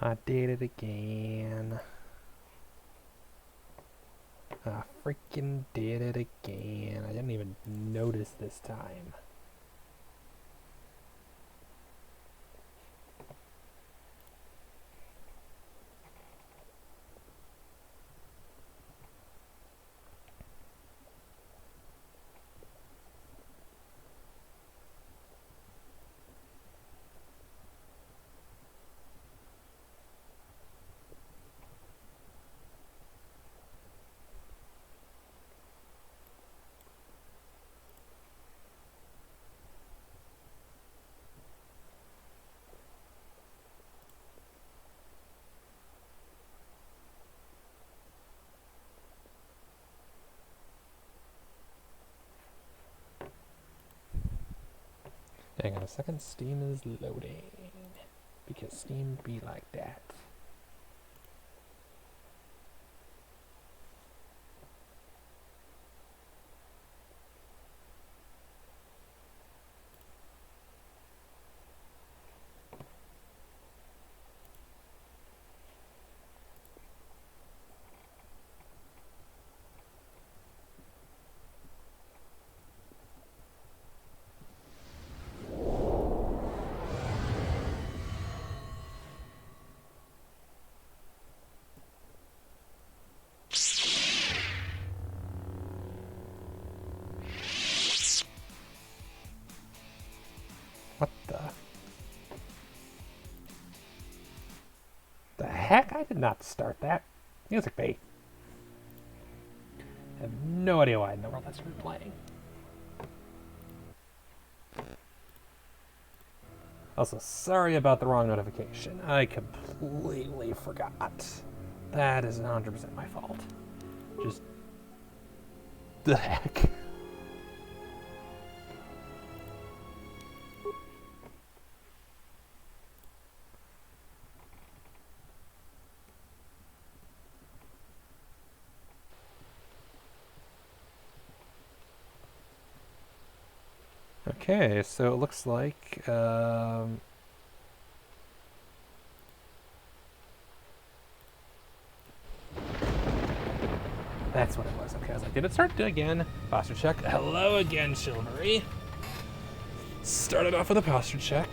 I did it again. I freaking did it again. I didn't even notice this time. Hang on a second, Steam is loading. Because Steam be like that. What the heck? I did not start that. Music bait. I have no idea why in the world that's been playing. Also, sorry about the wrong notification. I completely forgot. That is 100% my fault. Just the heck. Okay, so it looks like that's what it was. Okay, I was like, did it start again? Posture check. Hello again, Silvery. Started off with a posture check.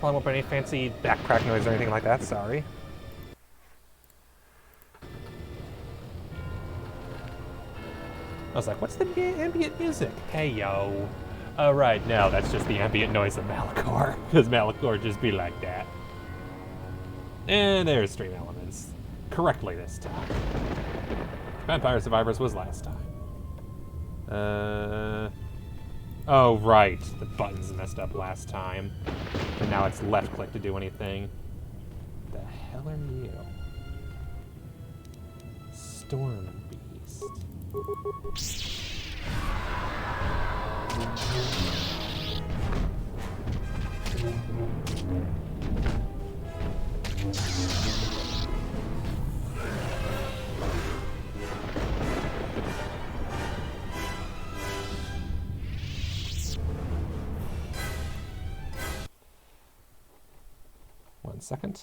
Probably won't put any fancy back crack noise or anything like that, sorry. I was like, what's the ambient music? Hey, yo. Oh, right, no, that's just the ambient noise of Malachor. Because Malachor just be like that. And there's stream elements. Correctly this time. Vampire Survivors was last time. Oh, right. The buttons messed up last time. And now it's left click to do anything. The hell are you? Storm Beast. One second.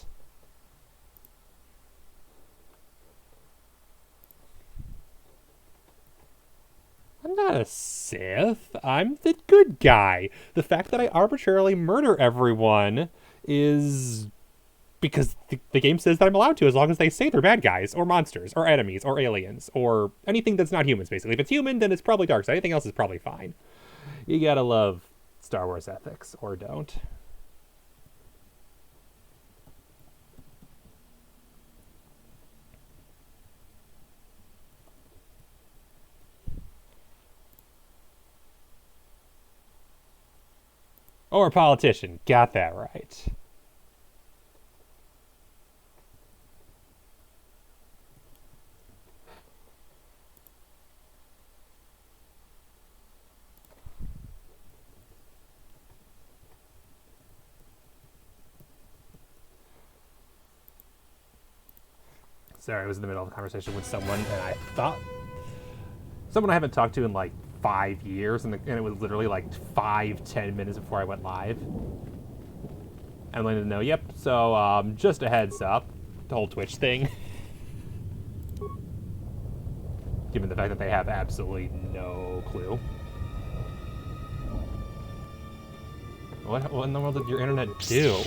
I'm not a Sith. I'm the good guy. The fact that I arbitrarily murder everyone is because the game says that I'm allowed to, as long as they say they're bad guys, or monsters, or enemies, or aliens, or anything that's not humans, basically. If it's human, then it's probably dark side. Anything else is probably fine. You gotta love Star Wars ethics, or don't. Or a politician. Got that right. Sorry, I was in the middle of a conversation with someone, and I thought someone I haven't talked to in like 5 years, and it was literally like 5-10 minutes before I went live. I'm letting them know, yep, so just a heads up, whole Twitch thing. Given the fact that they have absolutely no clue. What in the world did your internet do?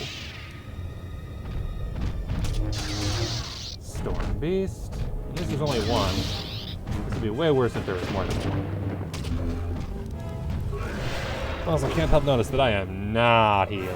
Storm Beast. This is only one. This would be way worse if there was more than one. Also, I can't help notice that I am not healing.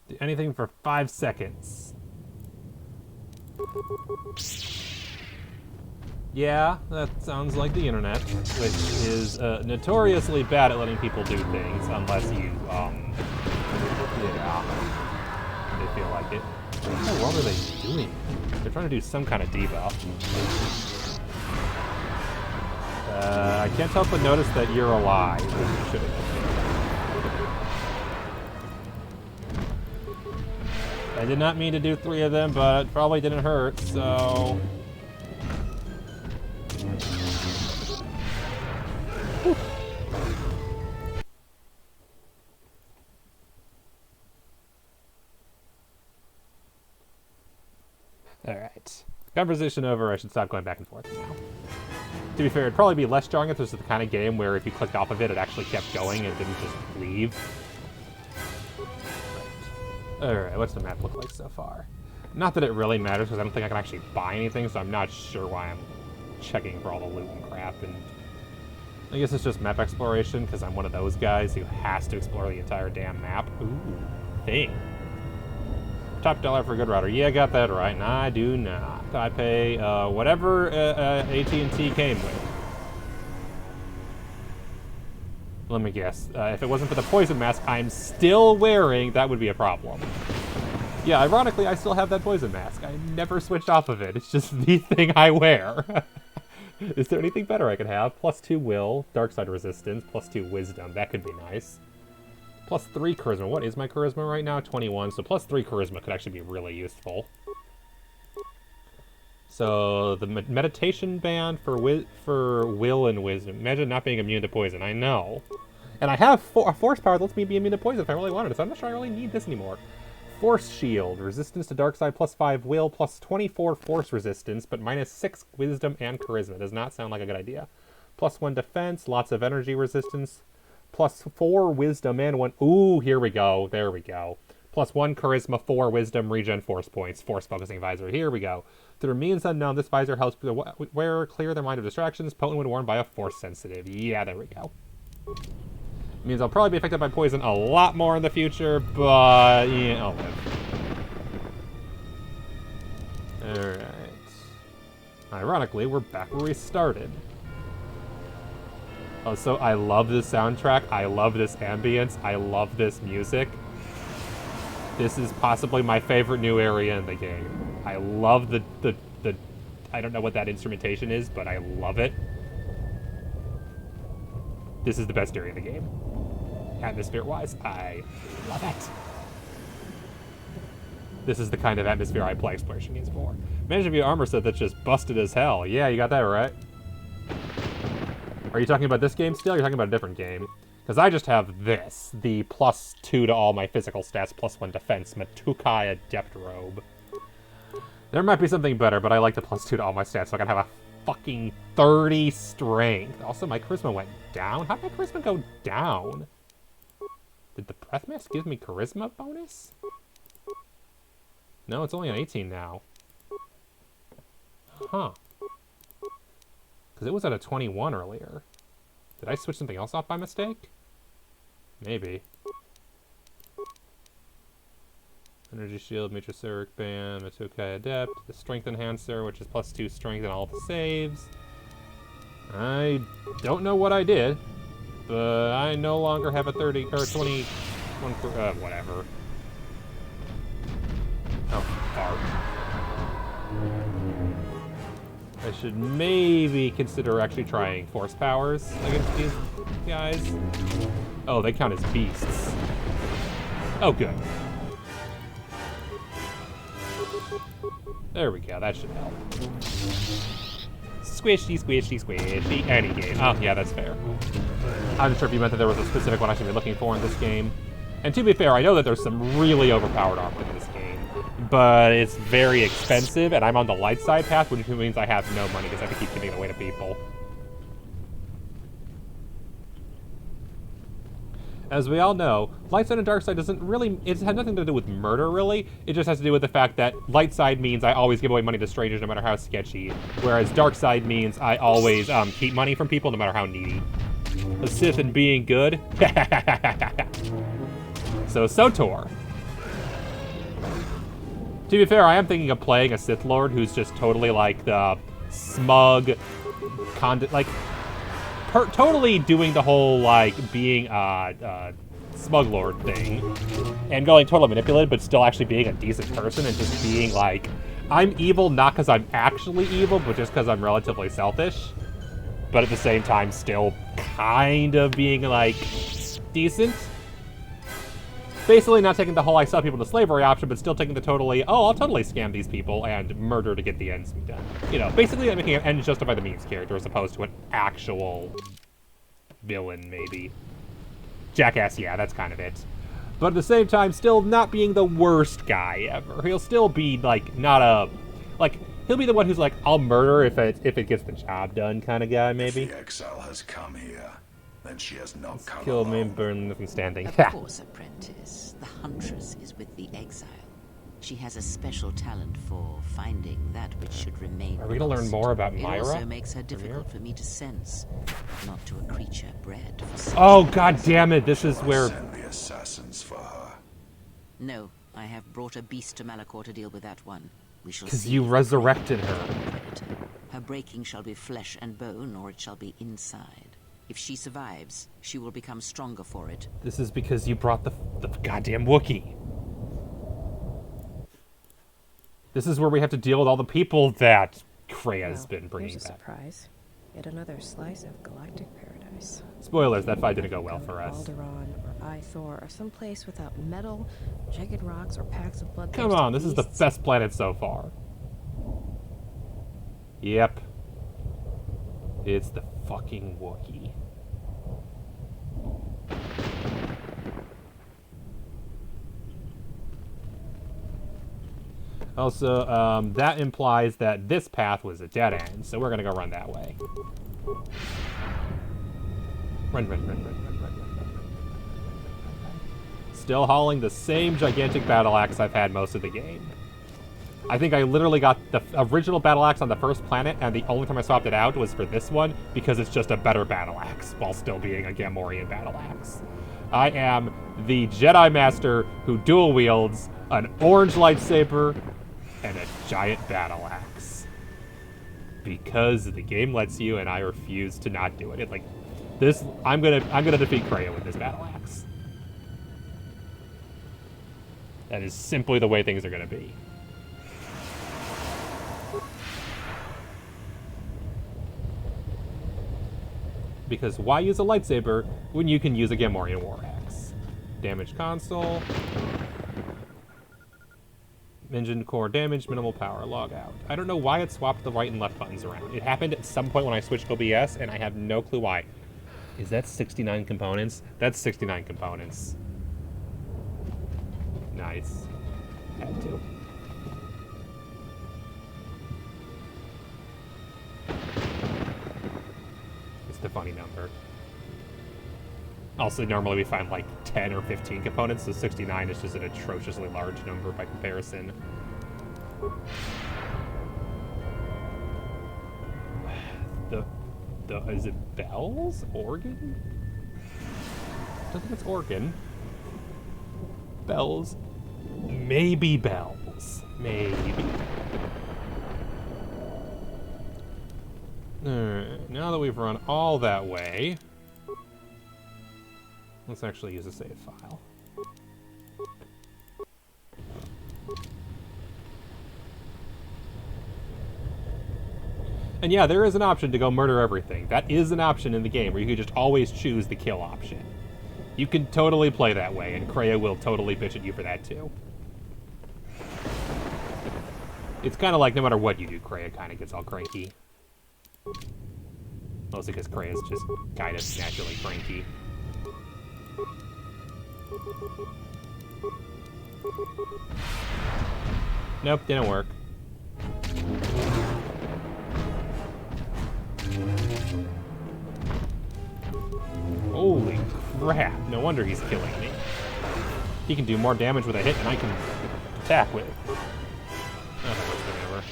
Do anything for 5 seconds. Yeah, that sounds like the internet, which is notoriously bad at letting people do things unless you, yeah, they feel like it. What the world are they doing? They're trying to do some kind of debuff. I can't help but notice that you're alive. You should have. I did not mean to do 3 of them, but it probably didn't hurt, so... Alright. Conversation over, I should stop going back and forth now. To be fair, it'd probably be less jarring if this was the kind of game where if you clicked off of it, it actually kept going and didn't just leave. Alright, what's the map look like so far? Not that it really matters, because I don't think I can actually buy anything, so I'm not sure why I'm checking for all the loot and crap, and... I guess it's just map exploration, because I'm one of those guys who has to explore the entire damn map. Ooh, thing. Top dollar for a good router. Yeah, I got that right, and I do not. I pay, whatever AT&T came with. Let me guess. If it wasn't for the poison mask I'm still wearing, that would be a problem. Yeah, ironically, I still have that poison mask. I never switched off of it. It's just the thing I wear. Is there anything better I could have? +2 will, dark side resistance, +2 wisdom. That could be nice. +3 charisma. What is my charisma right now? 21. So +3 charisma could actually be really useful. So the meditation band for will and wisdom. Imagine not being immune to poison. I know. And I have a force power that lets me be immune to poison if I really wanted it, so I'm not sure I really need this anymore. Force shield. Resistance to dark side +5 will, +24 force resistance, but -6 wisdom and charisma. Does not sound like a good idea. +1 defense, lots of energy resistance. +4 wisdom and 1... Ooh, here we go. There we go. +1 charisma, 4 wisdom, regen force points. Force focusing visor. Here we go. Through means unknown, this visor helps the wearer clear their mind of distractions, potent when worn by a force sensitive. Yeah, there we go. Means I'll probably be affected by poison a lot more in the future, but yeah, I'll live. Alright. Ironically, we're back where we started. Oh, so I love this soundtrack, I love this ambience, I love this music. This is possibly my favorite new area in the game. I love the I don't know what that instrumentation is, but I love it. This is the best area in the game. Atmosphere-wise, I love it. This is the kind of atmosphere I play exploration games for. Managed to be armor set that's just busted as hell. Yeah, you got that right. Are you talking about this game still, or are you talking about a different game? Because I just have this, the +2 to all my physical stats, +1 defense, Matukai Adept Robe. There might be something better, but I like the +2 to all my stats, so I can have a fucking 30 strength. Also, my charisma went down. How did my charisma go down? Did the breath mask give me charisma bonus? No, it's only an 18 now. Huh. Because it was at a 21 earlier. Did I switch something else off by mistake? Maybe. Energy Shield, Metroseric Band, Matukai Adept, the Strength Enhancer, which is +2 strength in all the saves. I don't know what I did, but I no longer have a 30 or 21 for whatever. Oh, fart. I should maybe consider actually trying force powers against these guys. Oh, they count as beasts. Oh, good. There we go, that should help. Squishy, squishy, squishy. Any game. Oh, yeah, that's fair. I'm not sure if you meant that there was a specific one I should be looking for in this game. And to be fair, I know that there's some really overpowered armor in this game, but it's very expensive, and I'm on the light side path, which means I have no money because I have to keep giving it away to people. As we all know, light side and dark side doesn't really, it has nothing to do with murder, really. It just has to do with the fact that light side means I always give away money to strangers no matter how sketchy, whereas dark side means I always keep money from people no matter how needy. A Sith and being good? So KotOR. To be fair, I am thinking of playing a Sith Lord who's just totally like the smug, totally doing the whole like being smug lord thing and going totally manipulated, but still actually being a decent person and just being like, I'm evil not because I'm actually evil, but just because I'm relatively selfish. But at the same time, still kind of being like decent. Basically not taking the whole I sell people to slavery option, but still taking the totally, oh, I'll totally scam these people and murder to get the ends done. You know, basically making an ends justify the means character as opposed to an actual villain, maybe. Jackass, yeah, that's kind of it. But at the same time, still not being the worst guy ever. He'll still be, like, not a... Like, he'll be the one who's like, I'll murder if it gets the job done kind of guy, maybe. If the exile has come here, then she has not come Kill me alone. and burn nothing standing. Of course, apprentice. The huntress is with the exile. She has a special talent for finding that which should remain. Are we gonna learn more about Myra? It also makes her difficult for me to sense, not to a creature bred for. Oh, god damn it! This is where. Send the assassins for her. No, I have brought a beast to Malachor to deal with that one. We shall see. Because you resurrected her. Predator. Her breaking shall be flesh and bone, or it shall be inside. If she survives, she will become stronger for it. This is because you brought the goddamn Wookiee. This is where we have to deal with all the people that Krea's been bringing here's a back. surprise. Yet another slice of galactic paradise. Spoilers, that fight didn't go well for us. Alderaan or Ithor or someplace without metal, jagged rocks, or packs of blood. Come on, this is the best planet so far. Yep. It's the fucking Wookiee. Also, that implies that this path was a dead end, so we're gonna go run that way. Run. Still hauling the same gigantic battle axe I've had most of the game. I think I literally got the original battle axe on the first planet, and the only time I swapped it out was for this one, because it's just a better battle axe, while still being a Gamorrean battle axe. I am the Jedi Master who dual wields an orange lightsaber and a giant battle axe. Because the game lets you, and I refuse to not do it. It's like, this, I'm gonna defeat Krea with this battle axe. That is simply the way things are gonna be. Because why use a lightsaber when you can use a Gamorrean war axe? Damaged console. Engine core damage, minimal power, log out. I don't know why it swapped the right and left buttons around. It happened at some point when I switched to OBS, and I have no clue why. Is that 69 components? That's 69 components. Nice. Had to. It's the funny number. Also, normally we find like 10 or 15 components, so 69 is just an atrociously large number by comparison. Is it bells? Organ? I don't think it's organ. Bells. Maybe bells. Maybe. Alright, now that we've run all that way, let's actually use a save file. And yeah, there is an option to go murder everything. That is an option in the game where you can just always choose the kill option. You can totally play that way, and Kreia will totally bitch at you for that too. It's kind of like no matter what you do, Kreia kind of gets all cranky. Mostly because Kreia is just kind of naturally cranky. Nope, didn't work. Holy crap, no wonder he's killing me. He can do more damage with a hit than I can attack with. Oh, that works whatever.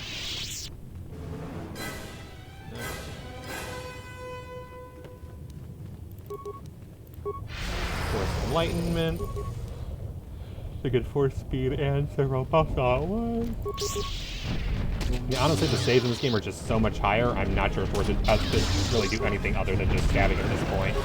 Force Enlightenment. To get force speed and several buffs all at once. Yeah, honestly, the saves in this game are just so much higher, I'm not sure it's worth it to really do anything other than just stabbing at this point.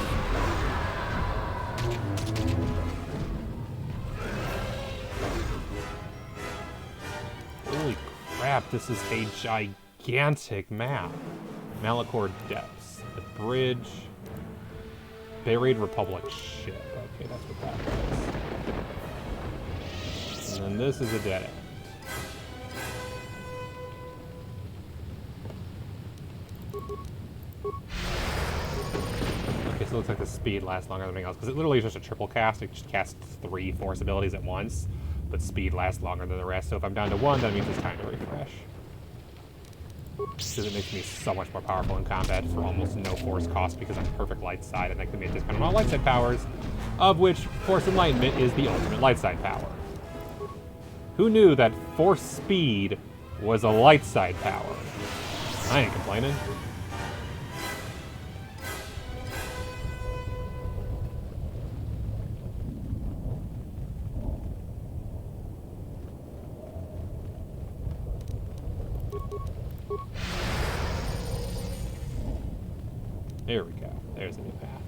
Holy crap, this is a gigantic map. Malachor Depths. The bridge. Buried Republic ship. Okay, that's what that was. And then this is a dead end. Okay, so it looks like the speed lasts longer than anything else, because it literally is just a triple cast. It just casts 3 force abilities at once, but speed lasts longer than the rest. So if I'm down to 1, that means it's time to refresh. Because it makes me so much more powerful in combat for almost no force cost because I'm perfect light side, and I can be a discount on all light side powers, of which Force Enlightenment is the ultimate light side power. Who knew that force speed was a light side power? I ain't complaining. There we go. There's a new path.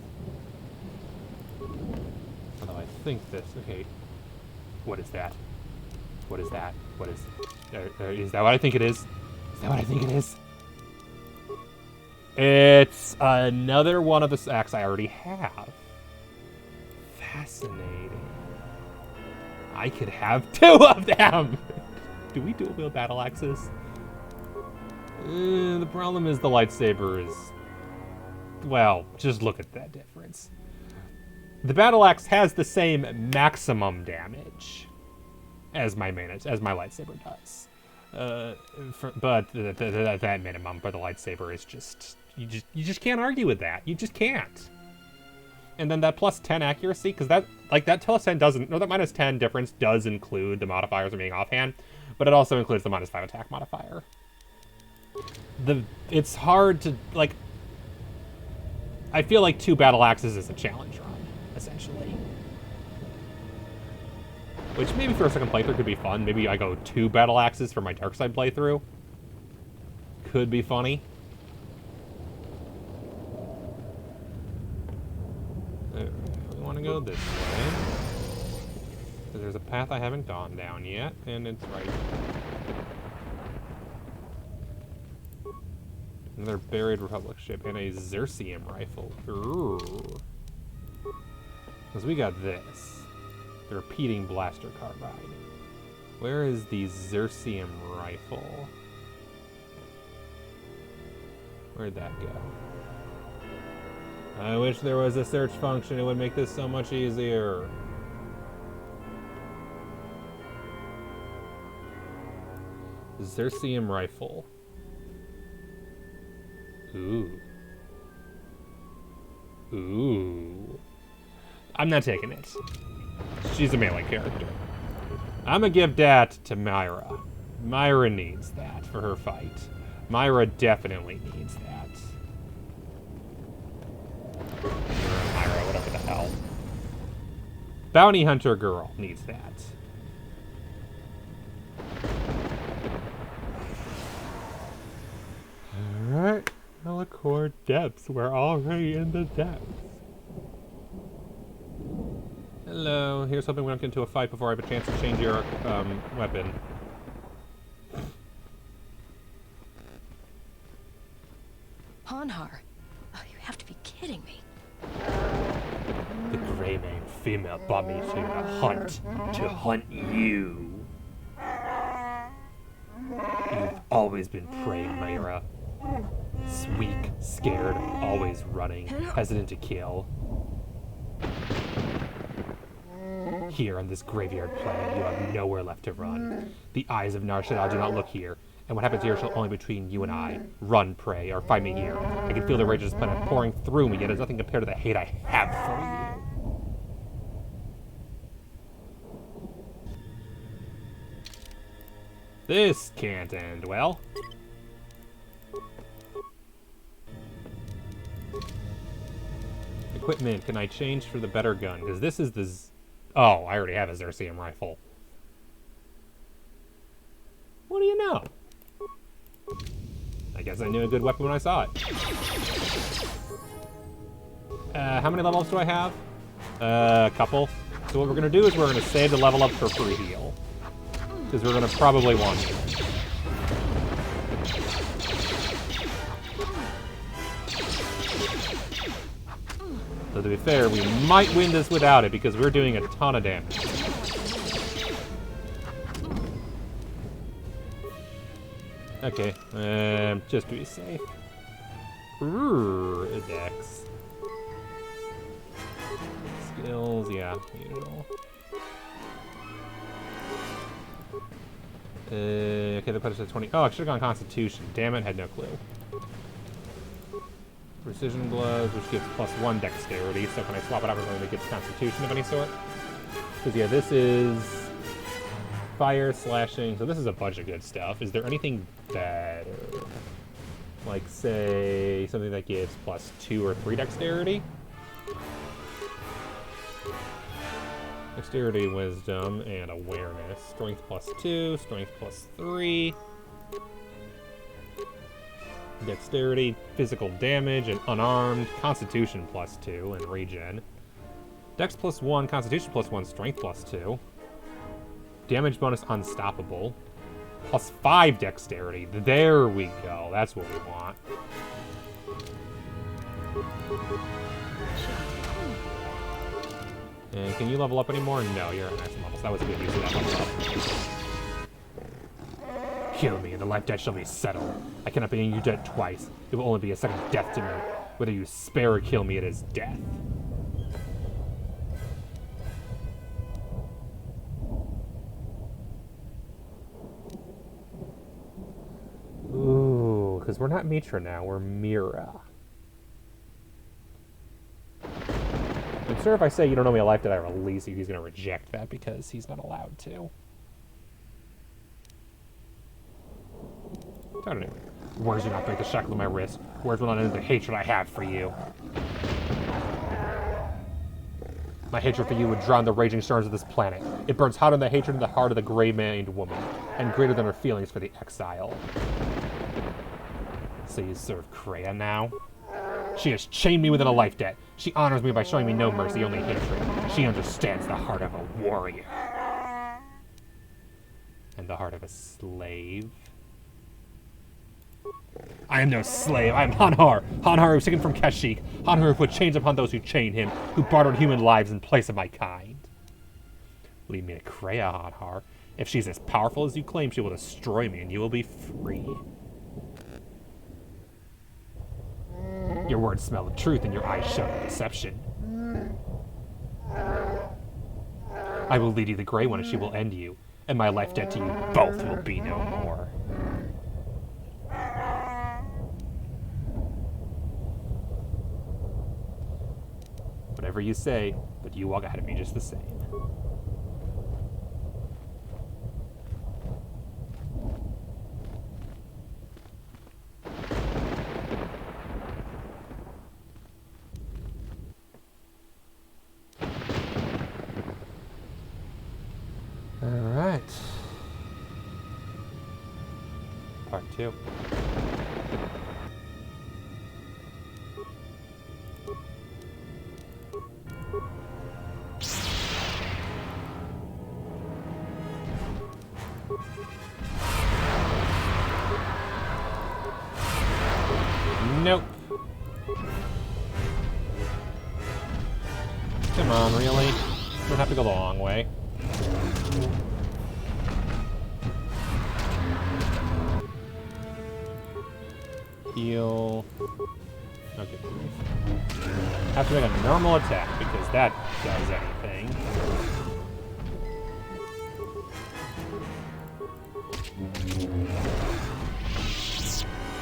Although I think this... Okay. What is that? What is that? What is... is that what I think it is? Is that what I think it is? It's another one of the sacks I already have. Fascinating. I could have 2 of them! Do we dual wield battle axes? The problem is the lightsaber is... Well, just look at that difference. The battle axe has the same maximum damage as my lightsaber does. But that minimum for the lightsaber is just you just can't argue with that. You just can't. And then that plus 10 accuracy, because that plus 10 doesn't, no, that minus 10 difference does include the modifiers of being offhand, but it also includes the minus 5 attack modifier. It's hard to, like, I feel like 2 battle axes is a challenge run, essentially. Which maybe for a second playthrough could be fun. Maybe I go 2 battle axes for my dark side playthrough. Could be funny. Alright, we want to go this way. There's a path I haven't gone down yet, and it's right. Another buried Republic ship and a Xerxium rifle. Ooh. Because we got this. The repeating blaster carbine. Where is the Xerxium rifle? Where'd that go? I wish there was a search function. It would make this so much easier. Xerxium rifle. Ooh. Ooh. I'm not taking it. She's a melee character. I'm gonna give that to Myra. Myra needs that for her fight. Myra definitely needs that. Myra, whatever the hell. Bounty Hunter girl needs that. Alright. Malachor Depths. We're already in the depths. Hello. Here's hoping we don't get into a fight before I have a chance to change your weapon. Hanhar. Oh, you have to be kidding me. The gray-maned female brought me here to hunt you. You've always been prey, Myra. Weak, scared, always running, hesitant to kill. Here on this graveyard planet, you have nowhere left to run. The eyes of Nar Shaddaa do not look here, and what happens here shall only be between you and I. Run, pray, or find me here. I can feel the rage of this planet pouring through me, yet it's nothing compared to the hate I have for you. This can't end well. Equipment, can I change for the better gun? Because this is the... Oh, I already have a Xerxium rifle. What do you know? I guess I knew a good weapon when I saw it. How many level ups do I have? A couple. So what we're going to do is we're going to save the level up for free heal. Because we're going to probably want it. So to be fair, we might win this without it because we're doing a ton of damage. Okay, just to be safe. Dex. Skills, yeah, usual. Okay, the put us at 20. Oh, I should have gone Constitution. Damn it, had no clue. Precision gloves, which gives +1 dexterity, so can I swap it out for something that gives Constitution of any sort? Because, yeah, this is fire, slashing, so this is a bunch of good stuff. Is there anything better? Like, say, something that gives +2 or 3 dexterity? Dexterity, wisdom, and awareness. Strength +2, strength +3. Dexterity, physical damage, and unarmed. Constitution +2, and regen. Dex +1, Constitution +1, strength +2. Damage bonus unstoppable. +5 dexterity. There we go. That's what we want. And can you level up anymore? No, you're at maximum level, so that was a good use of that level up. Kill me, and the life debt shall be settled. I cannot be in you dead twice. It will only be a second death to me. Whether you spare or kill me, it is death. Ooh, because we're not Mitra now, we're Mira. I'm sure if I say you don't know me a life that I release you, he's going to reject that because he's not allowed to. I don't know. Words do not break the shackle of my wrist. Words will not end the hatred I have for you. My hatred for you would drown the raging storms of this planet. It burns hotter than the hatred in the heart of the gray-maned woman, and greater than her feelings for the exile. So you serve Kreia now? She has chained me within a life debt. She honors me by showing me no mercy, only hatred. She understands the heart of a warrior. And the heart of a slave. I am no slave. I am Hanhar. Hanhar who was taken from Kashyyyk. Hanhar who put chains upon those who chained him, who bartered human lives in place of my kind. Leave me to Kreia, Hanhar. If she's as powerful as you claim, she will destroy me and you will be free. Your words smell of truth and your eyes show no deception. I will lead you the Grey One and she will end you, and my life debt to you both will be no more. Whatever you say, but you walk ahead of me just the same. Alright. Part 2. Nope. on, really? Don't have to go the long way. Heal. Okay. Have to make a normal attack because that does anything.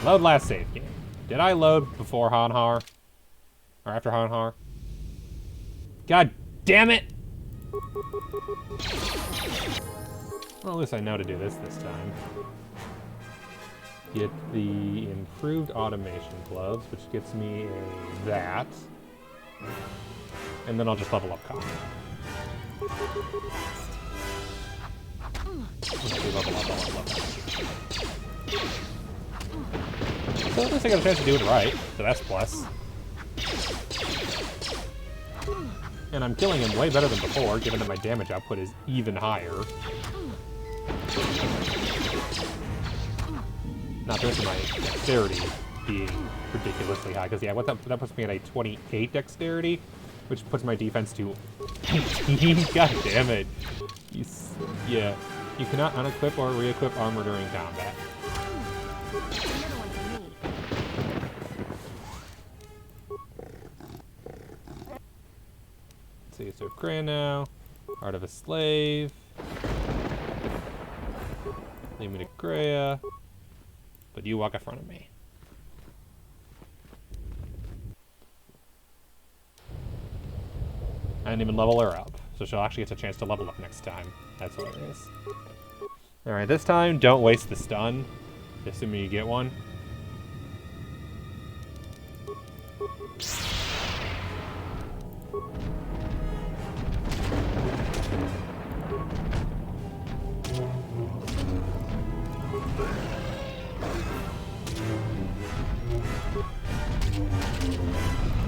Load last save game. Did I load before Hanhar? Or after Hanhar? God damn it! Well, at least I know to do this time. Get the improved automation gloves, which gets me a that. And then I'll just level up Khan. Level up. So at least I got a chance to do it right, so that's plus. And I'm killing him way better than before, given that my damage output is even higher. Not to mention my dexterity being ridiculously high, because yeah, that puts me at a 28 dexterity, which puts my defense to 18. God damn it. Yeah, you cannot unequip or re-equip armor during combat. So you serve Greya now. Heart of a Slave. Leave me to Greya. But you walk in front of me. I didn't even level her up. So she'll actually get a chance to level up next time. That's hilarious. Alright, this time, don't waste the stun. Assuming you get one.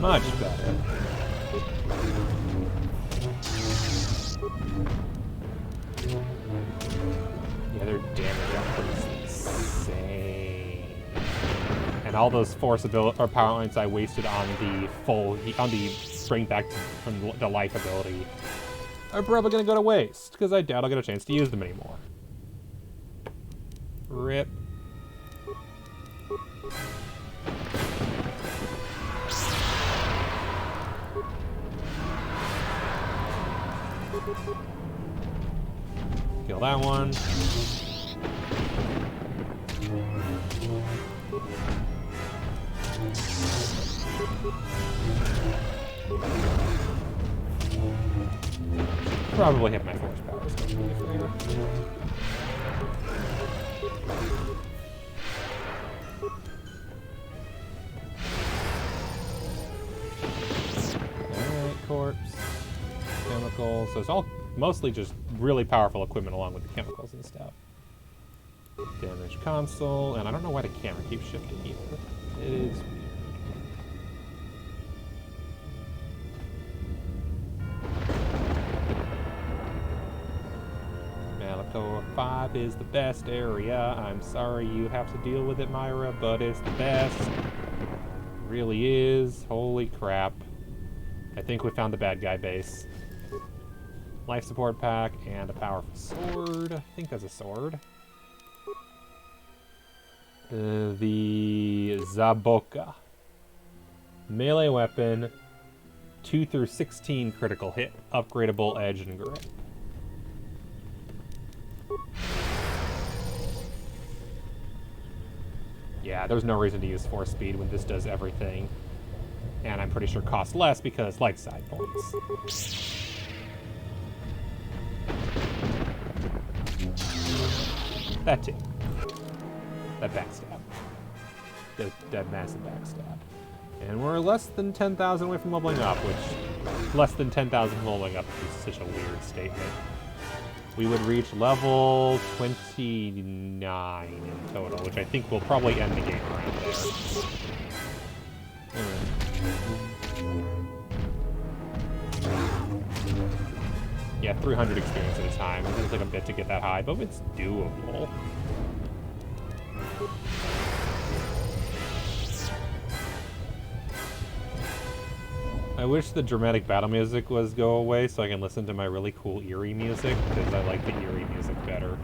Much better. Yeah, their damage output is insane. And all those force ability or power lines I wasted on the bring back from the life ability are probably gonna go to waste, because I doubt I'll get a chance to use them anymore. RIP. Kill that one. Probably hit my force powers. Alright, corpse. Chemicals. So it's all mostly just really powerful equipment along with the chemicals and stuff. Damage console, and I don't know why the camera keeps shifting either. It is weird. KotOR 5 is the best area. I'm sorry you have to deal with it, Myra, but it's the best. It really is. Holy crap. I think we found the bad guy base. Life support pack and a powerful sword. I think that's a sword. The Zaboka. Melee weapon. 2 through 16 critical hit. Upgradable edge and grip. Yeah, there's no reason to use force speed when this does everything. And I'm pretty sure costs less because light side points. That too. That backstab. That massive backstab. And we're less than 10,000 away from leveling up, which less than 10,000 from leveling up is such a weird statement. We would reach level 29 in total, which I think will probably end the game around there. Yeah, 300 experience at a time. It's gonna take a bit to get that high, but it's doable. I wish the dramatic battle music was go away so I can listen to my really cool eerie music, because I like the eerie music better.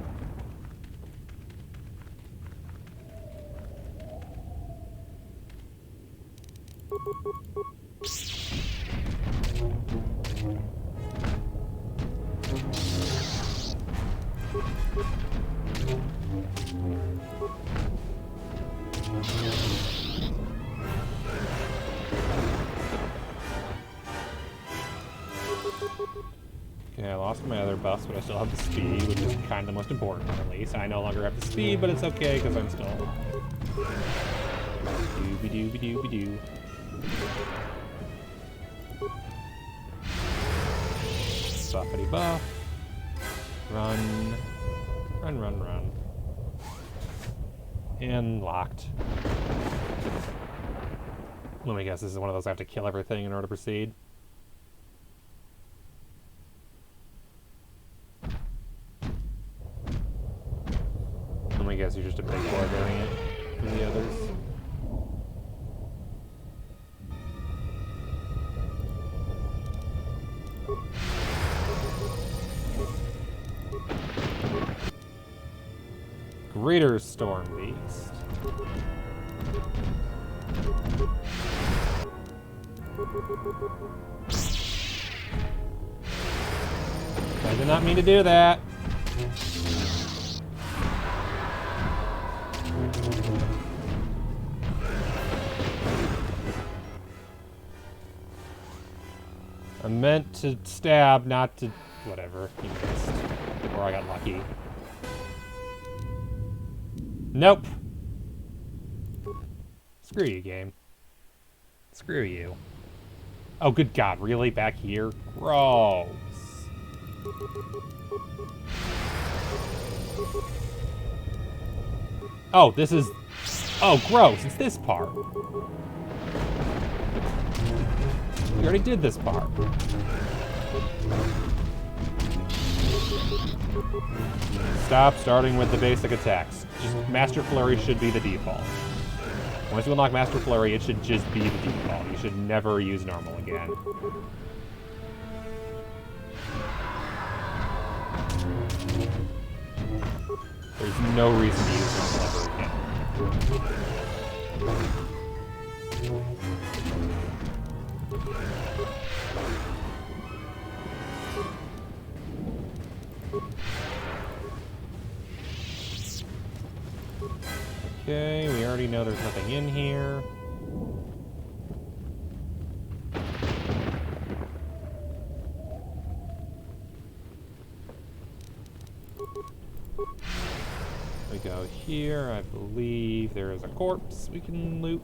Okay, I lost my other buffs, but I still have the speed, which is kind of the most important one, at least. I no longer have the speed, but it's okay, because I'm still alive. Doobie-doobie-doobie-doo. Buffity buff. Run. Run, run, run. And locked. Let me guess, this is one of those I have to kill everything in order to proceed. Let me guess, you're just a big boy variant from the others. Greater Storm Beast. I did not mean to do that. I meant to stab, not to... whatever. He missed. Or I got lucky. Nope. Screw you, game. Screw you. Oh, good God. Really? Back here? Gross. Oh, this is... oh, gross. It's this part. We already did this part. Stop starting with the basic attacks. Just Master Flurry should be the default. Once you unlock Master Flurry, it should just be the default. You should never use normal again. There's no reason to use normal ever again. Okay, we already know there's nothing in here. We go here. I believe there is a corpse we can loot.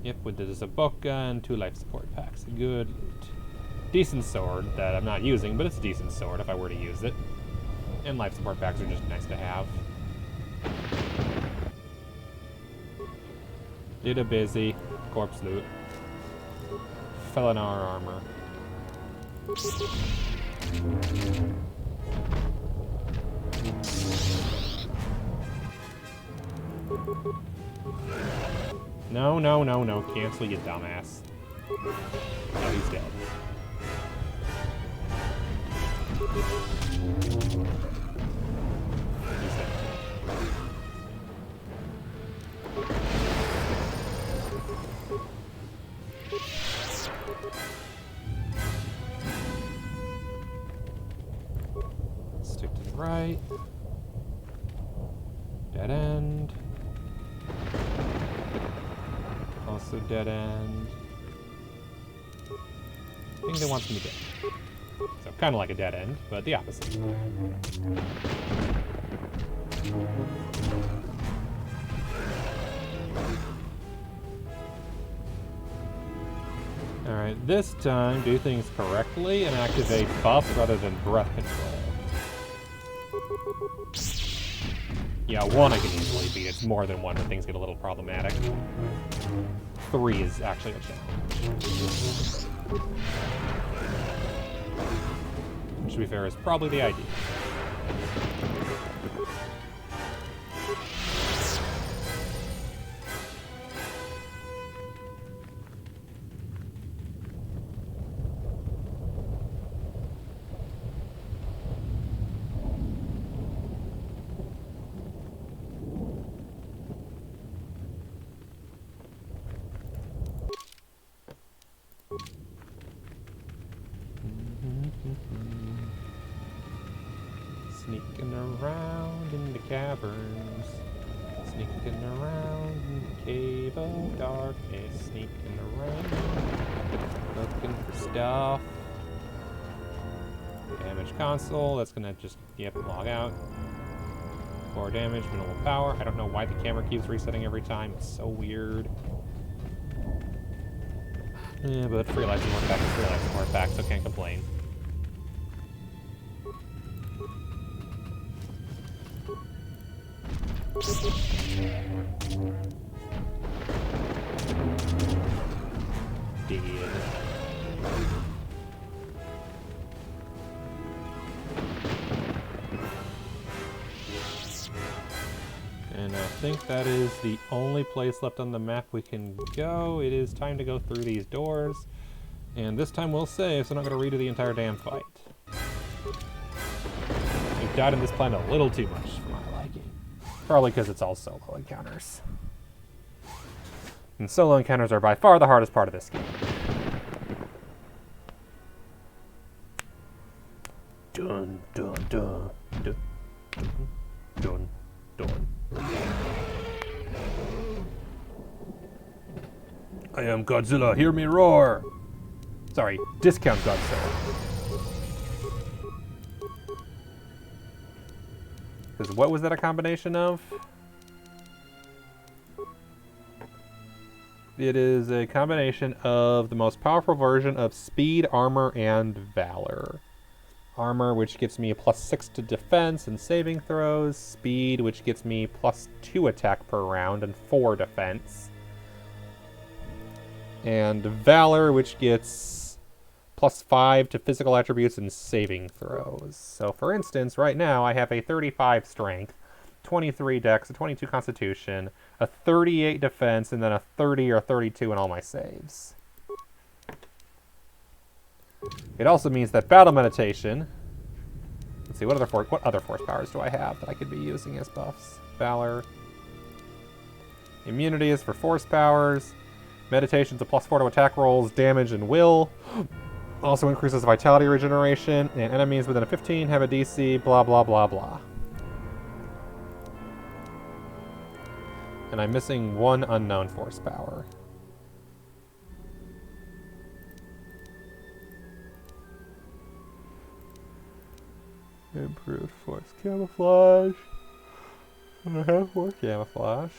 Yep, with there's a book and 2 life support packs. Good loot. Decent sword that I'm not using, but it's a decent sword if I were to use it. And life support packs are just nice to have. Did a busy. Corpse loot. Felinar armor. No, no, no, no. Cancel, you dumbass. Oh, he's dead. He's dead. Stick to the right. Dead end. Also dead end. I think they want me dead. So kind of like a dead end, but the opposite. Alright, this time do things correctly and activate buffs rather than breath control. Yeah, 1 I can easily beat. It's more than 1 when things get a little problematic. 3 is actually a challenge. Which, to be fair, is probably the idea. Sneaking around in the caverns. Sneaking around in the cave of darkness. Sneaking around. Looking for stuff. Damage console. That's gonna just, yep, log out. 4 damage, minimal power. I don't know why the camera keeps resetting every time. It's so weird. Yeah, but free lives and more packs, free lives and more packs, so can't complain. Dead. And I think that is the only place left on the map we can go. It is time to go through these doors. And this time we'll save, so I'm not going to redo the entire damn fight. We've died in this planet a little too much for my liking. Probably because it's all solo encounters. And solo encounters are by far the hardest part of this game. Dun, dun, dun, dun, dun, dun. I am Godzilla, hear me roar! Sorry, discount Godzilla. Because what was that a combination of? It is a combination of the most powerful version of speed, armor, and valor. Armor, which gets me a +6 to defense and saving throws. Speed, which gets me +2 attack per round and 4 defense. And Valor, which gets +5 to physical attributes and saving throws. So for instance, right now I have a 35 strength, 23 dex, a 22 constitution, a 38 defense, and then a 30 or 32 in all my saves. It also means that battle meditation. Let's see, what other force powers do I have that I could be using as buffs? Valor. Immunity is for force powers. Meditation's a +4 to attack rolls, damage, and will. Also increases vitality regeneration, and enemies within a 15 have a DC, blah, blah, blah, blah. And I'm missing 1 unknown force power. Improved force camouflage. And I have more camouflage.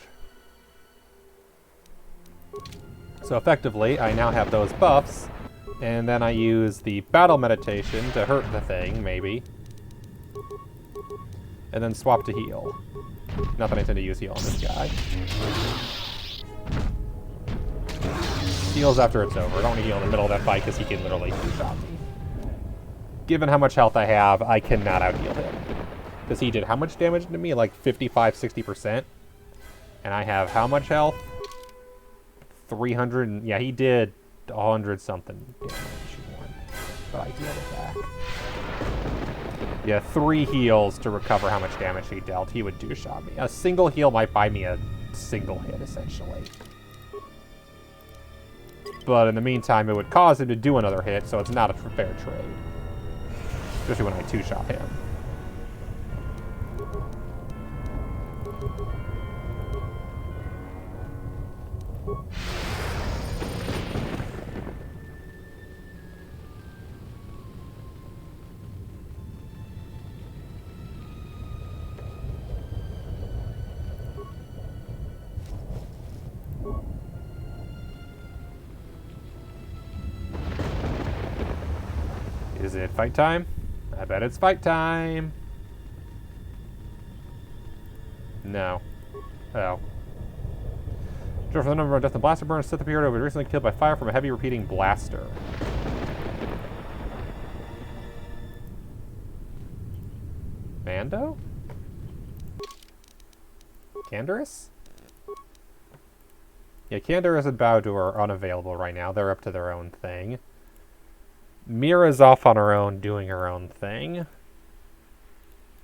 So effectively, I now have those buffs, and then I use the battle meditation to hurt the thing, maybe. And then swap to heal. Not that I intend to use heal on this guy. Heals after it's over. I don't want to heal in the middle of that fight because he can literally two-shot me. Given how much health I have, I cannot out-heal him. Because he did how much damage to me? Like 55, 60%? And I have how much health? 300, and yeah, he did 100-something damage. But I healed it back. Yeah, 3 heals to recover how much damage he dealt. He would two-shot me. A single heal might buy me a single hit, essentially. But in the meantime, it would cause him to do another hit, so it's not a fair trade. Especially when I two-shot him. Is it fight time? I bet it's fight time. No. Oh. Draw for the number of death and blaster burns. Set the period was recently killed by fire from a heavy repeating blaster. Mando? Canderous? Yeah, Canderous and Bowdo are unavailable right now. They're up to their own thing. Mira's off on her own, doing her own thing.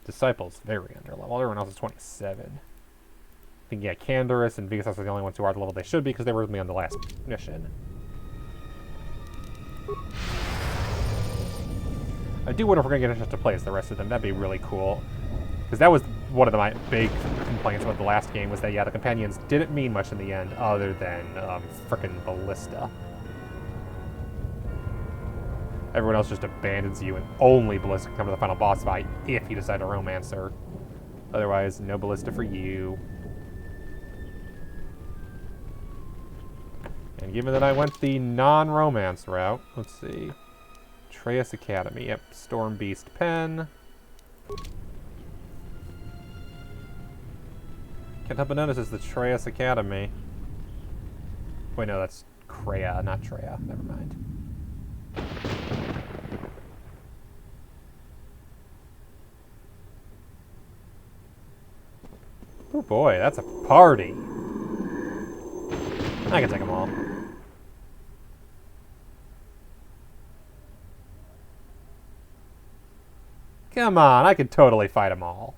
Disciple's very under level. Everyone else is 27. I think, yeah, Canderous and Vegas are the only ones who are at the level they should be because they were with me on the last mission. I do wonder if we're going to get a chance to play as the rest of them. That'd be really cool. Because that was one of my big complaints about the last game, was that, yeah, the companions didn't mean much in the end, other than frickin' Ballista. Everyone else just abandons you, and only Ballista can come to the final boss fight if you decide to romance her. Otherwise, no Ballista for you. And given that I went the non-romance route, let's see. Atreus Academy, yep. Storm Beast Pen. Can't help but notice it's the Atreus Academy. Wait, no, that's Kreia, not Treya. Never mind. Oh boy, that's a party. I can take them all. Come on, I could totally fight them all.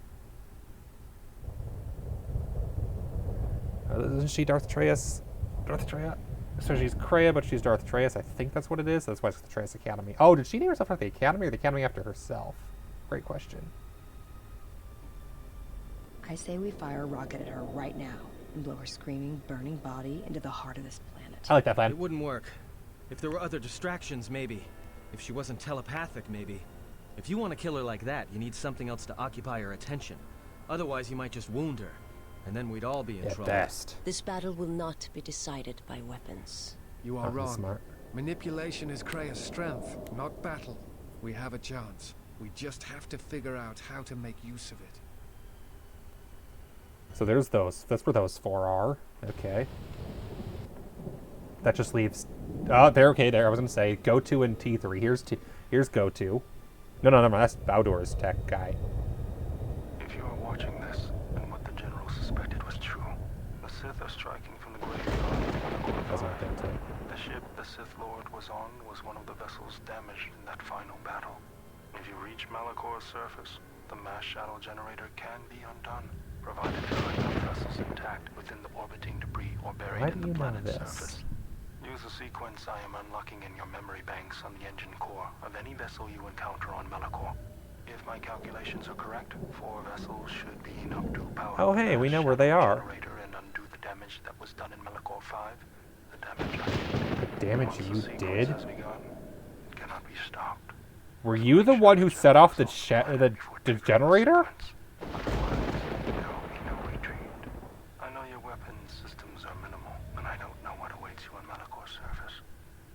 Isn't she Darth Atreus? Darth Atreus? So she's Kreia, but she's Darth Atreus. I think that's what it is. That's why it's the Atreus Academy. Oh, did she name herself after the Academy, or the Academy after herself? Great question. I say we fire a rocket at her right now and blow her screaming, burning body into the heart of this planet. I like that plan. It wouldn't work. If there were other distractions, maybe. If she wasn't telepathic, maybe. If you want to kill her like that, you need something else to occupy her attention. Otherwise, you might just wound her. And then we'd all be in trouble. Best. This battle will not be decided by weapons. You are wrong. Smart. Manipulation is Kreia's strength, not battle. We have a chance. We just have to figure out how to make use of it. So there's those. That's where those 4 are. Okay. That just leaves... Oh, there. Okay, there. I was going to say Go-To and T3. Here's Go-To. No, never mind. That's Baldur's tech guy. If you are watching this, and what the General suspected was true, the Sith are striking from the graveyard. That's not good, too. The ship the Sith Lord was on was one of the vessels damaged in that final battle. If you reach Malakor's surface, the mass shadow generator can be undone, provided there are enough vessels intact within the orbiting debris or buried in the planet's surface. Use the sequence I am unlocking in your memory banks on the engine core of any vessel you encounter on Malakor. If my calculations are correct, 4 vessels should be enough to power Oh, hey, we know where they are. generator and undo the damage that was done in Malakor 5. The damage I did. Damage Once the you sequence did? has begun, it cannot be stopped. Were you the one who set off the generator? Otherwise, there will be no retreat. I know your weapons systems are minimal, and I don't know what awaits you on Malakor's surface.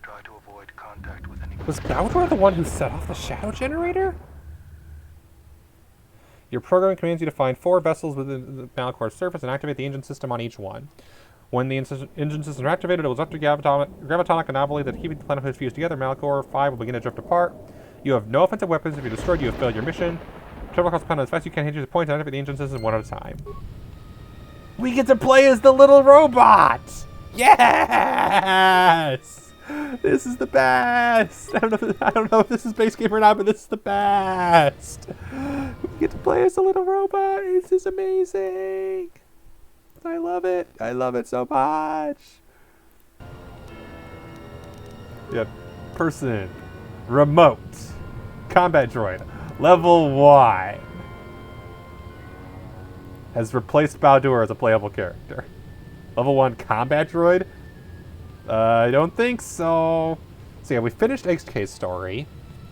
Try to avoid contact with any... Was Baldur the one who set off the shadow generator? Your program commands you to find 4 vessels within the Malakor's surface and activate the engine system on each one. When the engine systems are activated, it will disrupt a gravitonic anomaly that keeping the planet fused together. Malakor 5 will begin to drift apart. You have no offensive weapons. If you're destroyed, you have failed your mission. Travel across the planet as fast as you can, hit your points, and activate the engine system one at a time. We get to play as the little robot! Yes! This is the best! I don't know if this is base game or not, but this is the best! We get to play as the little robot! This is amazing! I love it! I love it so much! Yep. Person. Remote. Combat droid. Level 1. Has replaced Baldur as a playable character. Level 1 combat droid? I don't think so. So yeah, we finished XK's story.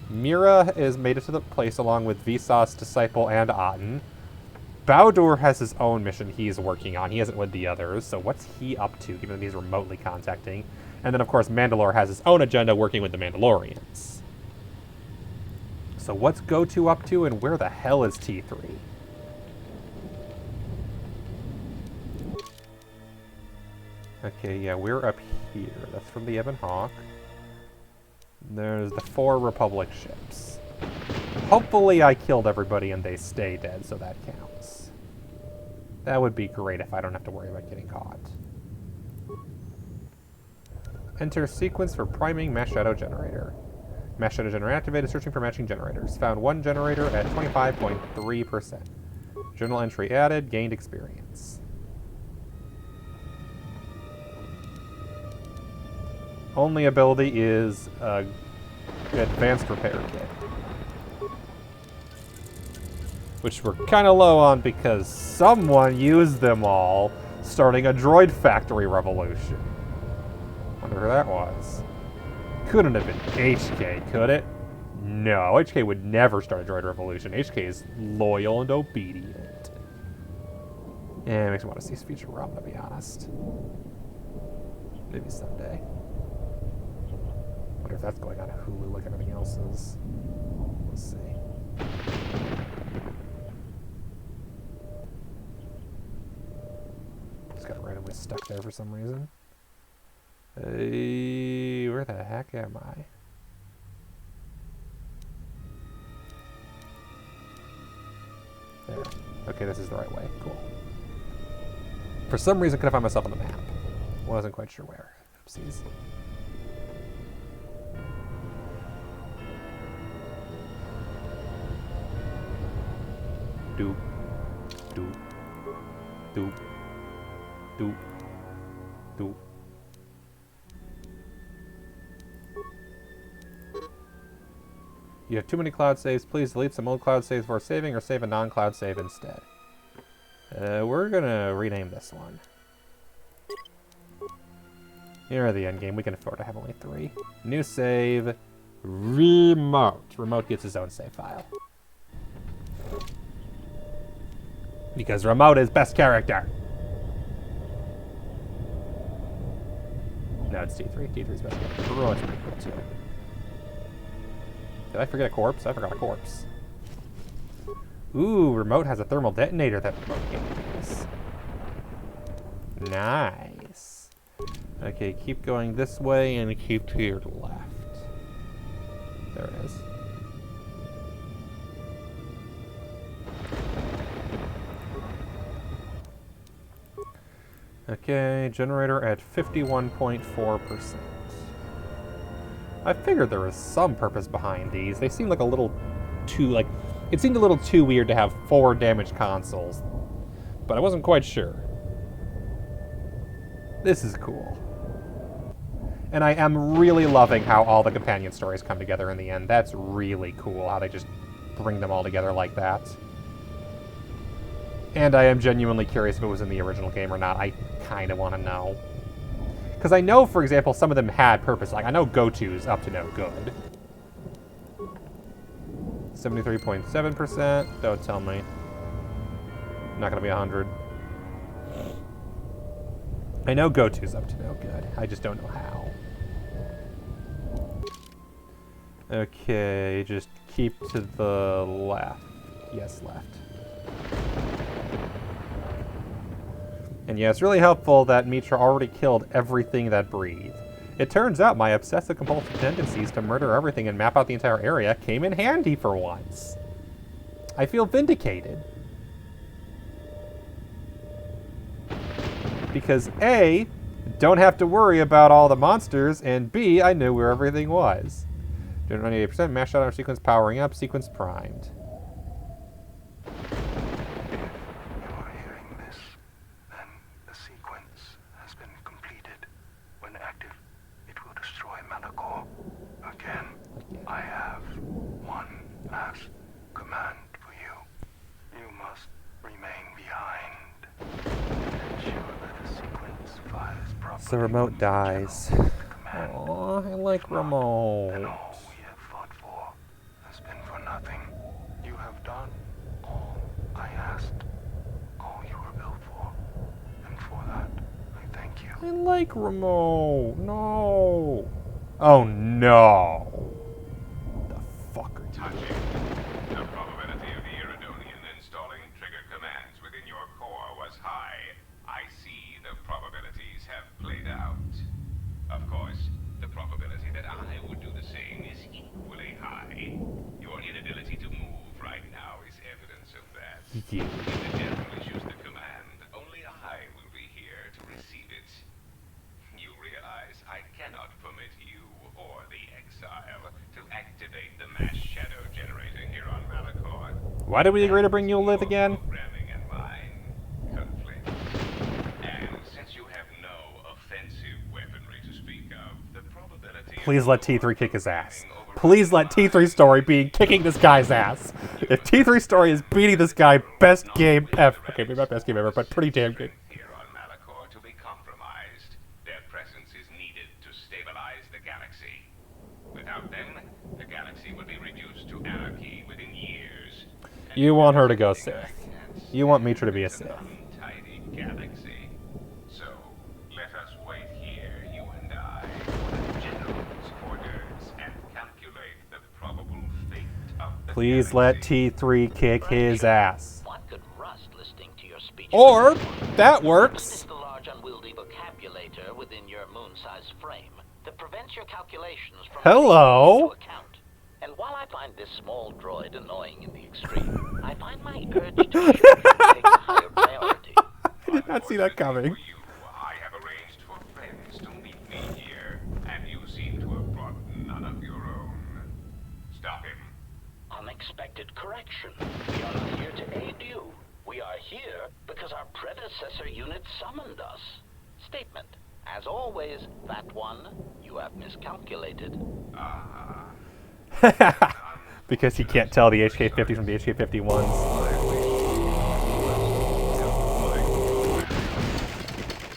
Mira is made it to the place along with Vsauce, Disciple, and Aten. Baldur has his own mission he's working on. He isn't with the others, so what's he up to, given that he's remotely contacting? And then, of course, Mandalore has his own agenda working with the Mandalorians. So what's Go-To up to, and where the hell is T3? Okay, yeah, we're up here. That's from the Ebon Hawk. There's the 4 Republic ships. Hopefully I killed everybody and they stay dead, so that counts. That would be great if I don't have to worry about getting caught. Enter sequence for priming Mass Shadow Generator. Mass Shadow Generator activated, searching for matching generators. Found 1 generator at 25.3%. Journal entry added, gained experience. Only ability is Advanced Repair Kit. which we're kind of low on because someone used them all, starting a droid factory revolution. Wonder who that was. Couldn't have been HK, could it? No, HK would never start a droid revolution. HK is loyal and obedient. Yeah, it makes me want to see Futurama, to be honest. Maybe someday. Wonder if that's going on Hulu like everything else is. We'll see. Just got randomly stuck there for some reason. Where the heck am I? There. Okay, this is the right way. Cool. For some reason, I couldn't find myself on the map. Wasn't quite sure where. Oopsies. Doop. Doop. Doop. Doop. Doop. You have too many cloud saves. Please delete some old cloud saves before saving or save a non-cloud save instead. We're gonna rename this one. Here are the endgame. We can afford to have only 3. New save. Remote. Remote gets his own save file. Because Remote is best character. No, it's T3. T3's best character. Remote's pretty cool too. Did I forget a corpse? I forgot a corpse. Ooh, Remote has a thermal detonator that Remote can't use. Nice. Okay, keep going this way and keep to your left. There it is. Okay, generator at 51.4%. I figured there was some purpose behind these. They seemed like a little too, it seemed a little too weird to have 4 damaged consoles. But I wasn't quite sure. This is cool. And I am really loving how all the companion stories come together in the end. That's really cool, how they just bring them all together like that. And I am genuinely curious if it was in the original game or not. I kind of want to know. Because I know, for example, some of them had purpose. Like, I know Go-To's up to no good. 73.7%. Don't tell me. Not going to be 100. I know Go-To's up to no good. I just don't know how. Okay, just keep to the left. Yes, left. And yeah, it's really helpful that Mitra already killed everything that breathed. It turns out my obsessive-compulsive tendencies to murder everything and map out the entire area came in handy for once. I feel vindicated. Because A, don't have to worry about all the monsters, and B, I knew where everything was. 98%, mass shutdown sequence powering up, sequence primed. The Remote dies. Aw, I like Remote. And all we have fought for has been for nothing. You have done all I asked, all you were built for, and for that, I thank you. I like Remote. No. Oh no. The fuck are you doing? The probability of the Iridonian installing trigger commands within your core was high. I see the probabilities have played out. Of course, the probability that I would do the same is equally high. Your inability to move right now is evidence of that. Yeah. If the general issues the command, only I will be here to receive it. You realize I cannot permit you or the exile to activate the mass shadow generator here on Malachor. Why did we agree to bring you live again? Programming and mine conflict. And since you have no offensive weaponry to speak of, the probability Please let T3 kick his ass. Please let T3 Story be kicking this guy's ass. If T3 Story is beating this guy, best game ever. Okay, maybe not best game ever, but pretty damn good. Here on Malachor to be compromised. Their presence is needed to stabilize the galaxy. Without them, the galaxy would be reduced to anarchy within years. You want her to go Sith. You want Mitra to be a Sith. Untidy galaxy. So, let us wait here, you and I, for the General's orders and calculate the probable fate of the Please let T3 kick his ass. One could rust listening to your speech. Or, that works. Is the large unwieldy vocabulator within your moon-sized frame that prevents your calculations from Hello. taking into account. And while I find this small droid annoying in the extreme, I find my urge to shoot take a higher priority. I did not see that coming. For you, I have arranged for friends to meet me here, and you seem to have brought none of your own. Stop him. Unexpected correction. We are not here to aid you. We are here because our predecessor unit summoned us. Statement. As always, that one, you have miscalculated. Because he can't tell the HK-50s from the HK-51s.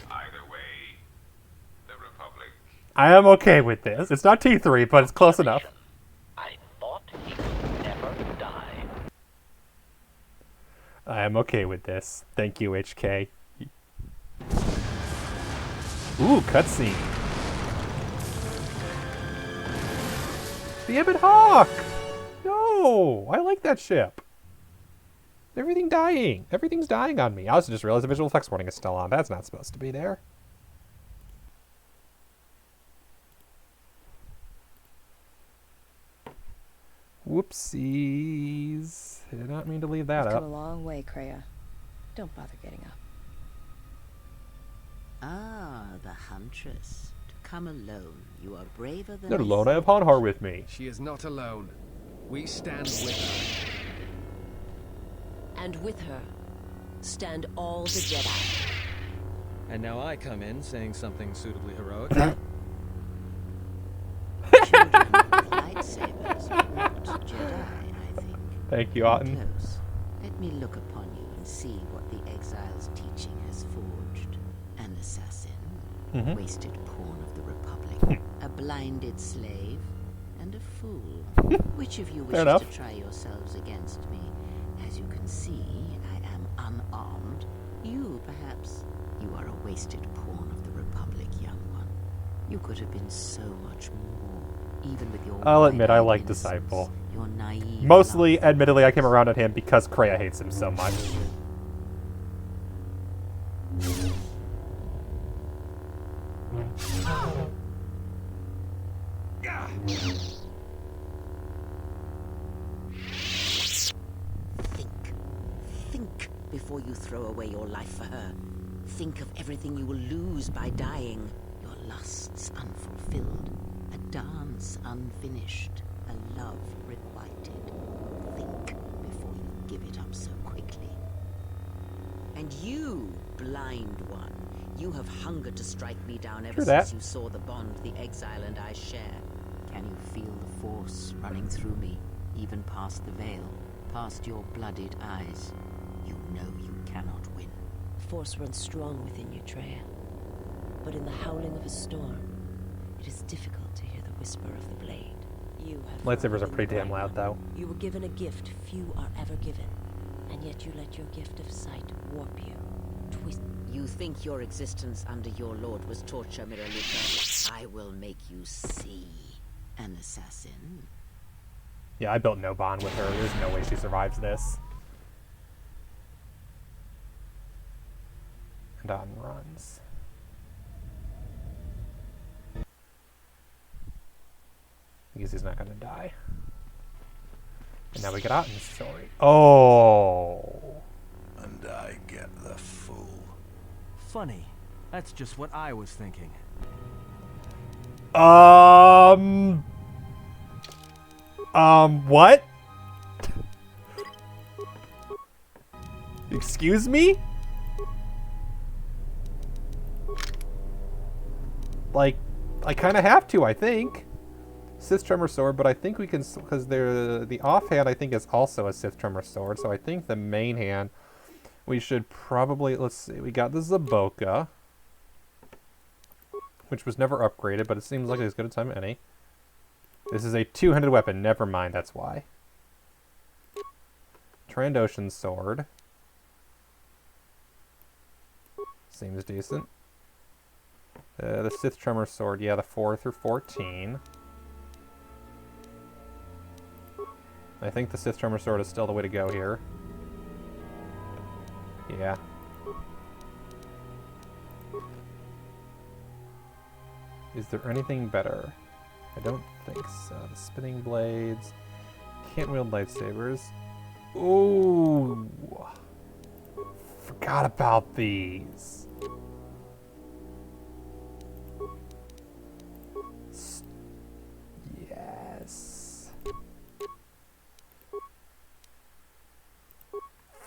Either way, the Republic. I am okay with this. It's not T3, but it's close enough. I thought he would never die. I am okay with this. Thank you, HK. Ooh, cutscene. The Ebon Hawk! No! I like that ship. Everything dying. Everything's dying on me. I also just realized the visual effects warning is still on. That's not supposed to be there. Whoopsies. I did not mean to leave that You've up. come a long way, Kreia. Don't bother getting up. Ah, the Huntress. To come alone, you are braver than Not I alone, I have thought. Hanhar with me. She is not alone. We stand with her. And with her, stand all the Jedi. And now I come in saying something suitably heroic. Children with lightsabers, not Jedi, I think. Thank you, Otten. Close. Let me look upon you and see what the exile's teaching has forged. An assassin, Mhm. wasted pawn of the Republic, a blinded slave, and a fool. Which of you wishes enough. to try yourselves against me? As you can see, I am unarmed. You, perhaps. You are a wasted pawn of the Republic, young one. You could have been so much more, even with your I'll admit, I wide-eyed like innocence, Disciple. your naive Mostly, love. admittedly, I came around on him because Kreia hates him so much. Think before you throw away your life for her. Think of everything you will lose by dying. Your lusts unfulfilled, a dance unfinished, a love requited. Think before you give it up so quickly. And you, blind one, you have hungered to strike me down ever True that. since you saw the bond the exile and I share. Can you feel the force running through me, even past the veil, past your blooded eyes? You know you cannot win. Force runs strong within you, Treya. But in the howling of a storm, it is difficult to hear the whisper of the blade. You have Lightsabers are fallen pretty in the damn blind loud, though. one. You were given a gift few are ever given, and yet you let your gift of sight warp you, twist. You think your existence under your lord was torture, Miraluka? I will make you see. An assassin. Yeah, I built no bond with her. There's no way she survives this. And on runs. I guess he's not gonna die. And now we get Otten's story. Oh. And I get the fool. Funny. That's just what I was thinking. What? Excuse me? Like, I kind of have to, I think. Sith Tremor Sword, but I think we can, because the offhand I think is also a Sith Tremor Sword, so I think the main hand we should probably, let's see, we got the Zaboka, which was never upgraded, but it seems like as good a time as any. This is a two-handed weapon, never mind, that's why. Trandoshan Sword. Seems decent. The Sith Tremor Sword, yeah, the 4 through 14. I think the Sith Tremor Sword is still the way to go here. Yeah. Is there anything better? I don't think so. The spinning blades. Can't wield lightsabers. Ooh. Forgot about these. Yes.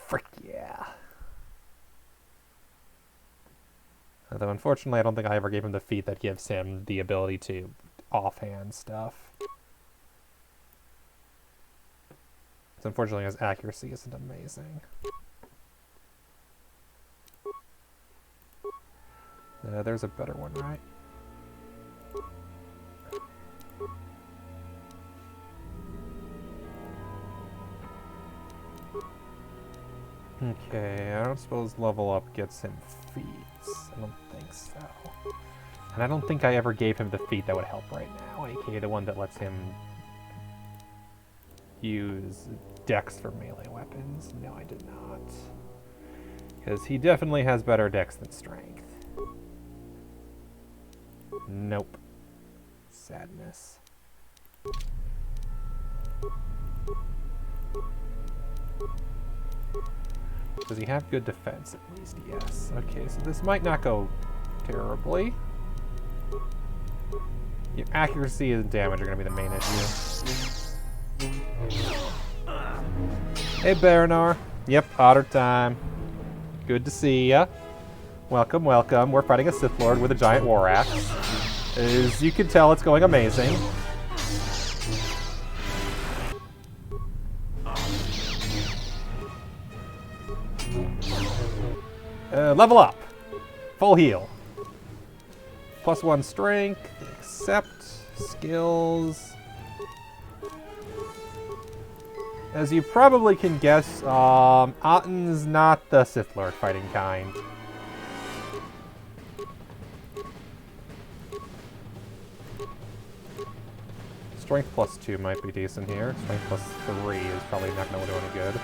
Frick yeah. Although unfortunately I don't think I ever gave him the feat that gives him the ability to offhand stuff. So unfortunately his accuracy isn't amazing. There's a better one, right? Okay, I don't suppose level up gets him feats. I don't think so. And I don't think I ever gave him the feat that would help right now, aka the one that lets him use dex for melee weapons. No, I did not. Because he definitely has better dex than strength. Nope. Sadness. Does he have good defense at least? Yes. Okay, so this might not go terribly. Your accuracy and damage are going to be the main issue. Hey, Baranar. Yep, otter time. Good to see ya. Welcome, welcome. We're fighting a Sith Lord with a giant war axe. As you can tell, it's going amazing. Level up. Full heal. +1 strength. Accept. Skills. As you probably can guess, Otten's not the Sith Lord fighting kind. Strength +2 might be decent here. Strength +3 is probably not going to do any good.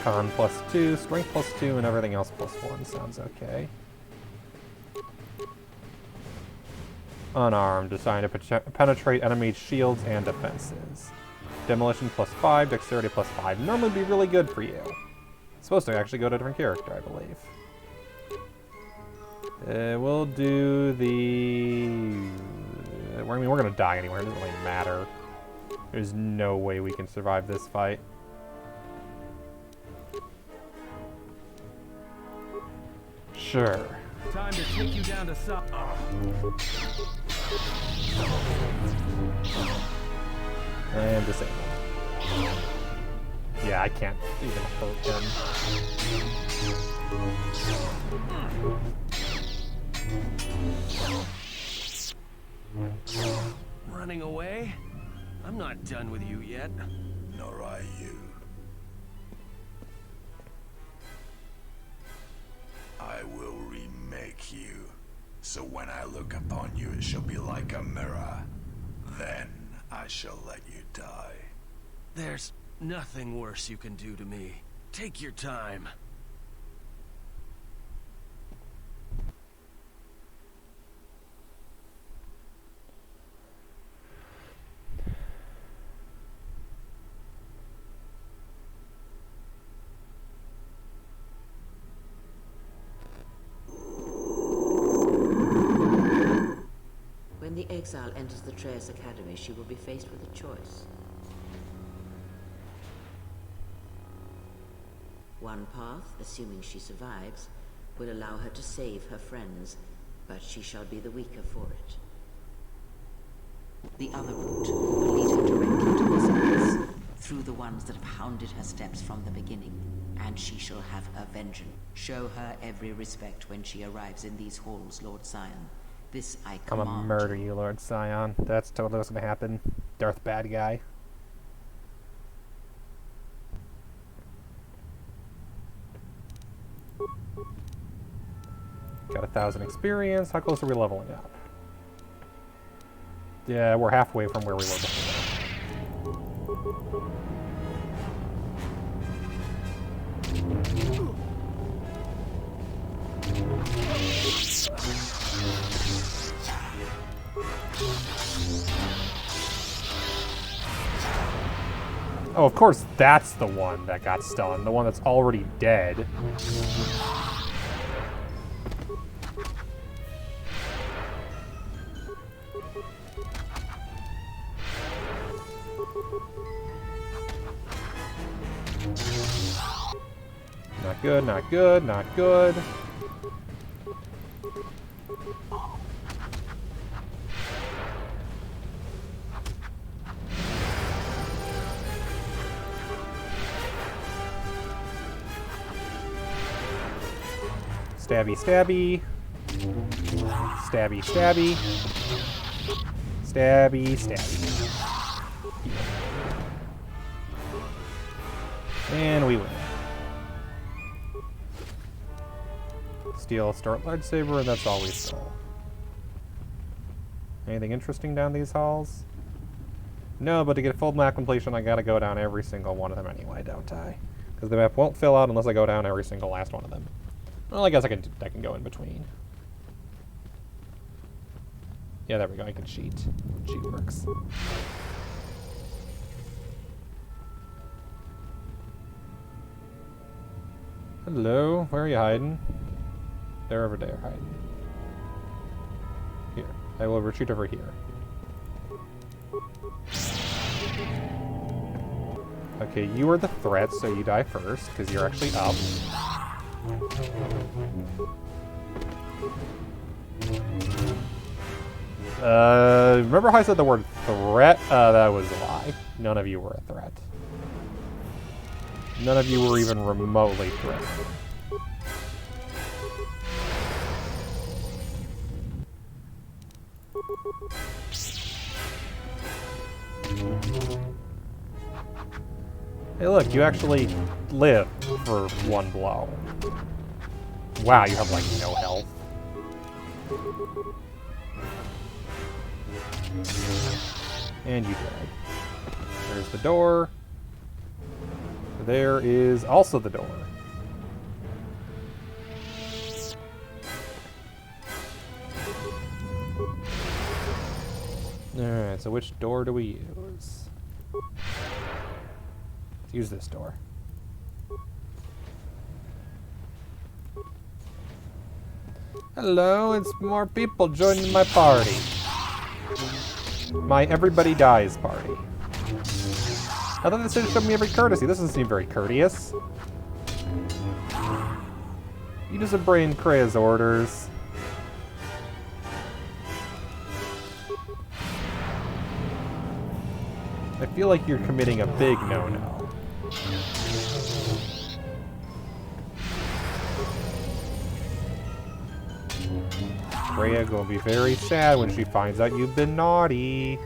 Con +2, strength +2, and everything else +1 sounds okay. Unarmed, designed to penetrate enemy shields and defenses. Demolition +5, dexterity +5. Normally be really good for you. It's supposed to actually go to a different character, I believe. We'll do the... I mean, we're going to die anyway. It doesn't really matter. There's no way we can survive this fight. Sure. Time to take you down to some. And disable. Yeah, I can't even hurt him. Running away? I'm not done with you yet. Nor are you. I will remake you. So when I look upon you, it shall be like a mirror. Then I shall let you die. There's nothing worse you can do to me. Take your time. When the exile enters the Traeus Academy, she will be faced with a choice. One path, assuming she survives, will allow her to save her friends, but she shall be the weaker for it. The other route will lead her directly to this place, through the ones that have hounded her steps from the beginning. And she shall have her vengeance. Show her every respect when she arrives in these halls, Lord Scion. This I I'm command. gonna murder you, Lord Scion. That's totally what's gonna happen. Darth bad guy. Got 1,000 experience. How close are we leveling up? Yeah, we're halfway from where we were before. Oh, of course, that's the one that got stunned. The one that's already dead. Not good, not good, not good. Stabby, stabby. Stabby, stabby. Stabby, stabby. And we win. Steal, start lightsaber, and that's all we stole. Anything interesting down these halls? No, but to get full map completion, I gotta go down every single one of them anyway, don't I? Because the map won't fill out unless I go down every single last one of them. Well, I guess I can go in between. Yeah, there we go. I can cheat. Cheat works. Hello, where are you hiding? They're over there hiding. Here, I will retreat over here. Okay, you are the threat, so you die first, because you're actually up. Remember how I said the word threat? That was a lie. None of you were a threat. None of you were even remotely threatened. Hey look, you actually live for one blow. Wow, you have like no health. And you died. There's the door. There is also the door. Alright, so which door do we use? Let's use this door. Hello, it's more people joining my party. My everybody dies party. I thought this should show me every courtesy. This doesn't seem very courteous. You just obeying Krea's orders. I feel like you're committing a big no-no. Krea gonna be very sad when she finds out you've been naughty.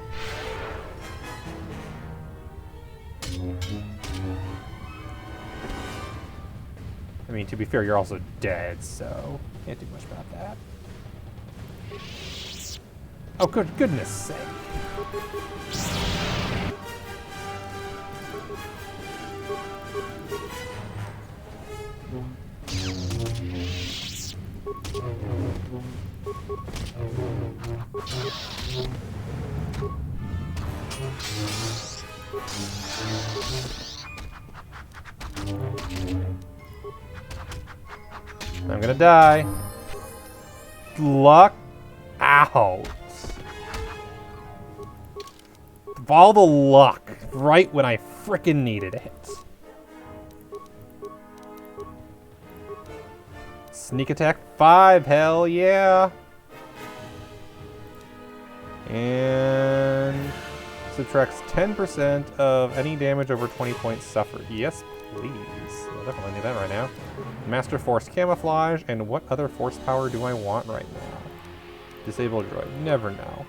I mean, to be fair, you're also dead, so can't do much about that. Oh, goodness sake. I'm gonna die. Luck out. All the luck right when I frickin' needed it. Sneak attack 5, hell yeah. And subtracts 10% of any damage over 20 points suffered. Yes, please. I definitely need that right now. Master Force Camouflage, and what other force power do I want right now? Disable droid. Never know.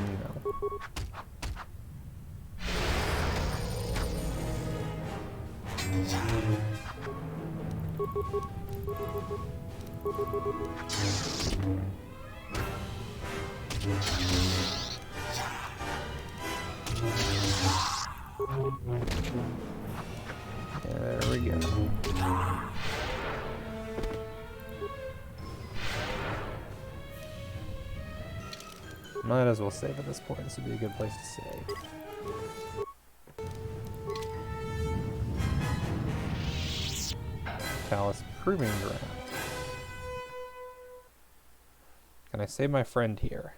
No. There we go. Might as well save at this point. This would be a good place to save. Talus Proving Ground. Can I save my friend here?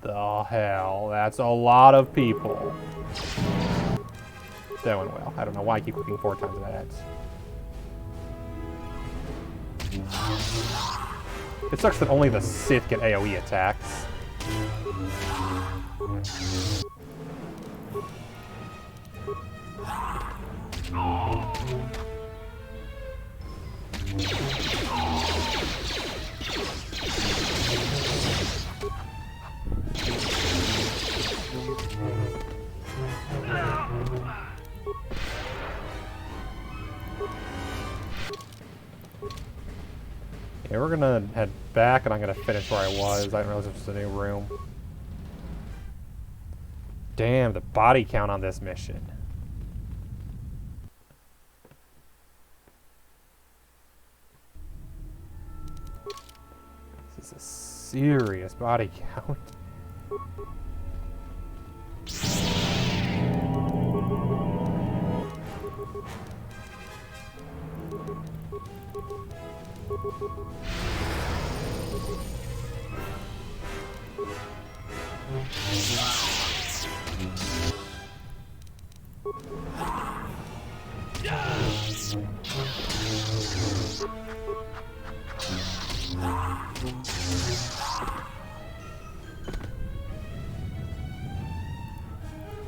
The hell, that's a lot of people. That went well. I don't know why I keep clicking 4 times in that X. It sucks that only the Sith get AoE attacks. Yeah, we're gonna head back and I'm gonna finish where I was. I didn't realize it was just a new room. Damn, the body count on this mission. This is a serious body count.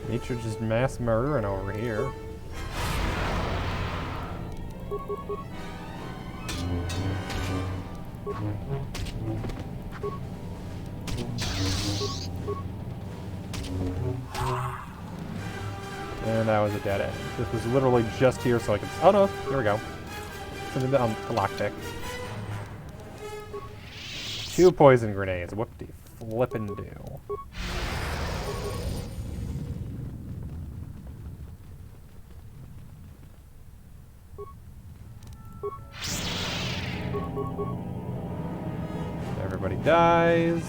Nature just mass murdering over here. And that was a dead end. This was literally just here so I could... Oh no, here we go. Something on the lockpick. 2 poison grenades. What do you flippin' do? Everybody dies.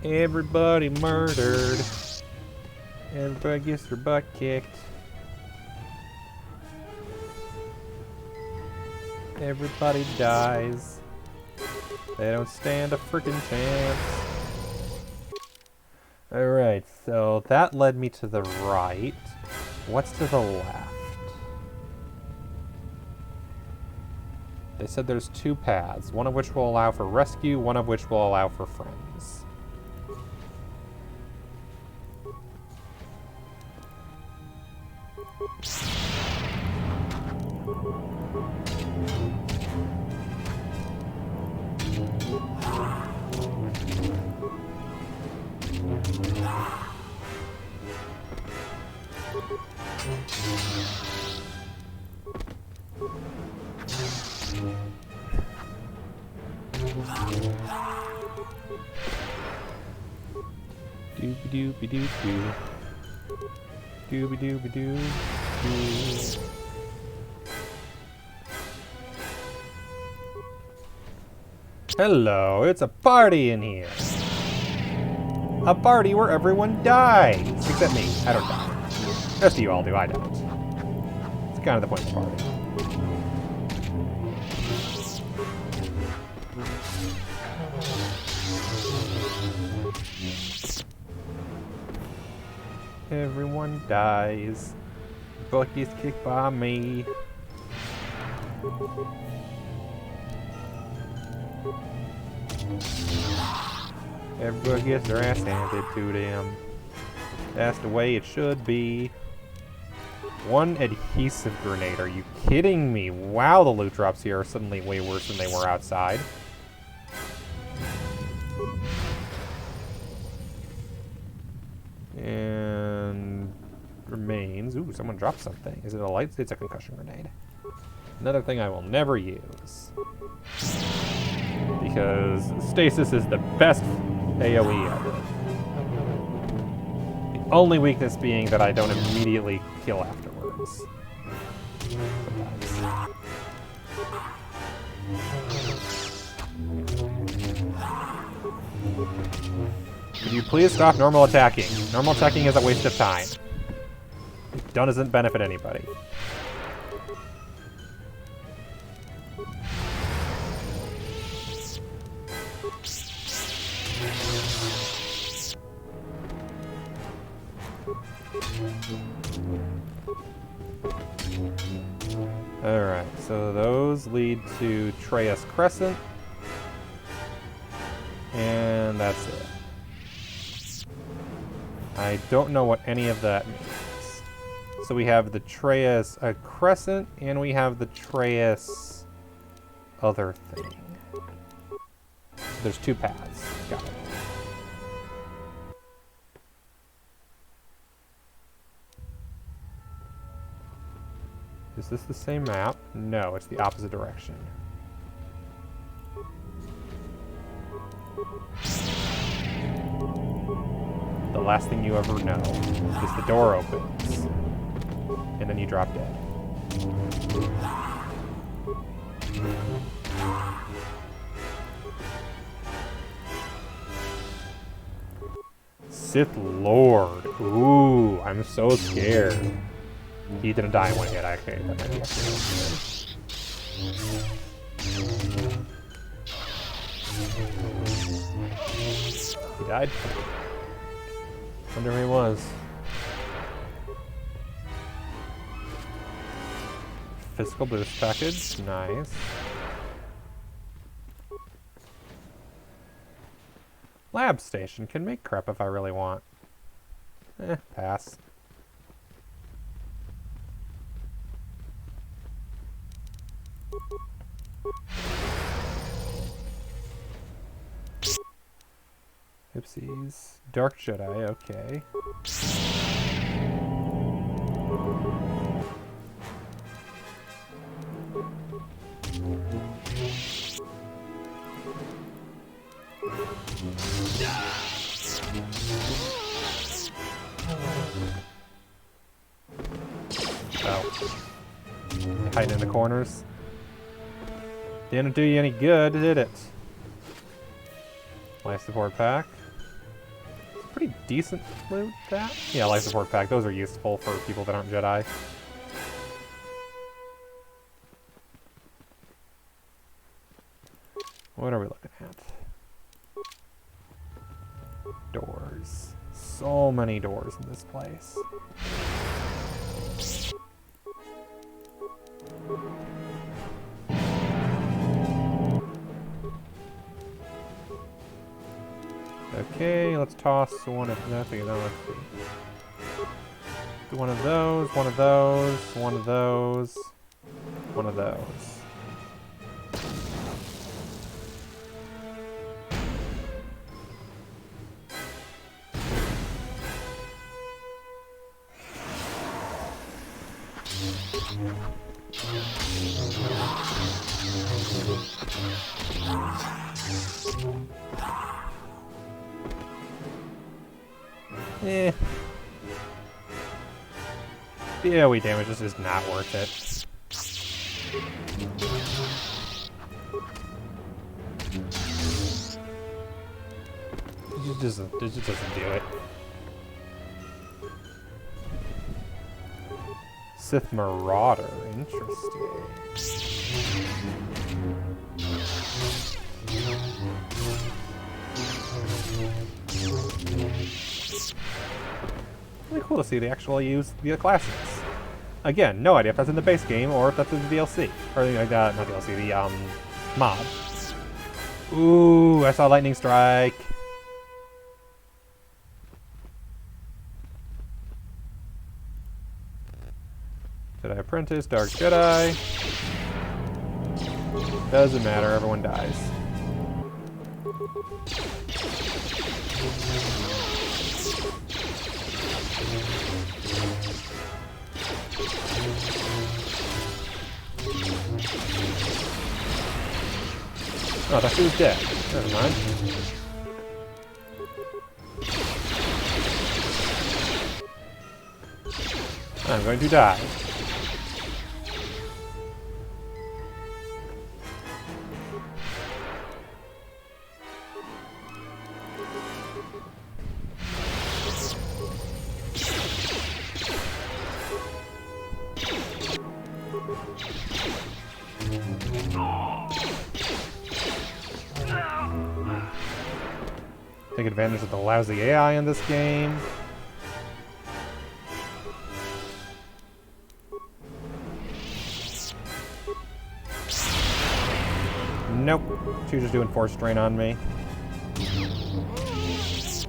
Everybody murdered. Everybody gets their butt kicked. Everybody dies. They don't stand a freaking chance. Alright, so that led me to the right. What's to the left? They said there's 2 paths, one of which will allow for rescue, one of which will allow for friends. Doobie doobie doo doo. Doobie doobie doo doo. Hello, it's a party in here. A party where everyone dies. Except me. I don't die. The rest of you all do, I don't. It's kind of the point of the party. Everyone dies. Buck gets kicked by me. Everybody gets their ass handed to them. That's the way it should be. One adhesive grenade. Are you kidding me? Wow, the loot drops here are suddenly way worse than they were outside. And remains. Ooh, someone dropped something. Is it a light? It's a concussion grenade. Another thing I will never use. Because stasis is the best AoE ever. The only weakness being that I don't immediately kill afterwards. Sometimes. Could you please stop normal attacking? Normal attacking is a waste of time. It doesn't benefit anybody. Alright, so those lead to Treyas Crescent. And that's it. I don't know what any of that means. So we have the Treyas Crescent, and we have the Treyas other thing. There's two paths. Got it. Is this the same map? No, it's the opposite direction. The last thing you ever know is the door opens, and then you drop dead. Sith Lord. Ooh, I'm so scared. He didn't die in one hit. Okay, that might be actually good. He died. Wonder who he was. Physical boost package. Nice. Lab station. Can make crap if I really want. Pass. Oopsies. Dark Jedi, okay. Oh. Hiding in the corners. Didn't do you any good, did it? Life support pack. Pretty decent loot, that. Yeah, life support pack. Those are useful for people that aren't Jedi. What are we looking at? Doors. So many doors in this place. Okay, let's toss one of nothing. No, let's see. One of those, one of those, one of those, one of those. Eh. The AoE damage just is not worth it. It just doesn't do it. Sith Marauder, interesting. Really cool to see they actually use the classics. Again, no idea if that's in the base game or if that's in the DLC. Or like not DLC, the mod. Ooh, I saw lightning strike. Jedi Apprentice, Dark Jedi. Doesn't matter, everyone dies. Oh, I thought she was dead. Never mind. I'm going to die. Take advantage of the lousy AI in this game. Nope. She was just doing force strain on me.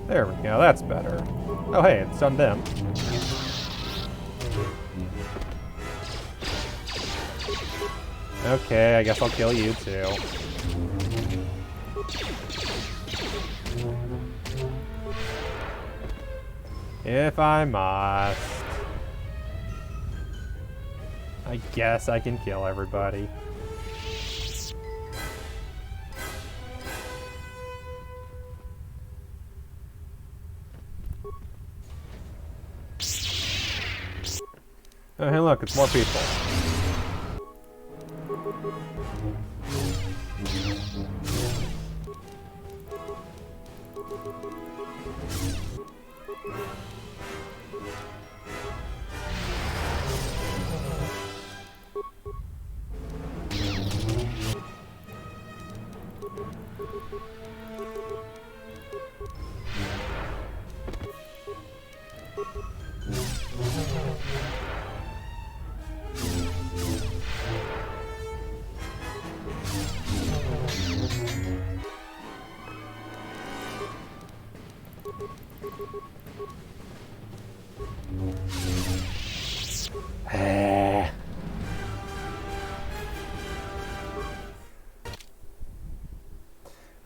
There we go, that's better. Oh hey, it's on them. Okay, I guess I'll kill you too. If I must. I guess I can kill everybody. Oh, hey look, it's more people.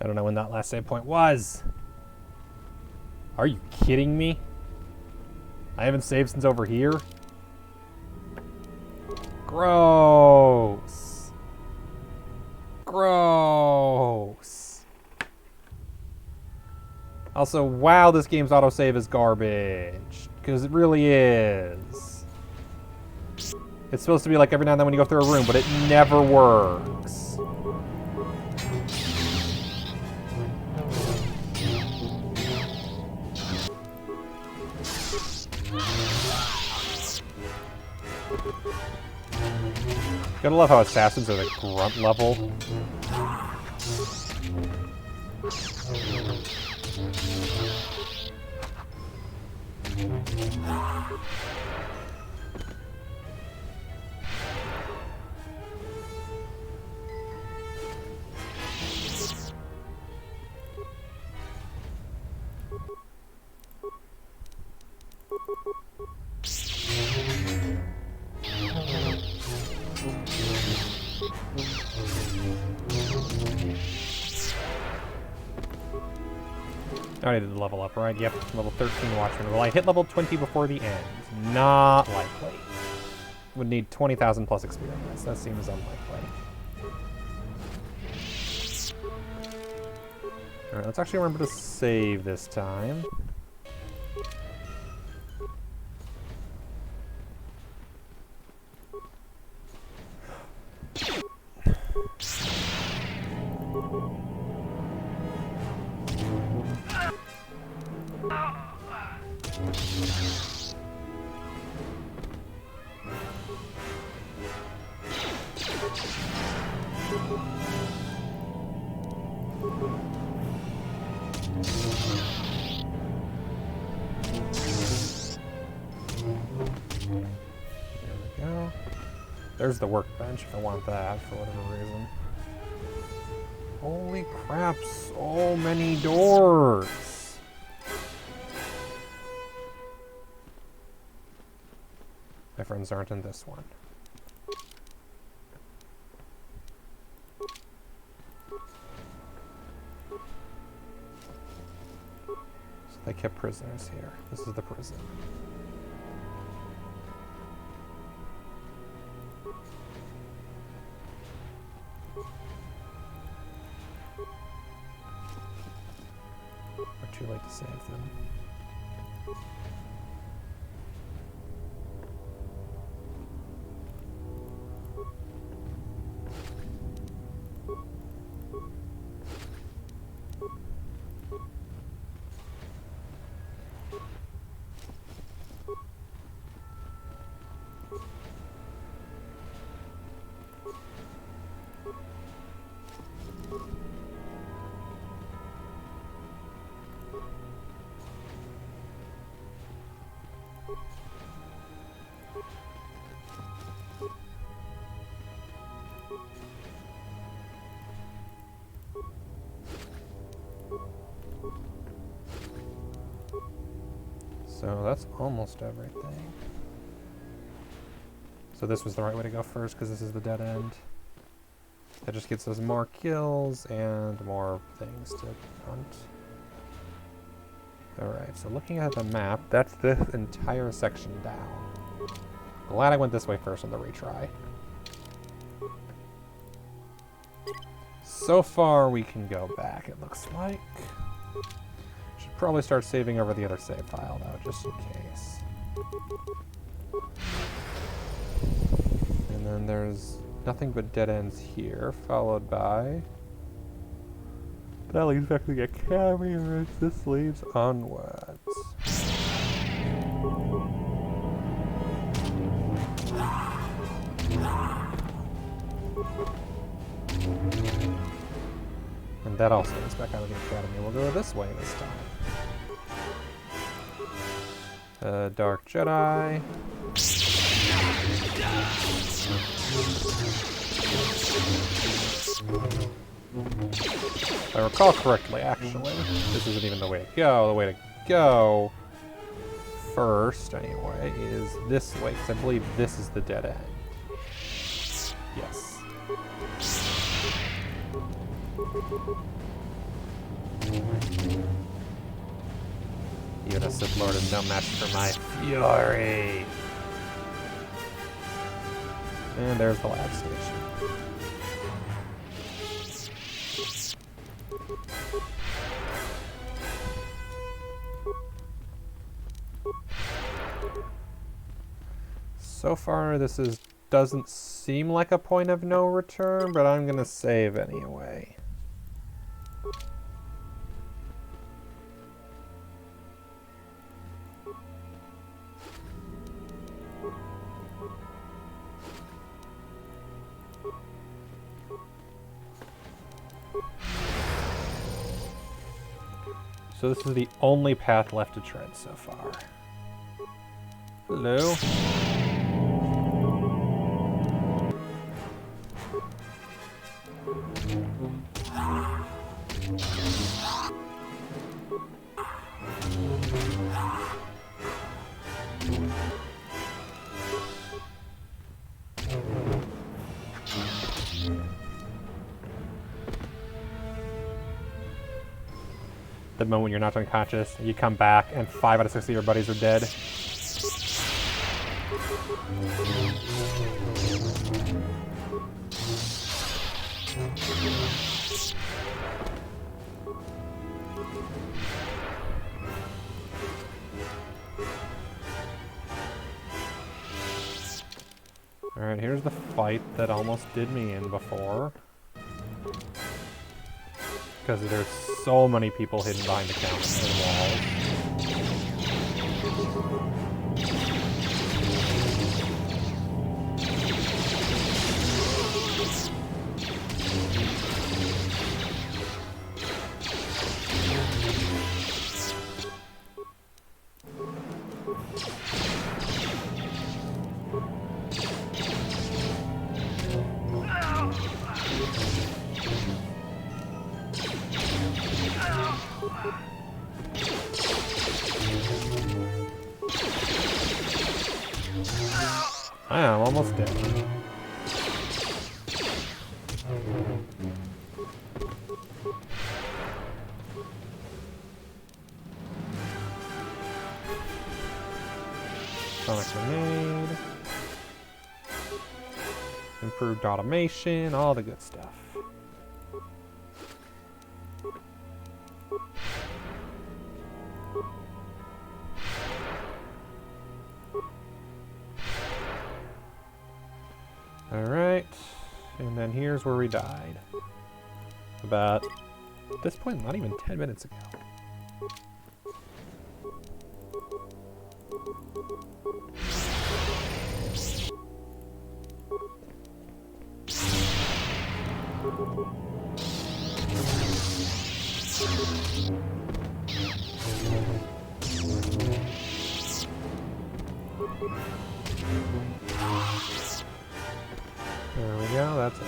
I don't know when that last save point was. Are you kidding me? I haven't saved since over here? Gross. Gross. Also, wow, this game's autosave is garbage. Because it really is. It's supposed to be like every now and then when you go through a room, but it never works. Gotta love how assassins are the grunt level. I needed to level up, right? Yep, level 13 Watchman. Will I hit level 20 before the end? Not likely. Would need 20,000 plus experience. That seems unlikely. Alright, let's actually remember to save this time. we go. There's the workbench if I want that for whatever reason. Holy crap, so many doors! My friends aren't in this one. So they kept prisoners here. This is the prison. Too late to save them. So that's almost everything. So this was the right way to go first because this is the dead end. That just gets us more kills and more things to hunt. Alright, so looking at the map, that's this entire section down. Glad I went this way first on the retry. So far we can go back, it looks like. Should probably start saving over the other save file though, just in case. And then there's nothing but dead ends here, followed by... That leads back to the academy, or this leads onwards. And that also leads back out of the academy. We'll go this way this time. Dark Jedi. If I recall correctly, actually, this isn't even the way to go. The way to go first, anyway, is this way, because I believe this is the dead end. Yes. Even a Sith Lord is no match for my fury. And there's the lab station. So far, this doesn't seem like a point of no return, but I'm gonna save anyway. So this is the only path left to tread so far. Hello. The moment you're not unconscious, you come back, and 5 out of 6 of your buddies are dead. Alright, here's the fight that almost did me in before. Because there's so many people hidden behind the counters and walls. I am almost dead. Sonic grenade. Improved automation, all the good stuff. Alright, and then here's where we died. About, at this point, not even 10 minutes ago. There we go, that's it.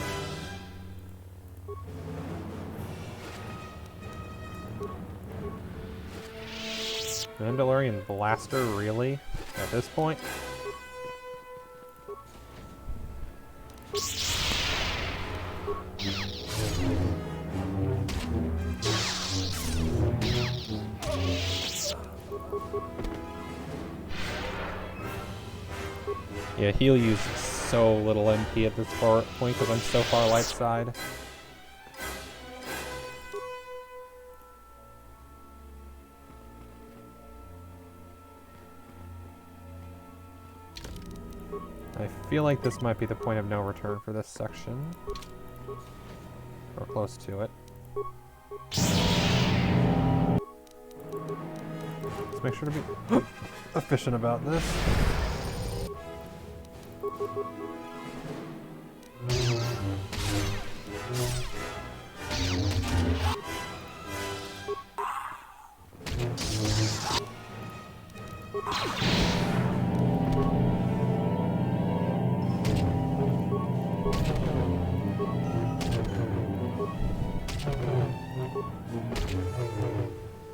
Mandalorian Blaster, really? At this point? Yeah, he'll use so little MP at this point because I'm so far light side. I feel like this might be the point of no return for this section. Or close to it. Let's make sure to be efficient about this.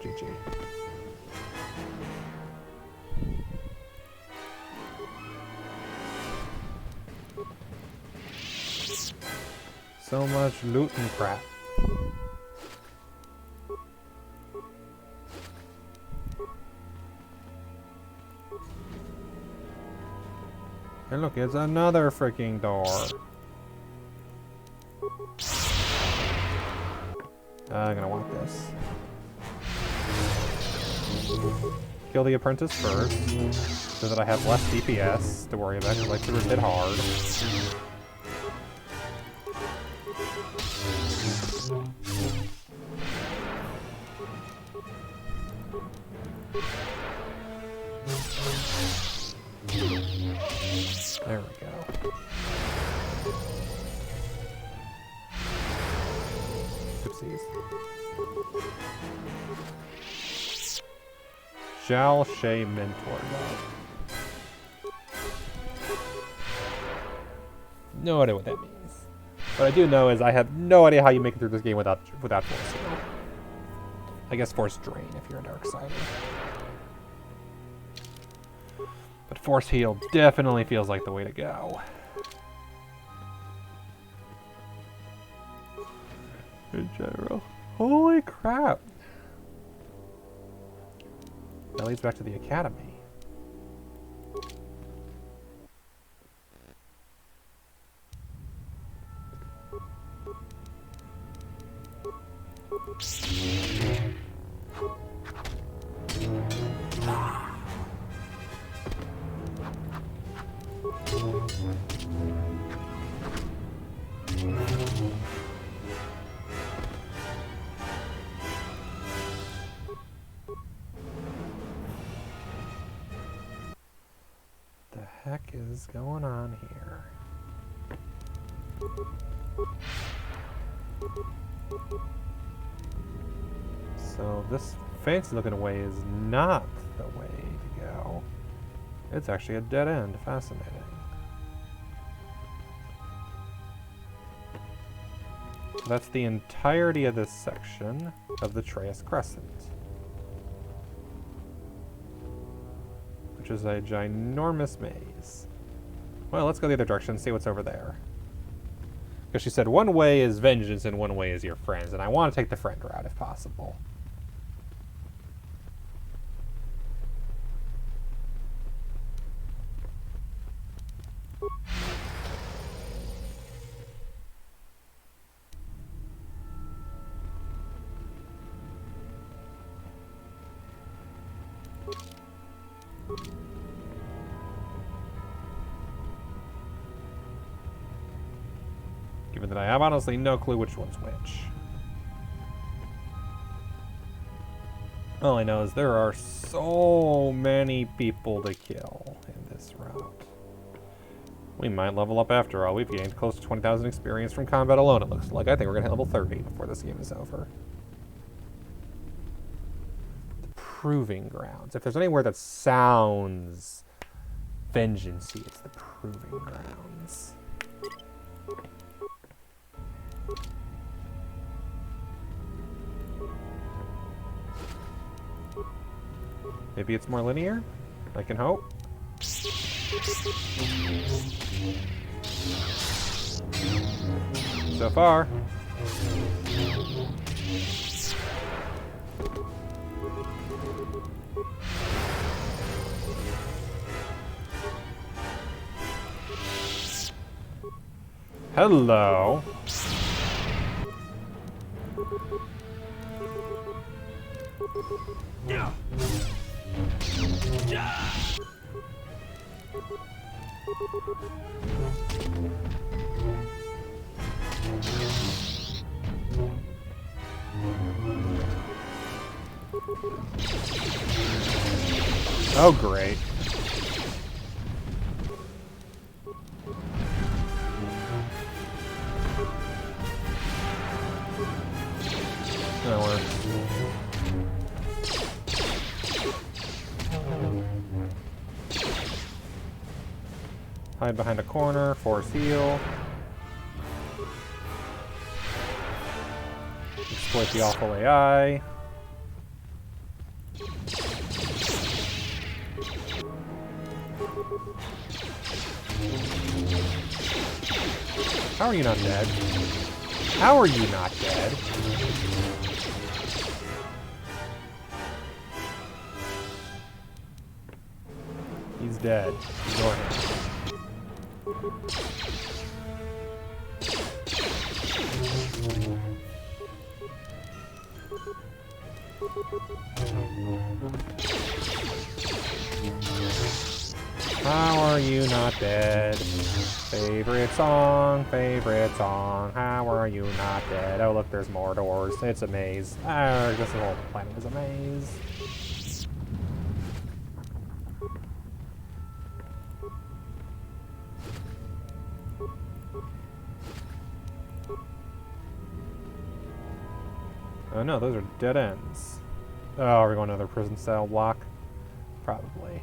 GG. So much loot and crap. And look, it's another freaking door. I'm gonna want this. Kill the apprentice first, so that I have less DPS to worry about, because lightsabers hit hard. There we go. Oopsies. Shall Shay Mentor God. No idea what that means. What I do know is I have no idea how you make it through this game without Force Heal. I guess Force Drain if you're a Darksider. But Force Heal definitely feels like the way to go. In general. Holy crap! That leads back to the Academy. The heck is going on here? So this fancy looking way is not the way to go. It's actually a dead end. Fascinating. That's the entirety of this section of the Trace Crescent, which is a ginormous maze. Well, let's go the other direction and see what's over there. Because she said one way is vengeance and one way is your friends, and I want to take the friend route if possible. Given that I have honestly no clue which one's which. All I know is there are so many people to kill in this route. We might level up after all. We've gained close to 20,000 experience from combat alone, it looks like. I think we're going to hit level 30 before this game is over. The Proving Grounds. If there's anywhere that sounds vengeance-y, it's the Proving Grounds. Maybe it's more linear? I can hope. So far. Hello. Yeah. Oh, great. That works. Hide behind a corner, force heal. Exploit the awful AI. How are you not dead? How are you not dead? He's dead. Ignore him. How are you not dead? Favorite song, how are you not dead? Oh look, there's more doors. It's a maze. This whole planet is a maze. Oh no, those are dead ends. Oh, are we going to another prison cell block? Probably.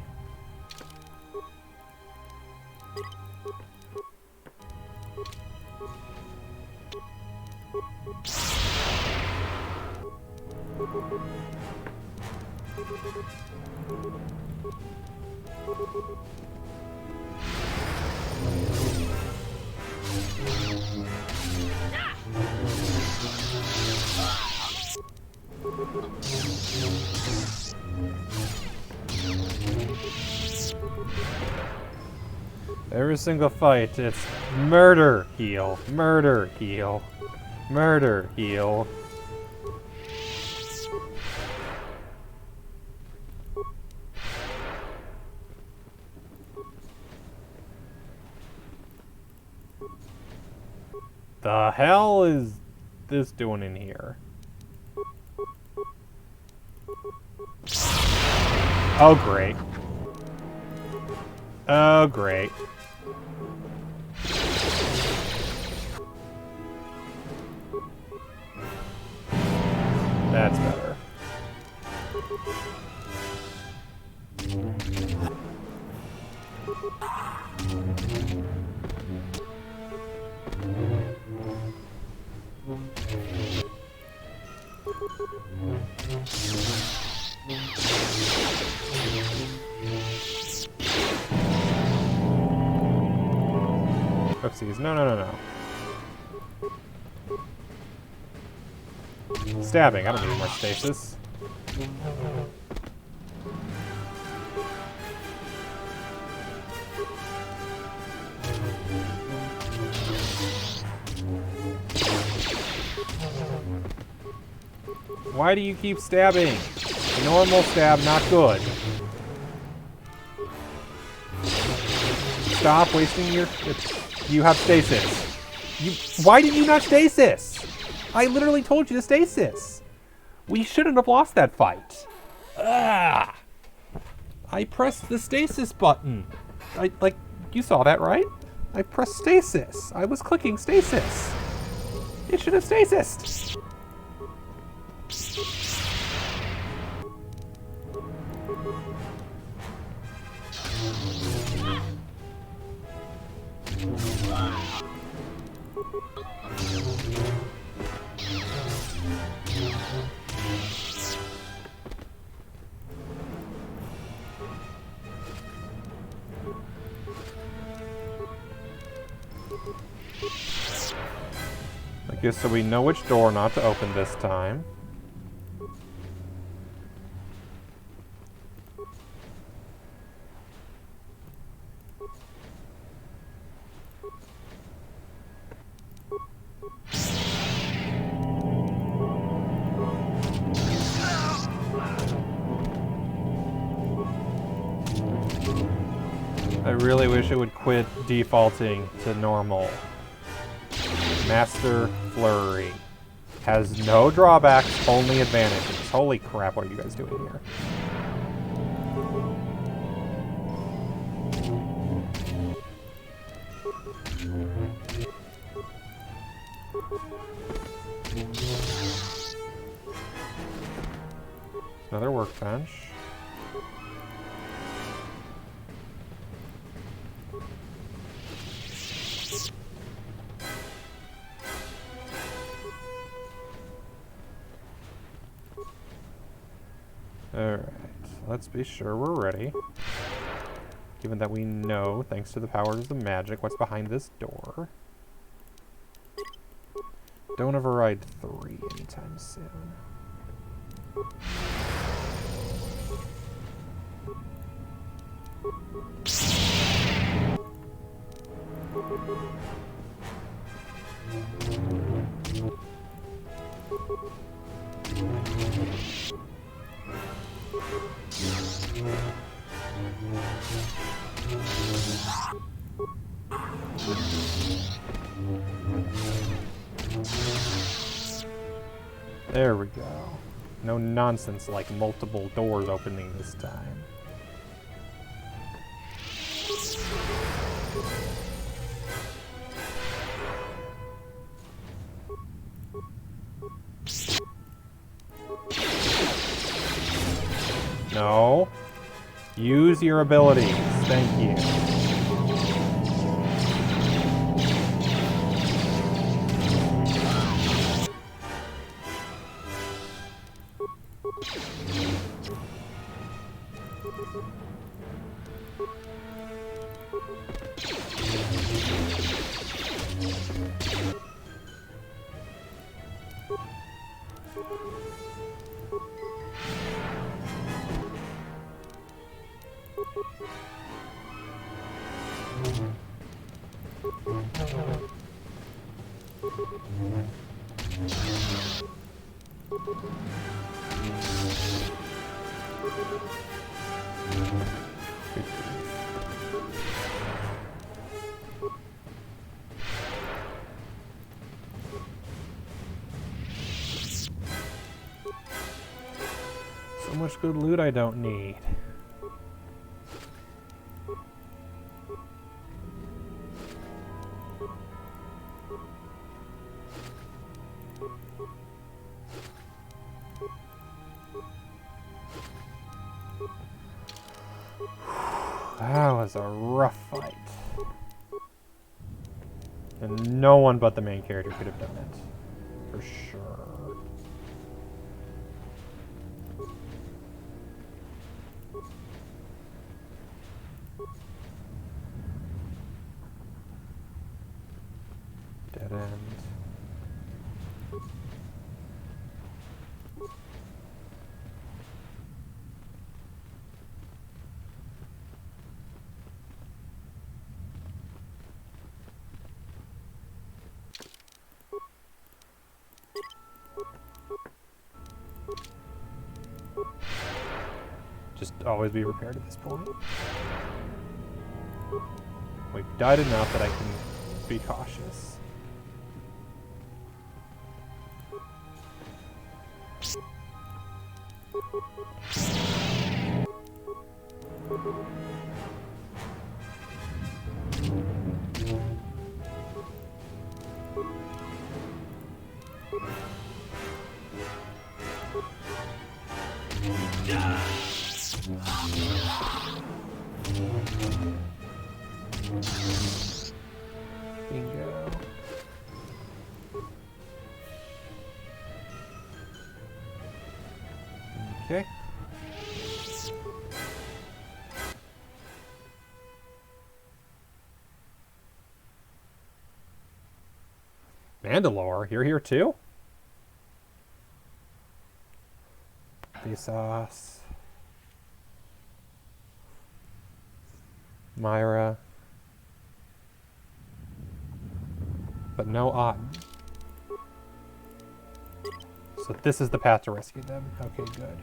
Every single fight, it's murder, heal, murder, heal, murder, heal. The hell is this doing in here? Oh, great. Oh, great. That's better. Oopsies. No, no, no, no. Stabbing. I don't need more stasis. Why do you keep stabbing? Normal stab, not good. Stop wasting your... You have stasis. Why did you not stasis? I literally told you to stasis. We shouldn't have lost that fight. Ah! I pressed the stasis button. You saw that, right? I pressed stasis. I was clicking stasis. It should have stasised. I guess so we know which door not to open this time. I really wish it would quit defaulting to normal. Master Flurry has no drawbacks, only advantages. Holy crap, what are you guys doing here? Another workbench. Alright, let's be sure we're ready. Given that we know, thanks to the powers of the magic, what's behind this door. Don't override 3 anytime soon. There we go. No nonsense like multiple doors opening this time. No. Use your abilities. Thank you. So much good loot I don't need. That was a rough fight. And no one but the main character could have done it. For sure. Dead end. Just always be prepared at this point. We've died enough that I can be cautious. Bingo. Okay. Mandalore, you're here too? Vsauce. Myra. But no Otten. So this is the path to rescue them. Okay, good.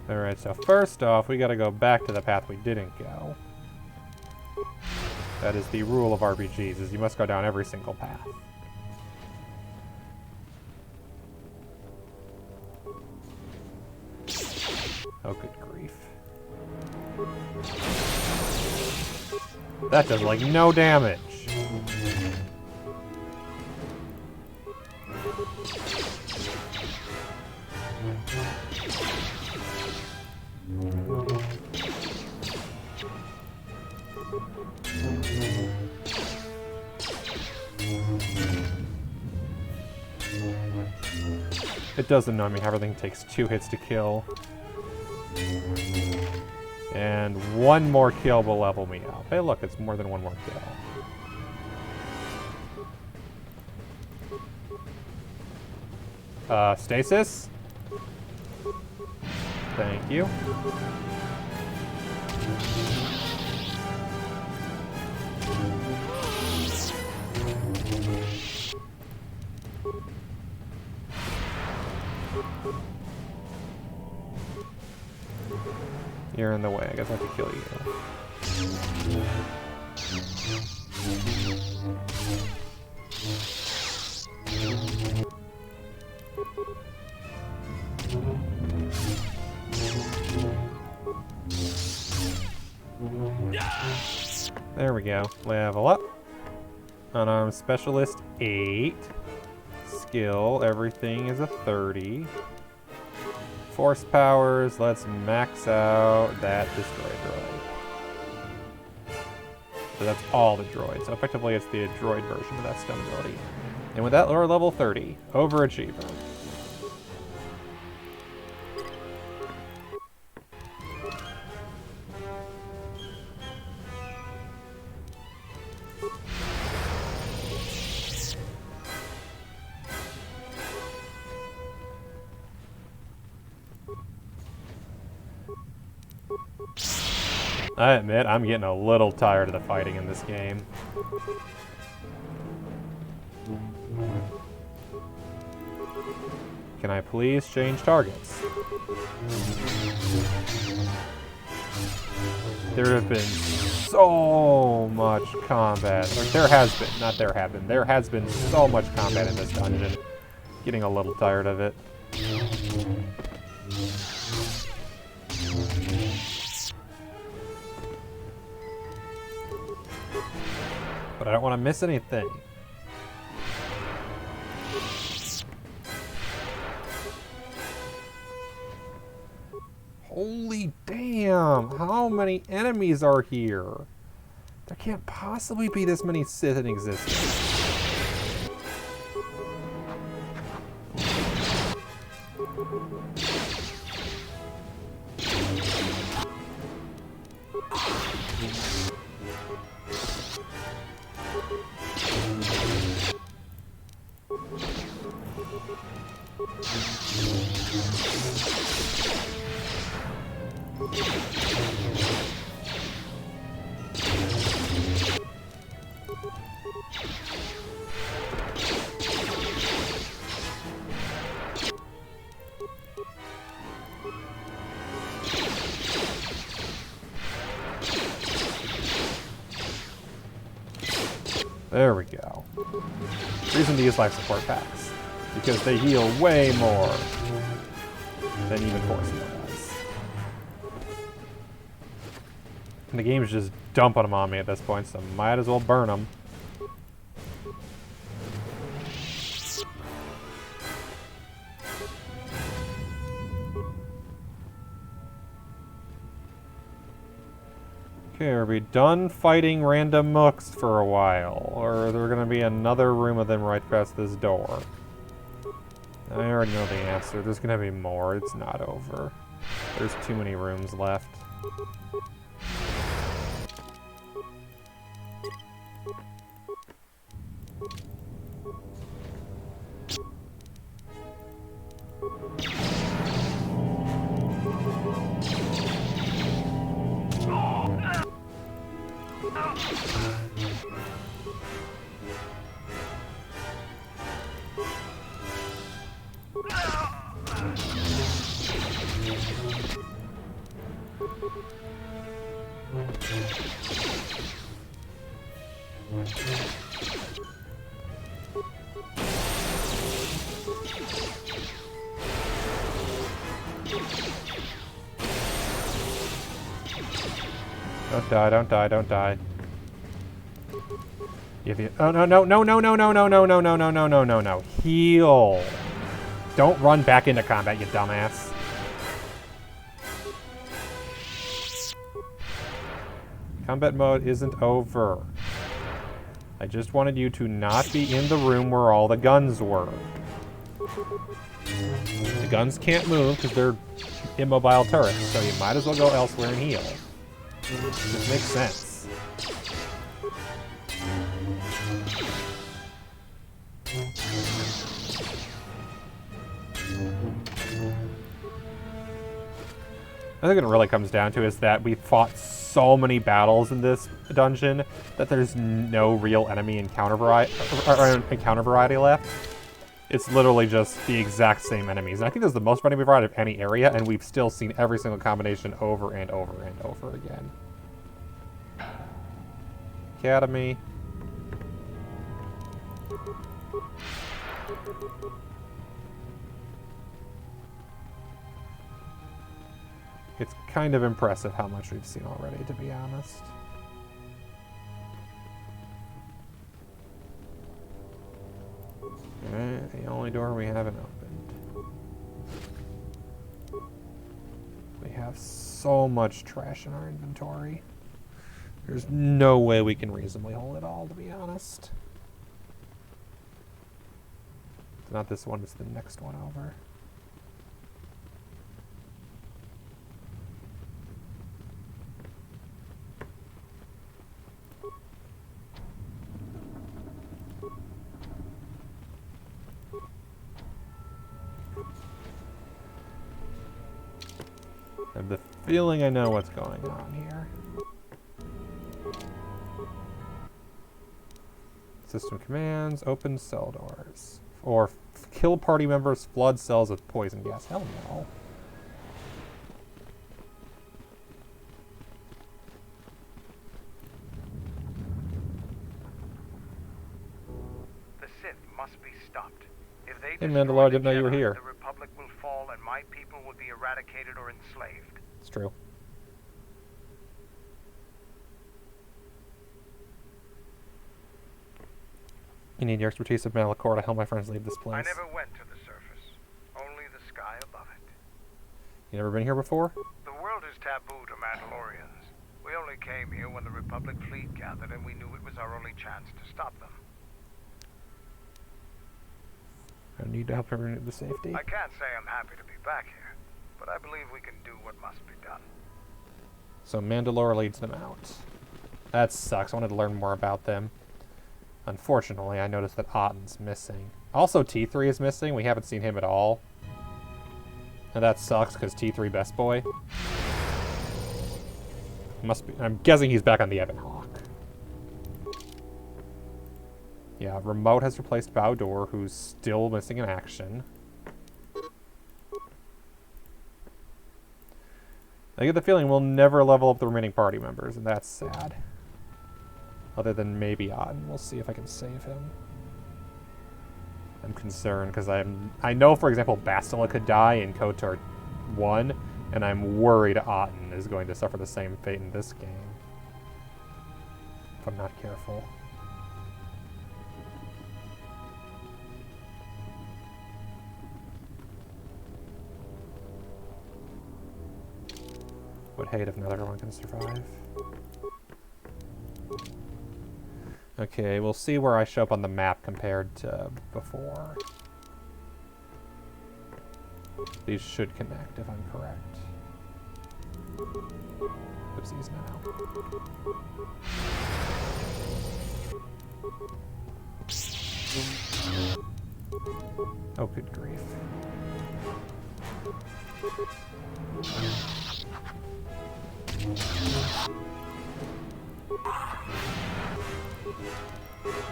Alright, so first off, we gotta go back to the path we didn't go. That is the rule of RPGs, is you must go down every single path. Oh, good grief. That does, like, no damage. It does annoy me how everything takes 2 hits to kill. And 1 more kill will level me up. Hey look, it's more than 1 more kill. Stasis? Thank you. You're in the way. I guess I have to kill you. There we go. Level up. Unarmed Specialist 8. Skill, everything is a 30. Force powers, let's max out that destroy droid. So that's all the droids. So effectively it's the droid version of that stun ability. And with that, lower level 30. Overachiever. I admit, I'm getting a little tired of the fighting in this game. Can I please change targets? There have been so much combat. Or there has been, not there have been. There has been so much combat in this dungeon. Getting a little tired of it. But I don't want to miss anything. Holy damn! How many enemies are here? There can't possibly be this many Sith in existence. There we go. Reason to use life support packs. Because they heal way more than even Force Heal does. And the game's just dumping them on me at this point, so might as well burn them. Okay, are we done fighting random mooks for a while? Or is there gonna be another room of them right past this door? I already know the answer. There's gonna be more. It's not over. There's too many rooms left. Don't die, don't die, don't die. Give you. Oh, no, no, no, no, no, no, no, no, no, no, no, no, no, no, no. Heal. Don't run back into combat, you dumbass. Combat mode isn't over. I just wanted you to not be in the room where all the guns were. The guns can't move because they're immobile turrets, so you might as well go elsewhere and heal. This makes sense. I think what it really comes down to is that we fought so many battles in this dungeon that there's no real enemy encounter variety left. It's literally just the exact same enemies. And I think this is the most variety we've had of any area, and we've still seen every single combination over and over and over again. Academy. It's kind of impressive how much we've seen already, to be honest. Alright, the only door we haven't opened. We have so much trash in our inventory. There's no way we can reasonably hold it all, to be honest. It's not this one, it's the next one over. I have the feeling I know what's going on here. System commands, open cell doors. Or kill party members, flood cells with poison gas. Hell no. The Sith must be stopped. If they Hey Mandalore, I didn't know you were Jedi, here. The Republic will fall and my people will be eradicated or enslaved. It's true. You need your expertise of Malachor to help my friends leave this place. I never went to the surface. Only the sky above it. You never been here before? The world is taboo to Mandalorians. We only came here when the Republic fleet gathered and we knew it was our only chance to stop them. I need to help everyone to safety. I can't say I'm happy to be back here, but I believe we can do what must be done. So Mandalore leads them out. That sucks. I wanted to learn more about them. Unfortunately, I noticed that Otten's missing. Also, T3 is missing. We haven't seen him at all. And that sucks, because T3 best boy. Must be. I'm guessing he's back on the Ebon Hawk. Yeah, Remote has replaced Bowdor, who's still missing in action. I get the feeling we'll never level up the remaining party members, and that's sad. Other than maybe Otten. We'll see if I can save him. I'm concerned because I know, for example, Bastila could die in KotOR 1, and I'm worried Otten is going to suffer the same fate in this game. If I'm not careful. Would hate if neither one can survive. Okay, we'll see where I show up on the map compared to before. These should connect if I'm correct. Oopsies now. Oh, good grief.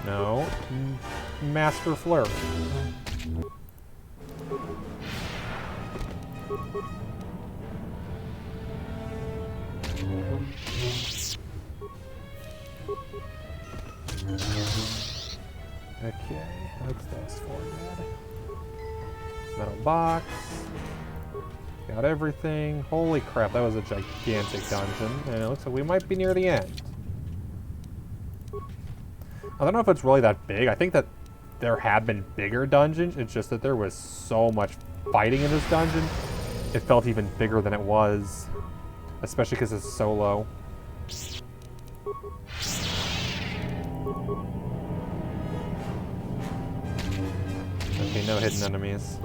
No. Master Flurry. Okay, what's this for, Dad? Metal box. Got everything. Holy crap, that was a gigantic dungeon. And it looks like we might be near the end. I don't know if it's really that big. I think that there have been bigger dungeons. It's just that there was so much fighting in this dungeon. It felt even bigger than it was. Especially because it's solo. Okay, no hidden enemies.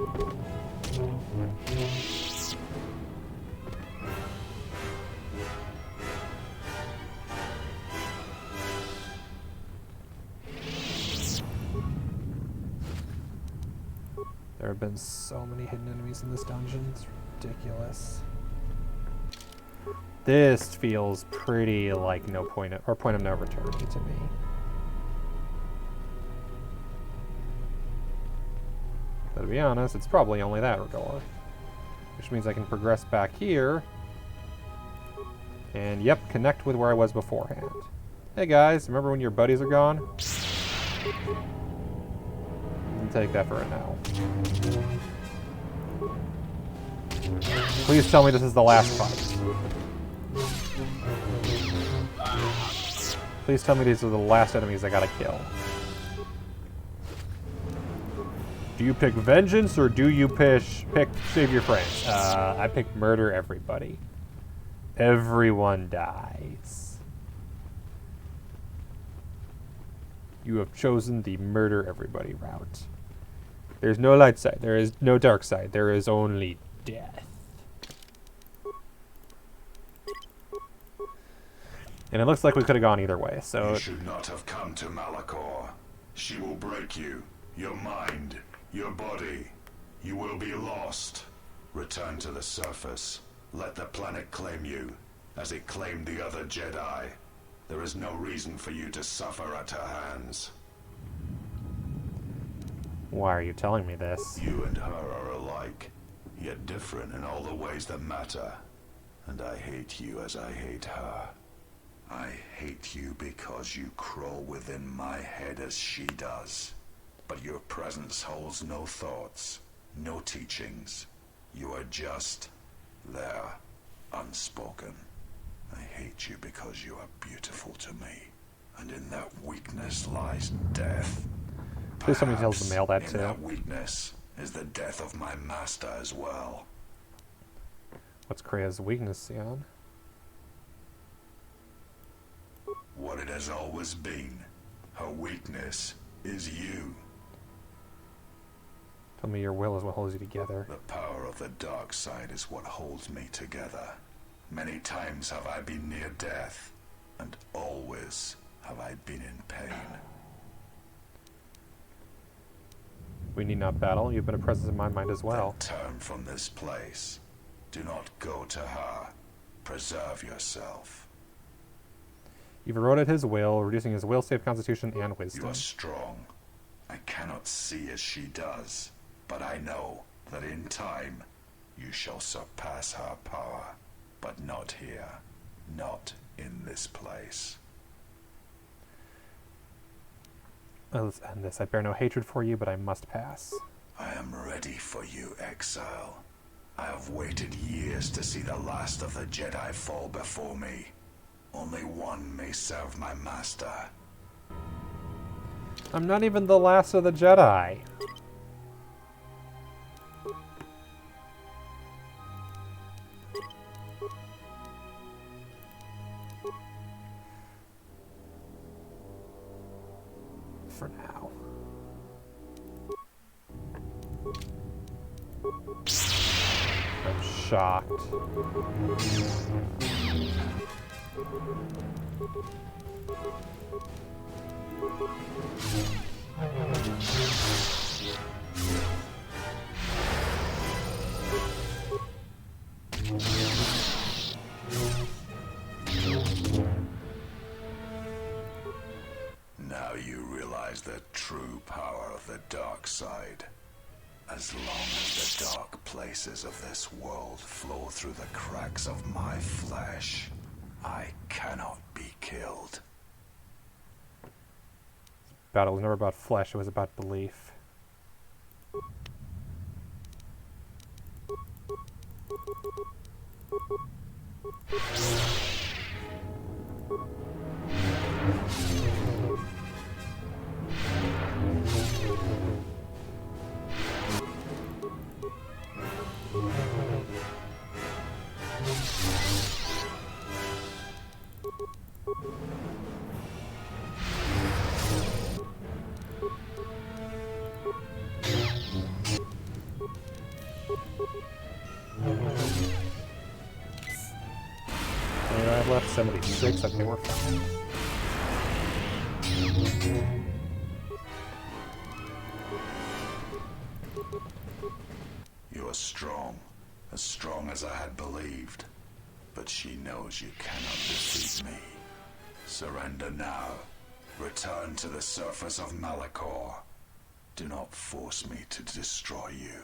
There have been so many hidden enemies in this dungeon. It's ridiculous. This feels pretty like point of no return to me. But to be honest, it's probably only that door. Which means I can progress back here. And yep, connect with where I was beforehand. Hey guys, remember when your buddies are gone? I'll take that for a no. Please tell me this is the last fight. Please tell me these are the last enemies I gotta kill. Do you pick vengeance or do you pick save your friends? I pick murder everybody. Everyone dies. You have chosen the murder everybody route. There's no light side. There is no dark side. There is only death. And it looks like we could have gone either way, so... You should not have come to Malachor. She will break you, your mind, your body. You will be lost. Return to the surface. Let the planet claim you, as it claimed the other Jedi. There is no reason for you to suffer at her hands. Why are you telling me this? You and her are alike, yet different in all the ways that matter. And I hate you as I hate her. I hate you because you crawl within my head as she does. But your presence holds no thoughts, no teachings. You are just there, unspoken. I hate you because you are beautiful to me. And in that weakness lies death. Please somebody tells the mail that too. In that weakness is the death of my master as well. What's Krea's weakness, Sion? What it has always been. Her weakness is you. Tell me your will is what holds you together. The power of the dark side is what holds me together. Many times have I been near death, and always have I been in pain. We need not battle. You've been a presence in my mind as well. Then turn from this place. Do not go to her. Preserve yourself. You've eroded his will, reducing his will save, constitution, and You wisdom. are strong. I cannot see as she does, but I know that in time you shall surpass her power. But not here. Not in this place. Let's end this. I bear no hatred for you, but I must pass. I am ready for you, exile. I have waited years to see the last of the Jedi fall before me. Only one may serve my master. I'm not even the last of the Jedi. For now. I'm shocked. Now you realize the true power of the dark side. As long as the dark places of this world flow through the cracks of my flesh, I cannot be killed. Battle was never about flesh, it was about belief. I've left 76, okay, we're fine. You are strong as I had believed. But she knows you cannot defeat me. Surrender now. Return to the surface of Malachor. Do not force me to destroy you.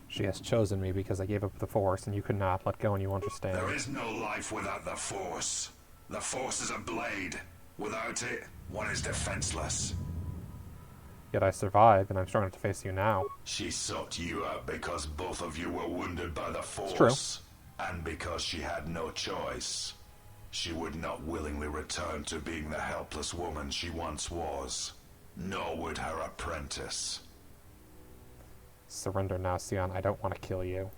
She has chosen me because I gave up the Force, and you could not let go, and you understand. There is no life without the Force. The Force is a blade. Without it, one is defenseless. Yet I survived, and I'm strong enough to face you now. She sought you out because both of you were wounded by the Force. It's true. And because she had no choice. She would not willingly return to being the helpless woman she once was. Nor would her apprentice. Surrender now, Sion. I don't want to kill you.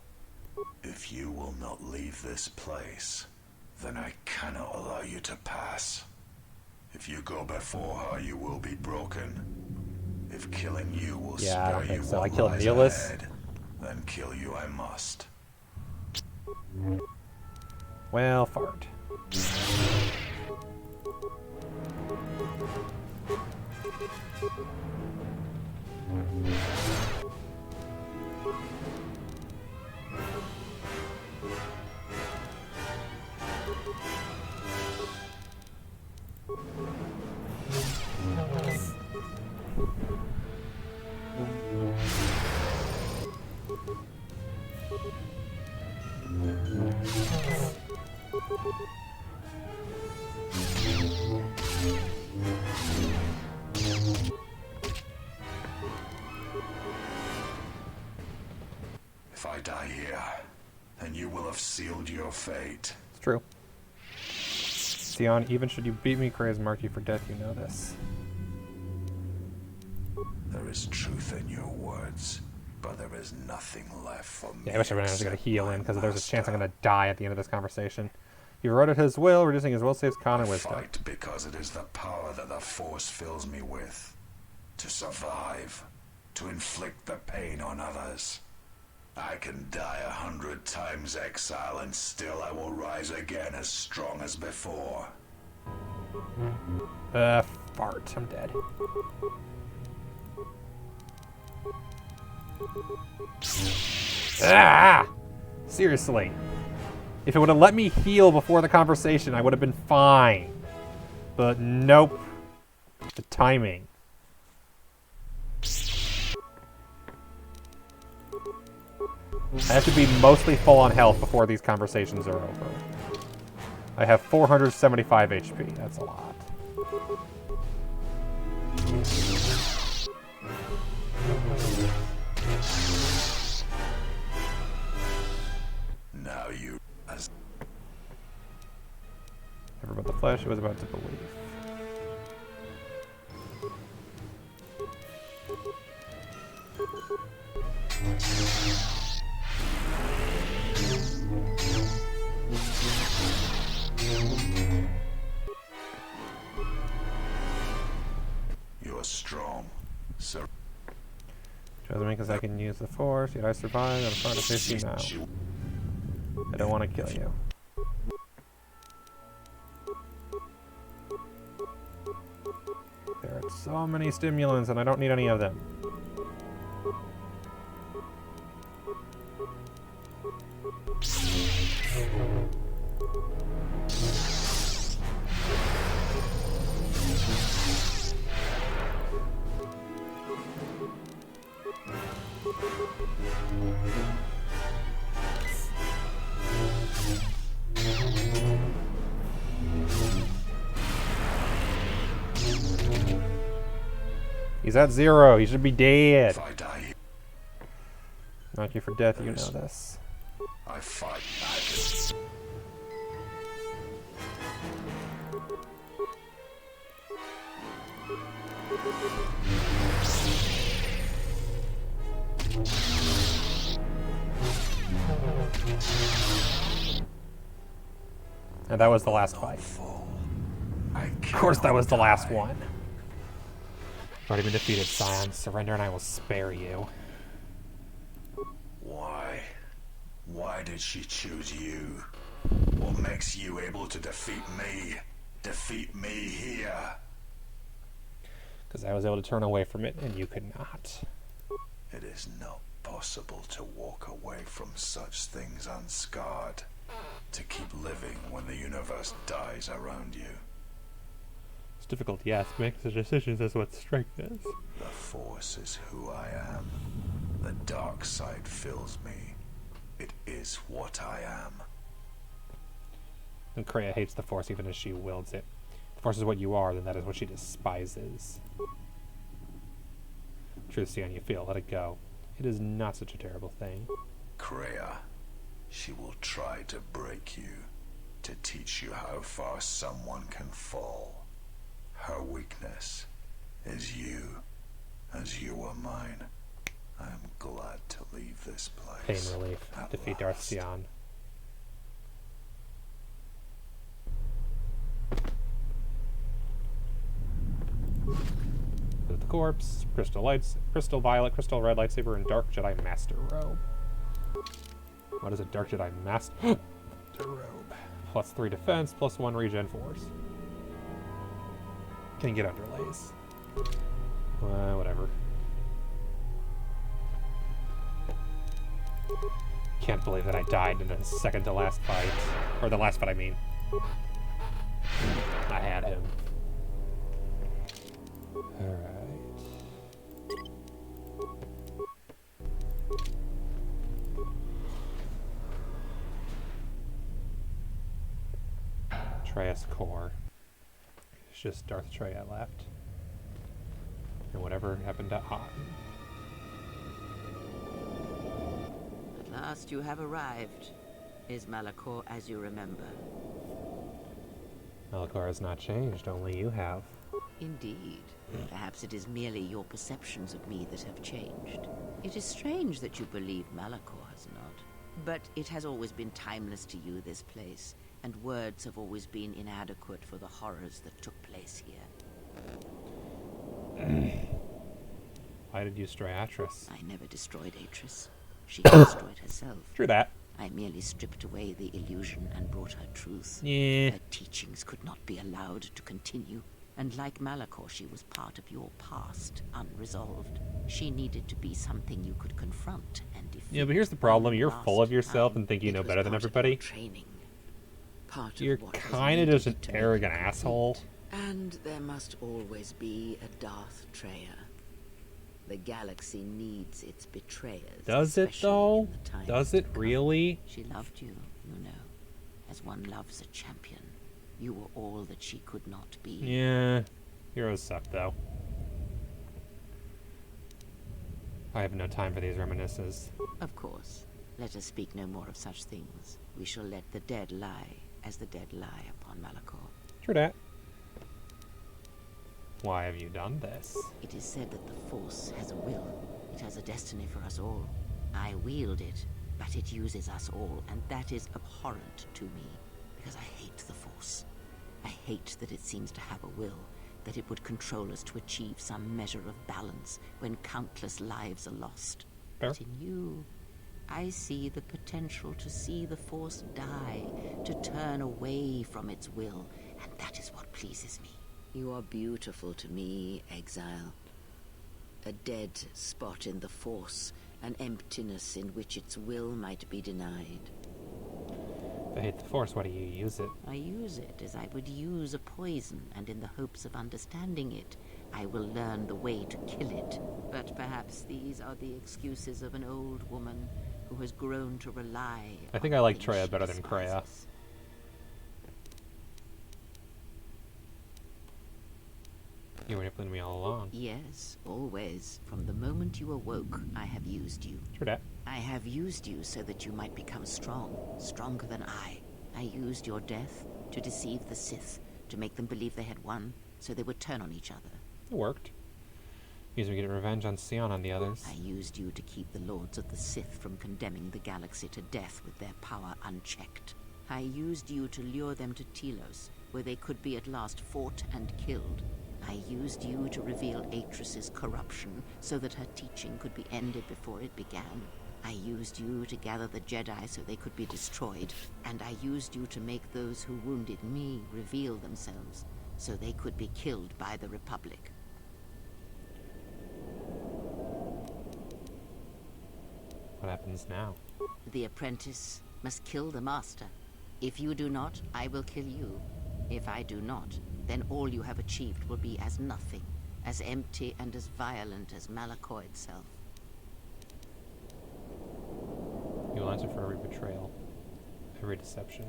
If you will not leave this place, then I cannot allow you to pass. If you go before her, you will be broken. If killing you will Yeah, I spare don't you think so. what I killed lies Neelis. ahead, then kill you I must. Well, fart. If I die here, then you will have sealed your fate. It's true. Sion, even should you beat me, Cray has marked you for death, you know this. There is truth in your words, but there is nothing left for me. Yeah, I wish everyone was going to heal in, because there's a chance I'm going to die at the end of this conversation. He eroded his will, reducing his will saves con and I wisdom. fight because it is the power that the Force fills me with. To survive. To inflict the pain on others. I can die 100 times exile and still I will rise again as strong as before. Fart. I'm dead. Ah! Seriously. If it would have let me heal before the conversation, I would have been fine. But nope. The timing. I have to be mostly full on health before these conversations are over. I have 475 HP. That's a lot. Now you... Never about the flesh, it was about to believe. You're strong, sir. Doesn't mean because I can use the force, yet I survive. I'm trying to face you now. I don't want to kill you. There are so many stimulants and I don't need any of them. He's at 0. He should be dead. If I die, Not you for death, you know this. I fight back. And that was the last fight. Of course that was the last one. You've already been defeated, Scion. Surrender and I will spare you. Why? Why did she choose you? What makes you able to defeat me? Defeat me here? Because I was able to turn away from it and you could not. It is not possible to walk away from such things unscarred. To keep living when the universe dies around you. It's difficult, yes, to make the decisions as what strength is. The Force is who I am. The dark side fills me. It is what I am. And Kreia hates the Force even as she wields it. If the Force is what you are, then that is what she despises. Truth, Sion, you feel. Let it go. It is not such a terrible thing. Kreia. She will try to break you. To teach you how far someone can fall. Her weakness is you. As you are mine. I am glad to leave this place. Pain relief. Defeat Darth Sion. With the corpse, crystal lights, crystal violet, crystal red lightsaber, and dark Jedi Master robe. What is a dark Jedi Master robe? +3 defense, +1 regen force. Can get underlays. Whatever. Can't believe that I died in the second to last fight. Or the last fight, I mean. I had him. Alright. Treyas core. It's just Darth Treya left. And whatever happened to Otten. At last you have arrived. Is Malachor as you remember? Malachor has not changed, only you have. Indeed. Perhaps it is merely your perceptions of me that have changed. It is strange that you believe Malachor has not. But it has always been timeless to you, this place. and words have always been inadequate for the horrors that took place here. Why did you destroy Atris? I never destroyed Atris. She destroyed herself. True that. I merely stripped away the illusion and brought her truth. Yeah. Her teachings could not be allowed to continue. And like Malachor, she was part of your past, unresolved. She needed to be something you could confront and defeat. Yeah, but here's the problem. You're full of yourself and think you know better than everybody. You're kind of just an arrogant asshole. And there must always be a Darth Treya. The galaxy needs its betrayers. Does it, though? Does it really? She loved you, you know, as one loves a champion. You were all that she could not be. Yeah. Heroes suck, though. I have no time for these reminiscences. Of course. Let us speak no more of such things. We shall let the dead lie, as the dead lie upon Malachor. True that. Why have you done this? It is said that the Force has a will. It has a destiny for us all. I wield it, but it uses us all, and that is abhorrent to me, because I hate the Force. I hate that it seems to have a will, that it would control us to achieve some measure of balance when countless lives are lost. Fair. But in you, I see the potential to see the Force die, to turn away from its will, and that is what pleases me. You are beautiful to me, Exile. A dead spot in the Force, an emptiness in which its will might be denied. If I hate the Force, why do you use it? I use it as I would use a poison, and in the hopes of understanding it, I will learn the way to kill it. But perhaps these are the excuses of an old woman who has grown to rely I think on I like things Treya she better than Kreia. despises. You manipulated me all along. Yes, always. From the moment you awoke, I have used you. True that. I have used you so that you might become strong, stronger than I. I used your death to deceive the Sith, to make them believe they had won, so they would turn on each other. It worked. Used me to get revenge on Sion and the others. I used you to keep the Lords of the Sith from condemning the galaxy to death with their power unchecked. I used you to lure them to Telos, where they could be at last fought and killed. I used you to reveal Atris's corruption, so that her teaching could be ended before it began. I used you to gather the Jedi so they could be destroyed, and I used you to make those who wounded me reveal themselves, so they could be killed by the Republic. What happens now? The apprentice must kill the master. If you do not, I will kill you. If I do not, then all you have achieved will be as nothing, as empty and as violent as Malachor itself. You will answer for every betrayal, every deception.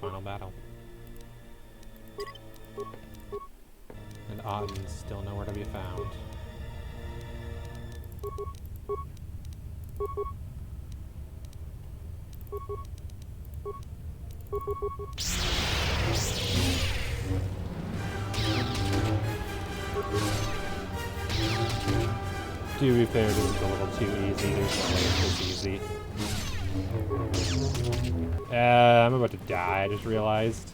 Final battle. And Auden still nowhere to be found. To be fair, this is a little too easy. There's no way it's this easy. I'm about to die, I just realized.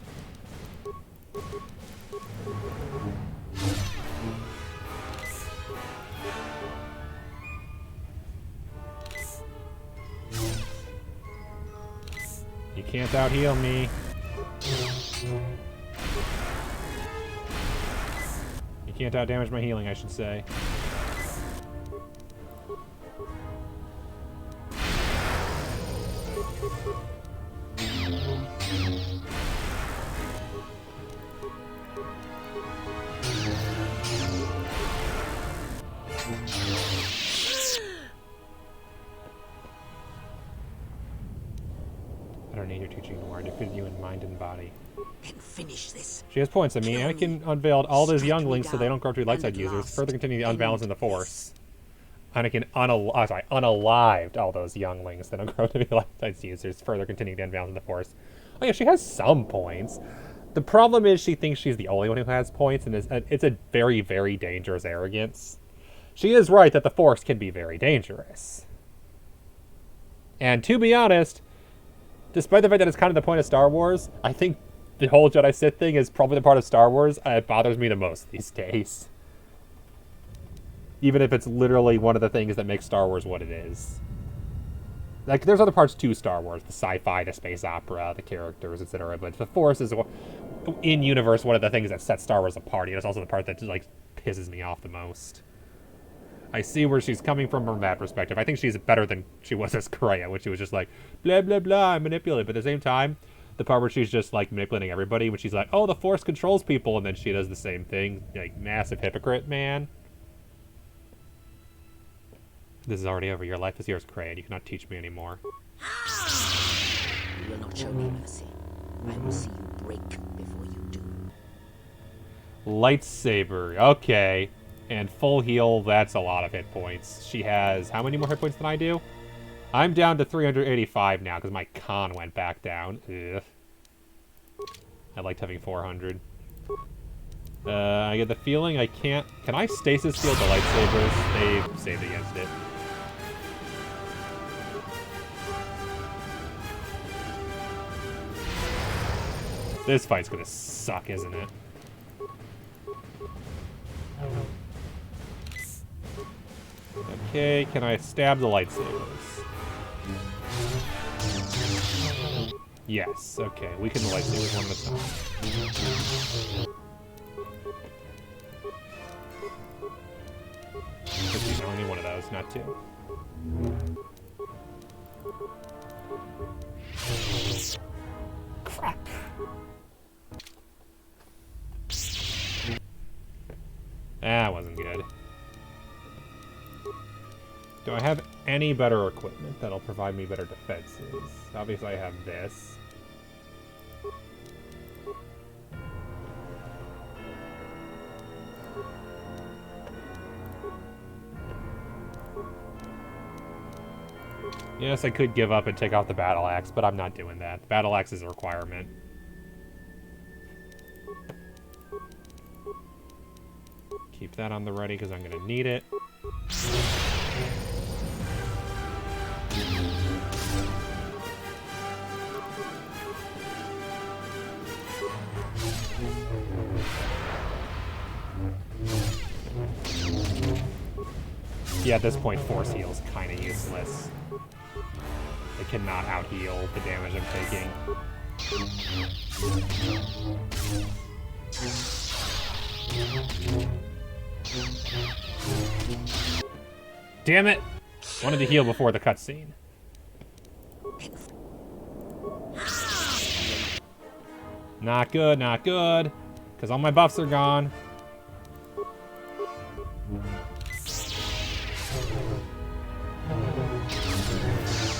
You can't out-heal me. You can't out-damage my healing, I should say. I don't need your teaching anymore. I defeated you in mind and body. Then finish this. She has points. I mean, Anakin unveiled all those younglings so they don't grow up to be light side users, further continuing the unbalance in the Force. Anakin unalived all those younglings that don't grow up to be light side users, further continuing the unbalance in the Force. Oh yeah, she has some points. The problem is she thinks she's the only one who has points, and it's a very, very dangerous arrogance. She is right that the Force can be very dangerous. And to be honest, Despite the fact that it's kind of the point of Star Wars, I think the whole Jedi Sith thing is probably the part of Star Wars it bothers me the most these days. Even if it's literally one of the things that makes Star Wars what it is. Like, there's other parts to Star Wars, the sci-fi, the space opera, the characters, etc. But the Force is, in universe, one of the things that sets Star Wars apart. And it's also the part that just, like, pisses me off the most. I see where she's coming from that perspective. I think she's better than she was as Kreia, when she was just like, blah, blah, blah, I'm manipulative. But at the same time, the part where she's just, like, manipulating everybody, when she's like, oh, the Force controls people, and then she does the same thing. Like, massive hypocrite, man. This is already over. Your life is yours, Kreia, and you cannot teach me anymore. You will not show me mercy. I will see you break before you do. Lightsaber. Okay. And full heal, that's a lot of hit points. She has how many more hit points than I do? I'm down to 385 now because my con went back down. Ugh. I liked having 400. I get the feeling I can't... Can I stasis field the lightsabers? They saved against it. This fight's gonna suck, isn't it? Okay, can I stab the lightsabers? Yes, okay, weaken the lightsabers one at a time. Because only one of those, not two. Crap. That wasn't good. Do I have any better equipment that'll provide me better defenses? Obviously I have this. Yes, I could give up and take out the battle axe, but I'm not doing that. The battle axe is a requirement. Keep that on the ready because I'm going to need it. Yeah, at this point, Force Heal's kind of useless. It cannot out-heal the damage I'm taking. Damn it! Wanted to heal before the cutscene. Not good, not good. Because all my buffs are gone.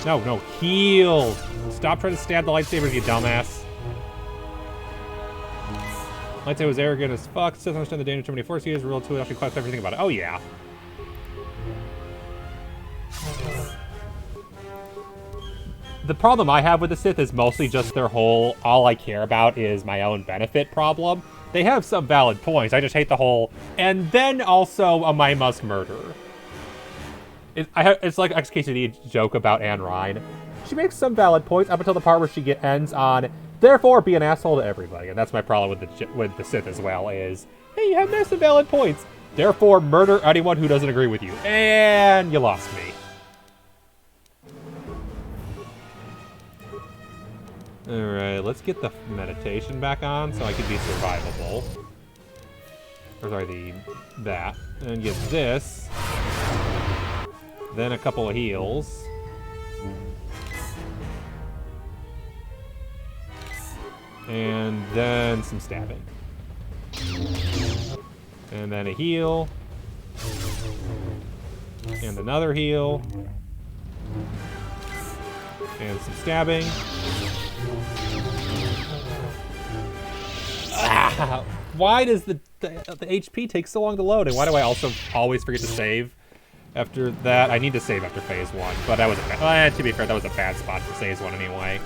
No, no, heal! Stop trying to stab the lightsabers, you dumbass. Lightsaber was arrogant as fuck. Still don't understand the danger too many Force users. Rule 2 actually quite everything about it. Oh, yeah. The problem I have with the Sith is mostly just their whole, all I care about is my own benefit problem. They have some valid points. I just hate the whole, and then also I must murder. It's like XKCD's joke about Anne Ryan. She makes some valid points up until the part where she ends on, therefore be an asshole to everybody. And that's my problem with the Sith as well, is, hey, you have massive valid points. Therefore murder anyone who doesn't agree with you. And you lost me. Alright, let's get the meditation back on so I can be survivable. Or sorry, that. And get this. Then a couple of heals. And then some stabbing. And then a heal. And another heal. And some stabbing. Ah, why does the HP take so long to load? And why do I also always forget to save after that? I need to save after phase 1, but that was to be fair, that was a bad spot for phase 1 anyway.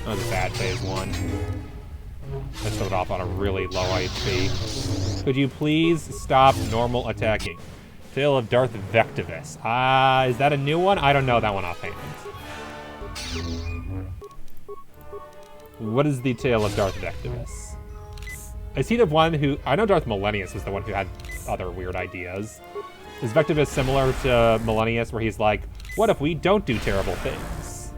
That was a bad phase 1. I started off on a really low HP. Could you please stop normal attacking? Tale of Darth Vectivus. Is that a new one? I don't know that one offhand. What is the tale of Darth Vectimus? Is he the one who... I know Darth Millennius was the one who had other weird ideas. Is Vectimus similar to Millennius, where he's like, what if we don't do terrible things?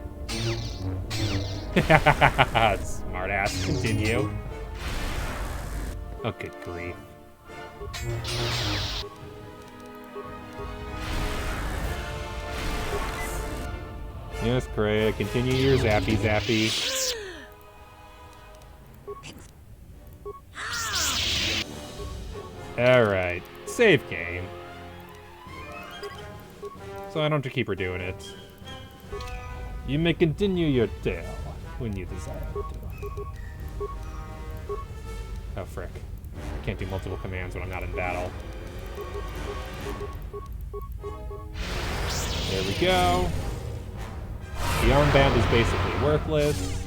Smart ass. Continue. Oh, good grief. Yes, Craig. Continue your zappy. Alright. Save game. So I don't have to keep her doing it. You may continue your tale when you desire to. Oh, frick. I can't do multiple commands when I'm not in battle. There we go. The armband is basically worthless.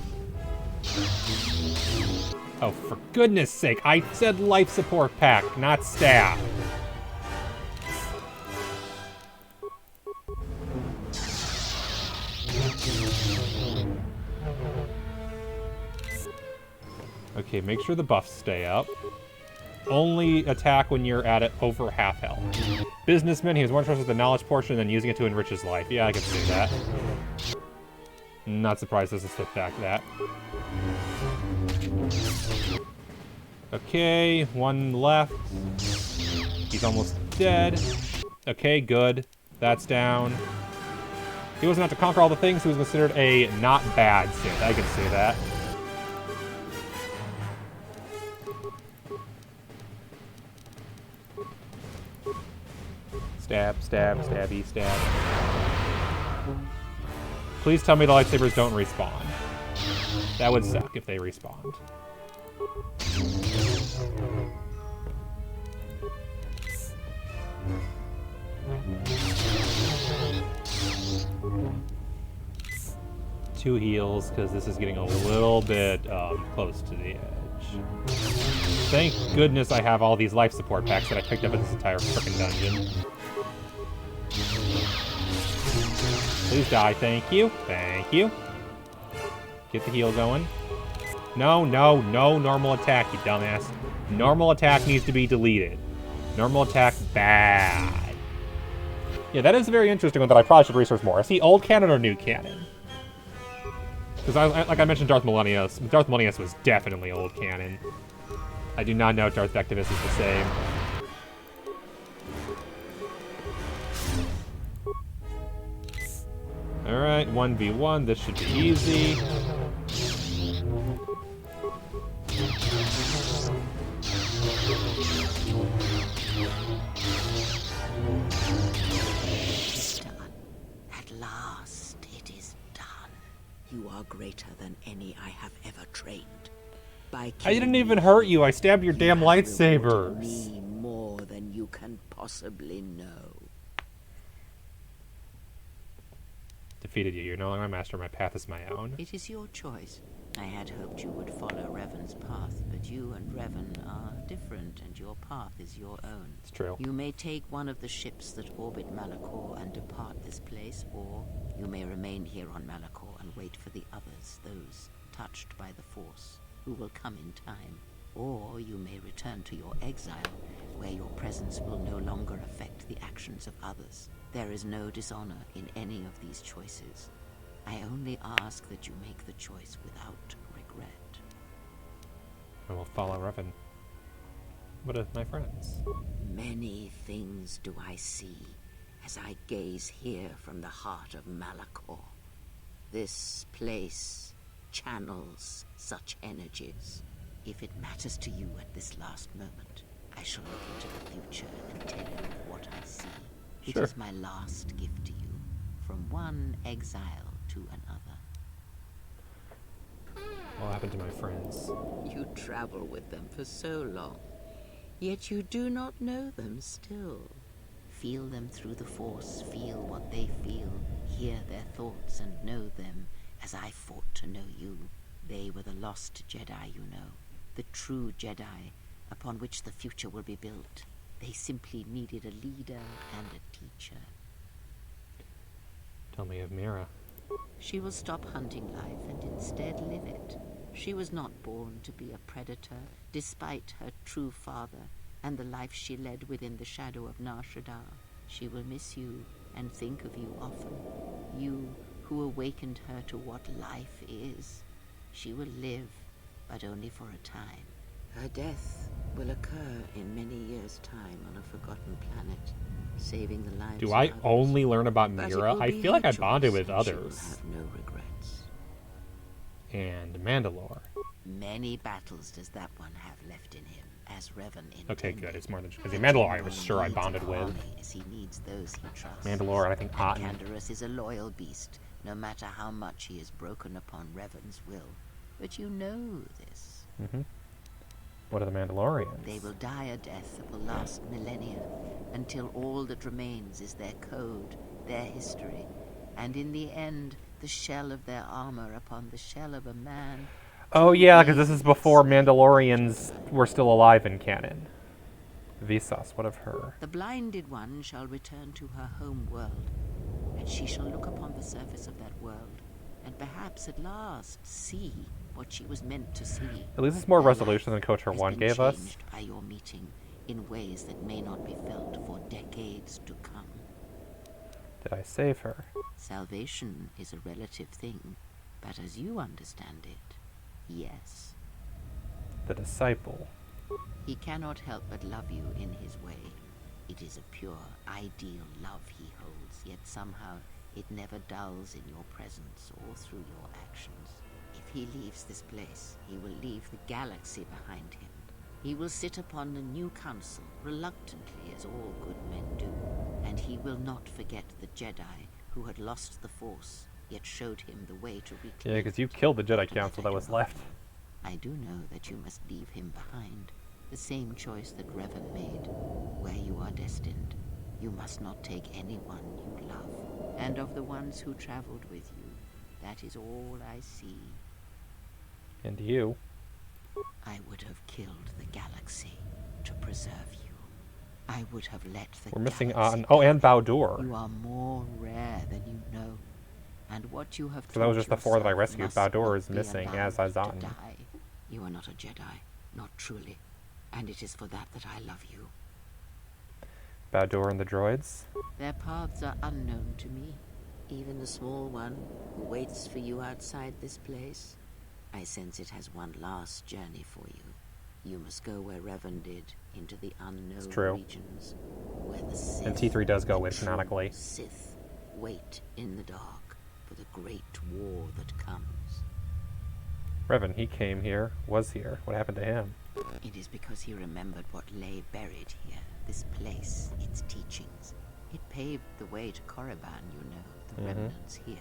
Oh, for goodness sake, I said life support pack, not staff. Okay, make sure the buffs stay up. Only attack when you're at it over half health. Businessman, he was more interested in the knowledge portion than using it to enrich his life. Yeah, I can see that. Not surprised this is slip back that. Okay, one left. He's almost dead. Okay, good. That's down. He wasn't out to conquer all the things. He was considered a not bad Sith. I can see that. Stab, stab, stabby, stab. Please tell me the lightsabers don't respawn. That would suck if they respawned. Two heals, because this is getting a little bit close to the edge. Thank goodness I have all these life support packs that I picked up in this entire frickin' dungeon. Please die, thank you. Thank you. Get the heal going. No, no, no normal attack, you dumbass. Normal attack needs to be deleted. Normal attack, bad. Yeah, that is a very interesting one that I probably should research more. Is he old canon or new canon? Because, like I mentioned, Darth Millennius. Darth Millennius was definitely old canon. I do not know if Darth Vectimus is the same. Alright, 1v1. This should be easy. Done. At last, it is done. You are greater than any I have ever trained. By I didn't even hurt you. I stabbed your damn rewarded lightsabers. Me more than you can possibly know. Defeated you. You're no longer my master. My path is my own. It is your choice. I had hoped you would follow Revan's path, but you and Revan are different, and your path is your own. It's true. You may take one of the ships that orbit Malachor and depart this place, or you may remain here on Malachor and wait for the others, those touched by the Force, who will come in time. Or you may return to your exile, where your presence will no longer affect the actions of others. There is no dishonor in any of these choices. I only ask that you make the choice without regret. I will follow Revan. What of my friends? Many things do I see as I gaze here from the heart of Malachor. This place channels such energies. If it matters to you at this last moment, I shall look into the future and tell you what I see. It Sure. is my last gift to you, from one exile to another. What happened to my friends? You travel with them for so long, yet you do not know them still. Feel them through the Force, feel what they feel, hear their thoughts and know them as I fought to know you. They were the lost Jedi, you know, the true Jedi upon which the future will be built. They simply needed a leader and a teacher. Tell me of Mira. She will stop hunting life and instead live it. She was not born to be a predator, despite her true father and the life she led within the shadow of Nar Shaddaa. She will miss you and think of you often. You who awakened her to what life is. She will live, but only for a time. Her death will occur in many years' time on a forgotten planet, saving the lives Do of I others. only learn about But it Mira? will I be feel like her I bonded choice, with and she will others. have no regrets. And Mandalore. Many battles does that one have left in him, as Revan intended. Okay, good. It's more than because the Mandalore I was sure I Needs bonded with. army as he needs those he trusts. Mandalore and I think And Otten. Canderous is a loyal beast, no matter how much he is broken upon Revan's will. But you know this. Mm-hmm. What are the Mandalorians? They will die a death that will last millennia, until all that remains is their code, their history, and in the end, the shell of their armor upon the shell of a man. Oh yeah, because this is before Mandalorians were still alive in canon. Vsauce, what of her? The blinded one shall return to her home world, and she shall look upon the surface of that world, and perhaps at last see what she was meant to see. At least it's more Her resolution than life KotOR has 1 been gave us. changed by your meeting in ways that may not be felt for decades to come. Did I save her? Salvation is a relative thing, but as you understand it, yes. The disciple. He cannot help but love you in his way. It is a pure, ideal love he holds, yet somehow it never dulls in your presence or through your actions. If he leaves this place, he will leave the galaxy behind him. He will sit upon the new council, reluctantly as all good men do, and he will not forget the Jedi who had lost the Force, yet showed him the way to reclaim. Yeah, because you killed the Jedi Council that was left. I do know that you must leave him behind. The same choice that Revan made. Where you are destined, you must not take anyone you love. And of the ones who traveled with you, that is all I see. And you. I would have killed the galaxy to preserve you. I would have let the We're missing galaxy on. Oh, and die. Bao-Dur. You are more rare than you know. And what you have So that was taught just the 4 that I yourself rescued. must Bao-Dur not is be missing, as allowed is to Otten. die. You are not a Jedi, not truly. And it is for that I love you. Bao-Dur and the droids. Their paths are unknown to me. Even the small one who waits for you outside this place. I sense it has one last journey for you. You must go where Revan did, into the unknown true. regions, where the Sith, And T3 does go the in true canonically. Sith wait in the dark for the great war that comes. Revan, he came here, was here. What happened to him? It is because he remembered what lay buried here, this place, its teachings. It paved the way to Korriban, you know, the remnants here.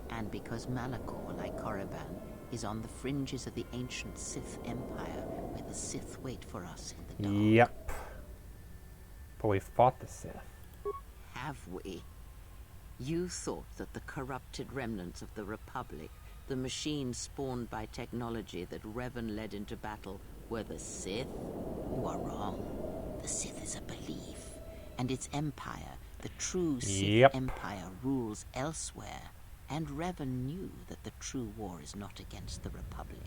And because Malachor, like Korriban, is on the fringes of the ancient Sith Empire, where the Sith wait for us in the dark. Yep. But we fought the Sith. Have we? You thought that the corrupted remnants of the Republic, the machines spawned by technology that Revan led into battle, were the Sith? You are wrong. The Sith is a belief, and its empire, the true Sith Empire, rules elsewhere. And Revan knew that the true war is not against the Republic.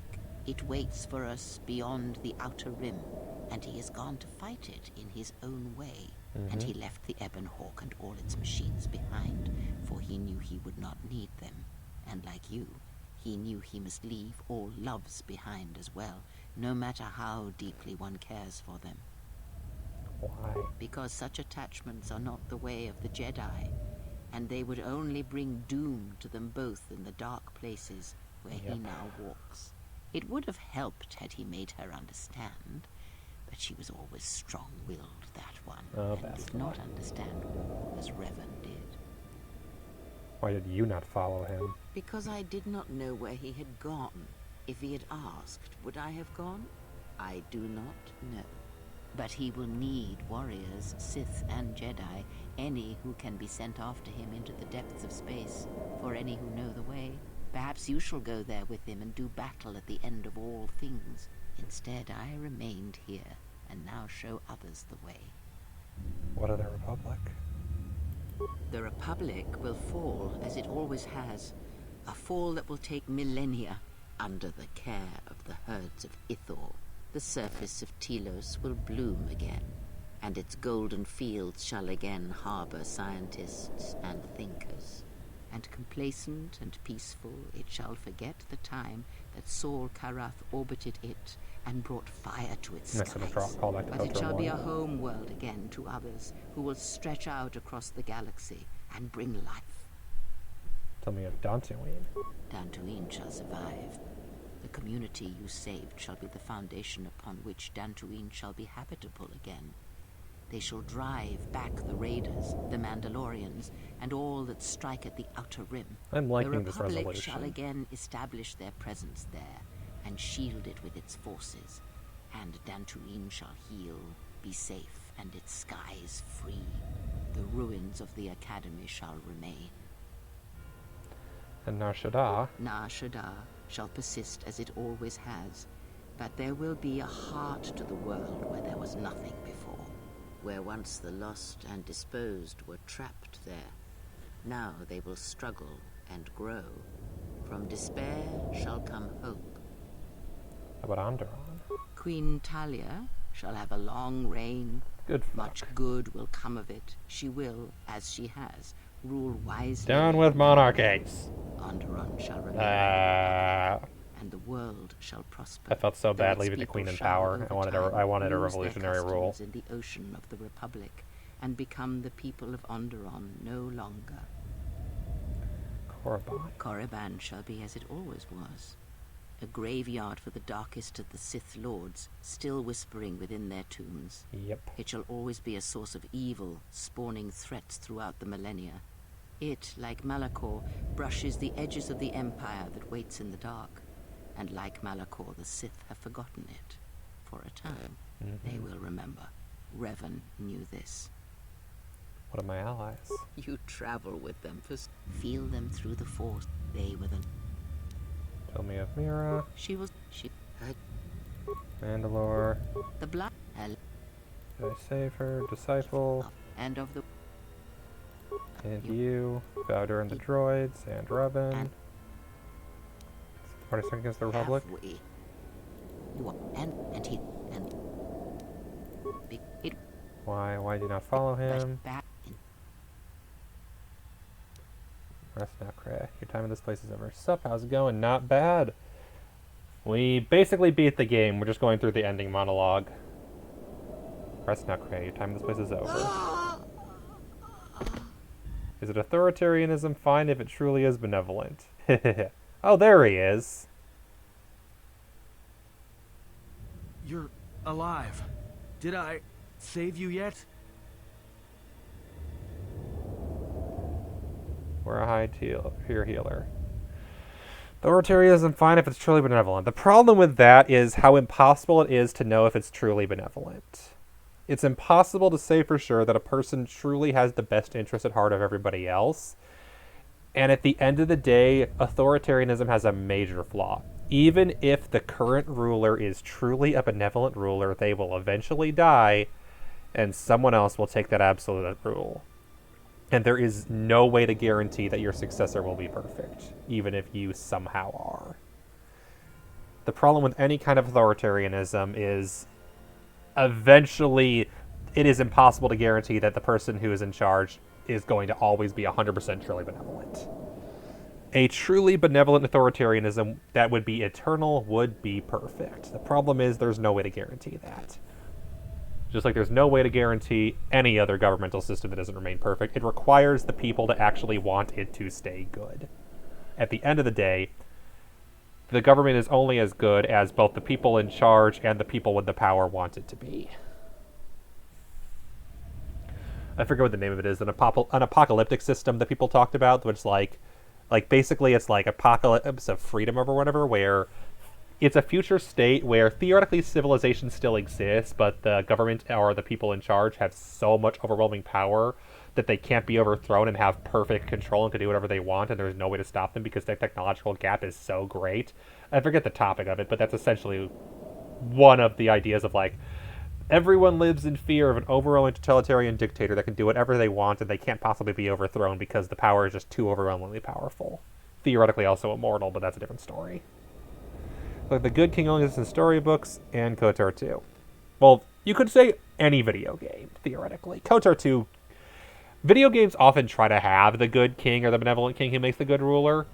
It waits for us beyond the Outer Rim, and he has gone to fight it in his own way. And he left the Ebon Hawk and all its machines behind, for he knew he would not need them. And like you, he knew he must leave all loves behind as well, no matter how deeply one cares for them. Why? Because such attachments are not the way of the Jedi, and they would only bring doom to them both in the dark places where he now walks. It would have helped had he made her understand, but she was always strong-willed, that one, and did not understand war as Revan did. Why did you not follow him? Because I did not know where he had gone. If he had asked, would I have gone? I do not know. But he will need warriors, Sith and Jedi, any who can be sent after him into the depths of space, for any who know the way. Perhaps you shall go there with him and do battle at the end of all things. Instead, I remained here, and now show others the way. What of the Republic? The Republic will fall, as it always has, A fall that will take millennia. Under the care of the herds of Ithor, the surface of Telos will bloom again, and its golden fields shall again harbor scientists and thinkers. And complacent and peaceful, it shall forget the time that Saul Karath orbited it and brought fire to its skies. But it shall be a home world again to others who will stretch out across the galaxy and bring life. Tell me of Dantooine. Dantooine shall survive. The community you saved shall be the foundation upon which Dantooine shall be habitable again. They shall drive back the Raiders, the Mandalorians, and all that strike at the Outer Rim. I'm liking this The Republic resolution. shall again establish their presence there, and shield it with its forces. And Dantooine shall heal, be safe, and its skies free. The ruins of the Academy shall remain. And Nar Shaddaa. Nar Shaddaa shall persist as it always has, but there will be a heart to the world where there was nothing before. Where once the lost and disposed were trapped there, now they will struggle and grow. From despair shall come hope. How about Onderon? Queen Talia shall have a long reign. Good fuck. Much good will come of it. She will, as she has, rule wisely. Down with monarchies. Onderon shall remain. And the world shall prosper. I felt so bad leaving the queen in power. I wanted a lose their revolutionary rule. customs in the ocean of the Republic, and become the people of Onderon no longer. Korriban shall be as it always was, a graveyard for the darkest of the Sith Lords, still whispering within their tombs. Yep. It shall always be a source of evil, spawning threats throughout the millennia. It, like Malachor, brushes the edges of the Empire that waits in the dark. And like Malachor, the Sith have forgotten it. For a time, they will remember. Revan knew this. What are my allies? You travel with them, feel them through the Force. They were the... Tell me of Mira. She... Mandalore. The blood... Did I save her? Disciple. And of the... And you. Bowder and the droids. And Robin. Party second against the Republic. Why do you not follow him? Rest now, Cray. Your time in this place is over. Sup, how's it going? Not bad. We basically beat the game. We're just going through the ending monologue. Rest now, Cray. Your time in this place is over. Is it authoritarianism? Fine if it truly is benevolent. Oh, there he is. You're alive. Did I save you yet? We're a high tier healer. Authoritarianism, fine if it's truly benevolent. The problem with that is how impossible it is to know if it's truly benevolent. It's impossible to say for sure that a person truly has the best interest at heart of everybody else. And at the end of the day, authoritarianism has a major flaw. Even if the current ruler is truly a benevolent ruler, they will eventually die, and someone else will take that absolute rule. And there is no way to guarantee that your successor will be perfect, even if you somehow are. The problem with any kind of authoritarianism is eventually it is impossible to guarantee that the person who is in charge is going to always be 100% truly benevolent. A truly benevolent authoritarianism that would be eternal would be perfect. The problem is there's no way to guarantee that. Just like there's no way to guarantee any other governmental system that doesn't remain perfect. It requires the people to actually want it to stay good. At the end of the day, the government is only as good as both the people in charge and the people with the power want it to be. I forget what the name of it is, an apocalyptic system that people talked about, which like basically it's like apocalypse of freedom or whatever, where it's a future state where theoretically civilization still exists, but the government or the people in charge have so much overwhelming power that they can't be overthrown and have perfect control and can do whatever they want, and there's no way to stop them because the technological gap is so great. I forget the topic of it, but that's essentially one of the ideas of like, everyone lives in fear of an overwhelming totalitarian dictator that can do whatever they want and they can't possibly be overthrown because the power is just too overwhelmingly powerful. theoretically also immortal, but that's a different story. Like the good king only exists in storybooks and KotOR II. Well, you could say any video game, theoretically. KotOR II, video games often try to have the good king or the benevolent king who makes the good ruler.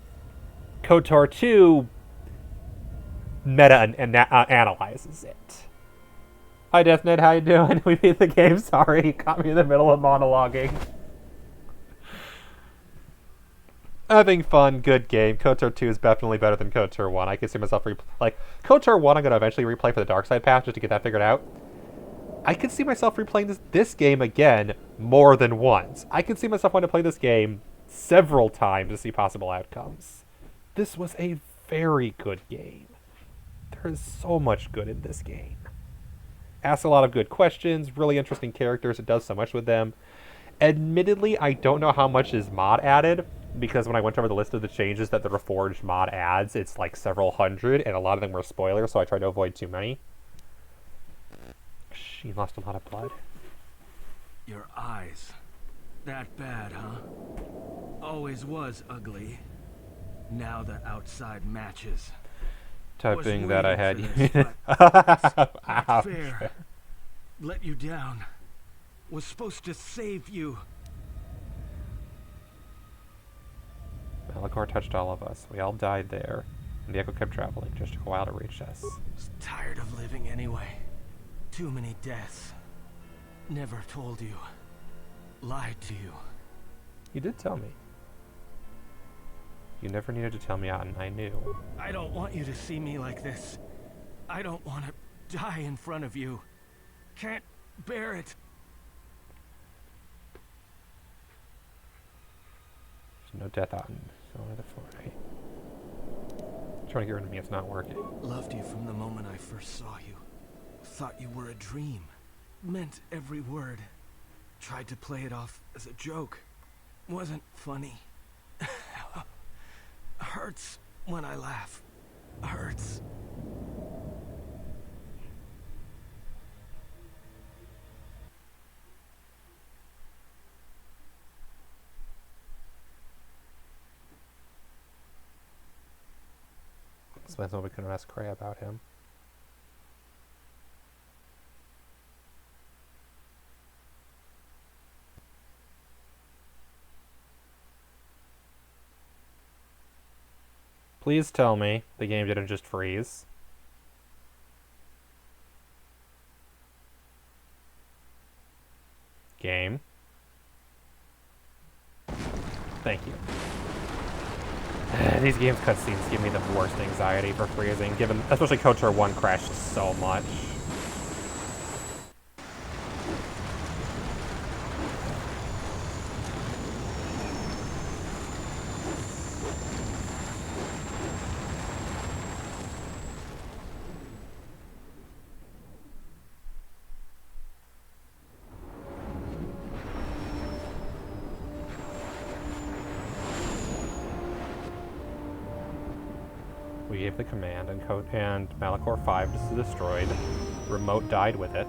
KotOR II analyzes it. Hi, DeathNet, how you doing? We beat the game, sorry. You caught me in the middle of monologuing. Having fun, good game. KotOR 2 is definitely better than KotOR 1. I can see myself KotOR 1 I'm going to eventually replay for the dark side path just to get that figured out. I can see myself replaying this game again more than once. I can see myself wanting to play this game several times to see possible outcomes. This was a very good game. There is so much good in this game. Asks a lot of good questions, really interesting characters, it does so much with them. Admittedly, I don't know how much is mod added, because when I went over the list of the changes that the Reforged mod adds, it's like several hundred, and a lot of them were spoilers, so I tried to avoid too many. She lost a lot of blood. Your eyes. That bad, huh? Always was ugly. Now the outside matches. Typing that I had you. Not fair. Let you down. Was supposed to save you. Malachor touched all of us. We all died there. And the echo kept traveling. Just took a while to reach us. Was tired of living anyway. Too many deaths. Never told you. Lied to you. You did tell me. You never needed to tell me out, and I knew. I don't want you to see me like this. I don't want to die in front of you. Can't bear it. There's no death out in the floor. Trying to get rid of me, it's not working. Loved you from the moment I first saw you. Thought you were a dream. Meant every word. Tried to play it off as a joke. Wasn't funny. Hurts when I laugh. Hurts. So that's why we couldn't ask Cray about him. Please tell me the game didn't just freeze. Game. Thank you. These games cutscenes give me the worst anxiety for freezing, given especially KotOR 1 crashed so much. We gave the command, and Malachor 5 is destroyed. Remote died with it.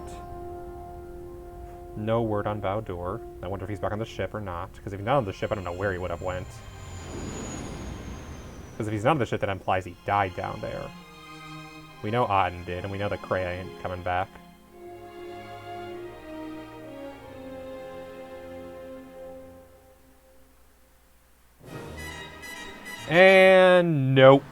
No word on Baldur. I wonder if he's back on the ship or not. Because if he's not on the ship, I don't know where he would have went. Because if he's not on the ship, that implies he died down there. We know Aten did, and we know that Cray ain't coming back. And nope.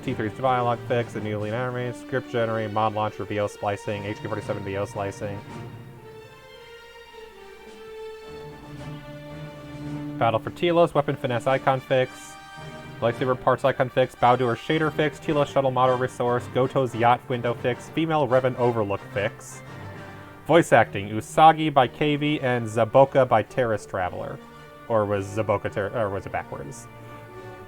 T3's dialogue fix, the new lean anime, script generate, mod launcher, VO splicing, HK47 VO slicing. Battle for Telos, weapon finesse icon fix, lightsaber parts icon fix, Baldur shader fix, Telos shuttle model resource, Goto's yacht window fix, female Revan overlook fix. Voice acting, Usagi by KV and Zaboka by Terrace Traveler. Or was Zaboka, or was it backwards?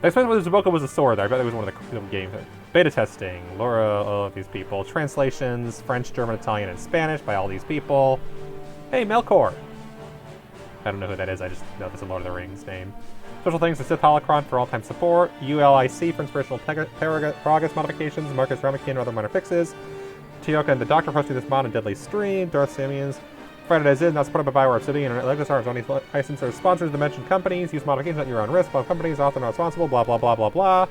I explained whether Zaboka was a sword there. I bet it was one of the game things. Beta testing, Laura, all of these people. Translations, French, German, Italian, and Spanish by all these people. Hey, Melkor. I don't know who that is, I just know that's a Lord of the Rings name. Special things, the Sith Holocron for all-time support. ULIC for inspirational Paragus modifications. Marcus Ramakin and other minor fixes. Tioka and the Doctor posting this mod on Deadly Stream. Darth Simeon's Provided as is, not supported by Bioware Obsidian and LucasArts. Only licensors, sponsors the mentioned companies. Use modifications at your own risk. While companies often are responsible. Blah blah blah blah blah.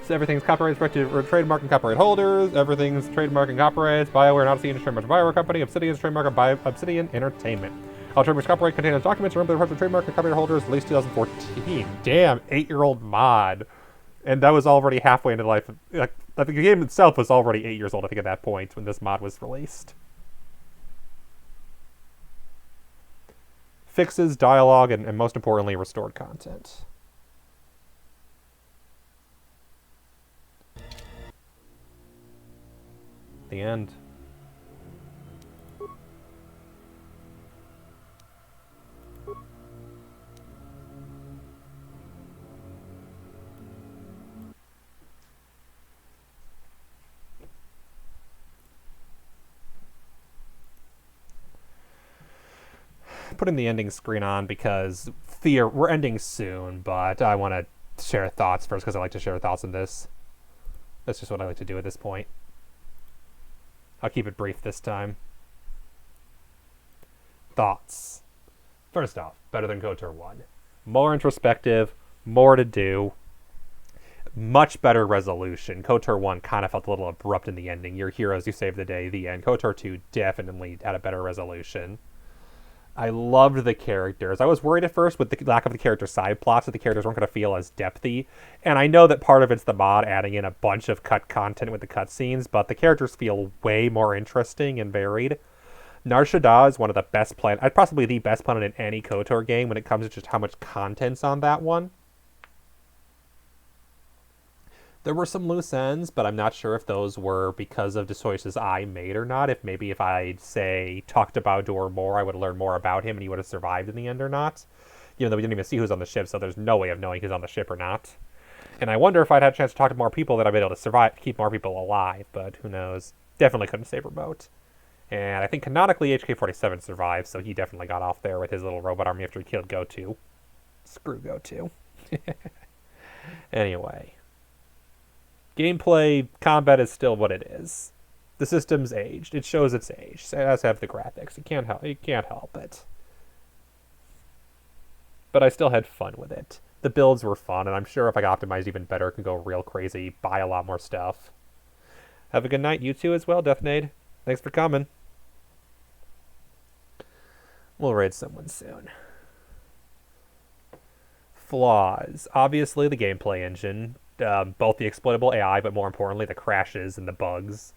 So everything's copyright respective for trademark and copyright holders. Everything's trademark and copyrights. Bioware not seen as trademark of Bioware Company. Obsidian's trademark of Obsidian Entertainment. All trademarks copyright contained documents remember the rights of trademark and copyright holders released 2014. Damn, 8-year-old mod. And that was already halfway into life. Like, I think the game itself was already 8 years old, I think, at that point when this mod was released. Fixes, dialogue, and most importantly, restored content. The end. Putting the ending screen on because we're ending soon, but I want to share thoughts first because I like to share thoughts on this. That's just what I like to do at this point. I'll keep it brief this time. Thoughts. First off, better than KotOR 1. More introspective, more to do. Much better resolution. KotOR 1 kind of felt a little abrupt in the ending. Your heroes, you save the day, the end. KotOR 2 definitely had a better resolution. I loved the characters. I was worried at first with the lack of the character side plots that the characters weren't going to feel as depthy. And I know that part of it's the mod adding in a bunch of cut content with the cutscenes, but the characters feel way more interesting and varied. Nar Shaddaa is one of the best possibly the best planet in any KotOR game when it comes to just how much content's on that one. There were some loose ends, but I'm not sure if those were because of the choices I made or not. If I'd, say, talked about Dor more, I would have learned more about him and he would have survived in the end or not. Even though we didn't even see who's on the ship, so there's no way of knowing who's on the ship or not. And I wonder if I'd had a chance to talk to more people that I'd be able to survive, keep more people alive, but who knows. Definitely couldn't save remote. And I think canonically HK-47 survived, so he definitely got off there with his little robot army after he killed GoTo. Screw GoTo. Anyway. Gameplay, combat is still what it is. The system's aged. It shows its age. It has to have the graphics. It can't help it. But I still had fun with it. The builds were fun, and I'm sure if I got optimized even better, it could go real crazy, buy a lot more stuff. Have a good night, you too as well, Deathnade. Thanks for coming. We'll raid someone soon. Flaws. Obviously, the gameplay engine. Both the exploitable AI, but more importantly, the crashes and the bugs.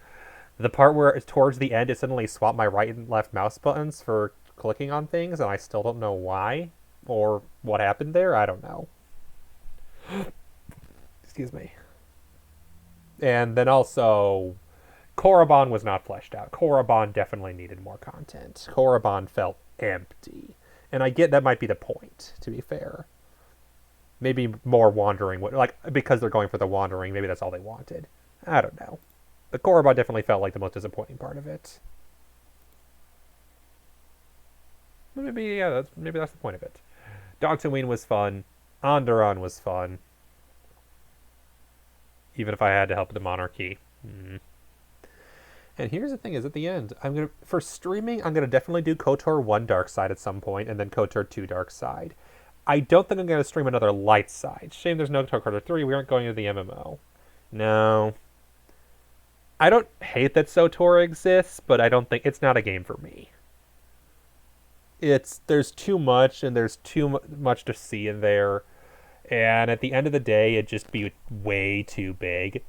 The part where towards the end, it suddenly swapped my right and left mouse buttons for clicking on things, and I still don't know why or what happened there. I don't know. Excuse me. And then also, Korriban was not fleshed out. Korriban definitely needed more content. Korriban felt empty. And I get that might be the point, to be fair. Maybe more wandering, because they're going for the wandering, maybe that's all they wanted. I don't know. But Korriban definitely felt like the most disappointing part of it. Maybe that's the point of it. Dogtooine was fun. Onderon was fun. Even if I had to help the monarchy. And here's the thing: is at the end, for streaming, I'm gonna definitely do KotOR 1 Dark Side at some point, and then KotOR 2 Dark Side. I don't think I'm going to stream another light side. Shame there's no KotOR 3. We aren't going to the MMO. No. I don't hate that SOTOR exists, but I don't think it's not a game for me. There's too much, and there's too much to see in there. And at the end of the day, it'd just be way too big.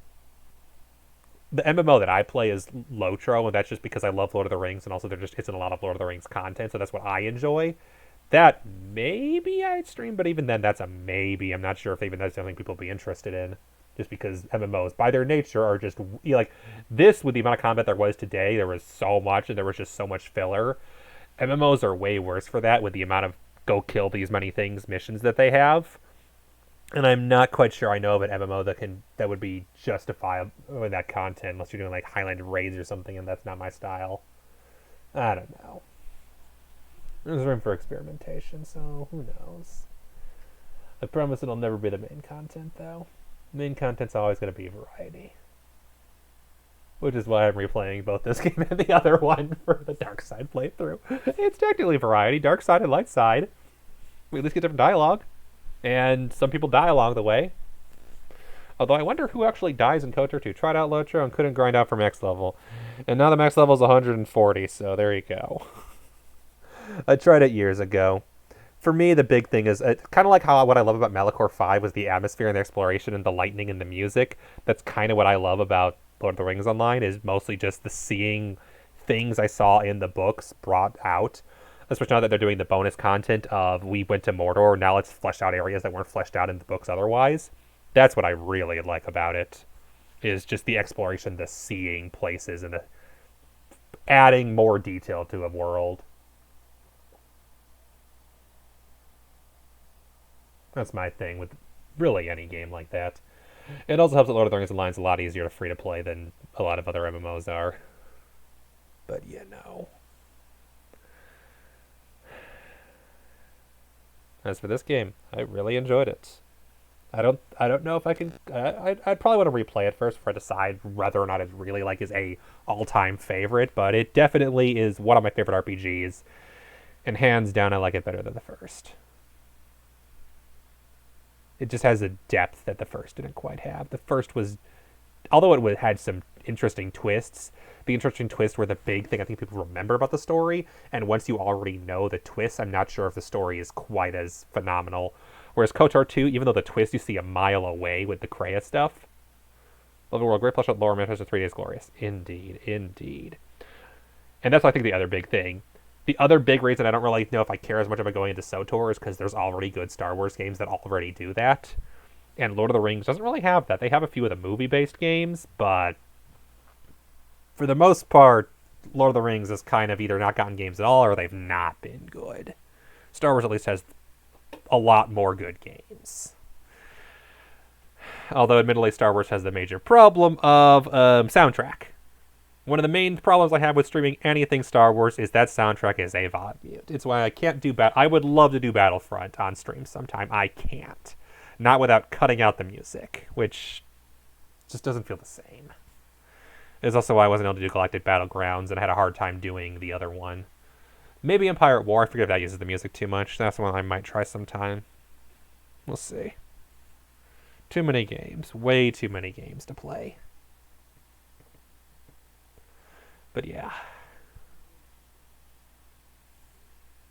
The MMO that I play is Lotro, and that's just because I love Lord of the Rings, and also there just isn't a lot of Lord of the Rings content, so that's what I enjoy. That maybe I'd stream, but even then, that's a maybe. I'm not sure if even that's something people would be interested in. Just because MMOs, by their nature, are just... like, this, with the amount of combat there was today, there was so much, and there was just so much filler. MMOs are way worse for that, with the amount of go kill these many things missions that they have. And I'm not quite sure I know of an MMO that would be justifiable with that content, unless you're doing, like, Highland raids or something, and that's not my style. I don't know. There's room for experimentation, so who knows. I promise it'll never be the main content, though. Main content's always going to be variety. which is why I'm replaying both this game and the other one for the dark side playthrough. It's technically variety, dark side and light side. We at least get different dialogue, and some people die along the way. Although I wonder who actually dies in KotOR II. Tried out Lotro and couldn't grind out for max level. And now the max level is 140, so there you go. I tried it years ago. For me, the big thing is kind of like how what I love about Malachor 5 was the atmosphere and the exploration and the lightning and the music. That's kind of what I love about Lord of the Rings Online, is mostly just the seeing things I saw in the books brought out. Especially now that they're doing the bonus content of we went to Mordor, now let's flesh out areas that weren't fleshed out in the books otherwise. That's what I really like about it, is just the exploration, the seeing places, and the adding more detail to a world. That's my thing with really any game like that. It also helps that Lord of the Rings Online is a lot easier to free to play than a lot of other MMOs are. But you know. As for this game, I really enjoyed it. I don't know if I can. I'd probably want to replay it first before I decide whether or not it really is a all-time favorite. But it definitely is one of my favorite RPGs, and hands down, I like it better than the first. It just has a depth that the first didn't quite have. The first was, although it had some interesting twists, the interesting twists were the big thing I think people remember about the story. And once you already know the twists, I'm not sure if the story is quite as phenomenal. Whereas KotOR II, even though the twist you see a mile away with the Kreia stuff, Love the world, great plush out lore, manifest 3 days glorious. Indeed, indeed. And that's, I think, the other big thing. The other big reason I don't really know if I care as much about going into SWTOR is because there's already good Star Wars games that already do that. And Lord of the Rings doesn't really have that. They have a few of the movie-based games, but for the most part, Lord of the Rings has kind of either not gotten games at all or they've not been good. Star Wars at least has a lot more good games. Although, admittedly, Star Wars has the major problem of soundtrack. One of the main problems I have with streaming anything Star Wars is that soundtrack is a VOD mute. It's why I can't do I would love to do Battlefront on stream sometime. I can't. Not without cutting out the music, which just doesn't feel the same. It's also why I wasn't able to do Galactic Battlegrounds, and I had a hard time doing the other one. Maybe Empire at War. I forget if that uses the music too much. That's one I might try sometime. We'll see. Too many games. Way too many games to play. But yeah.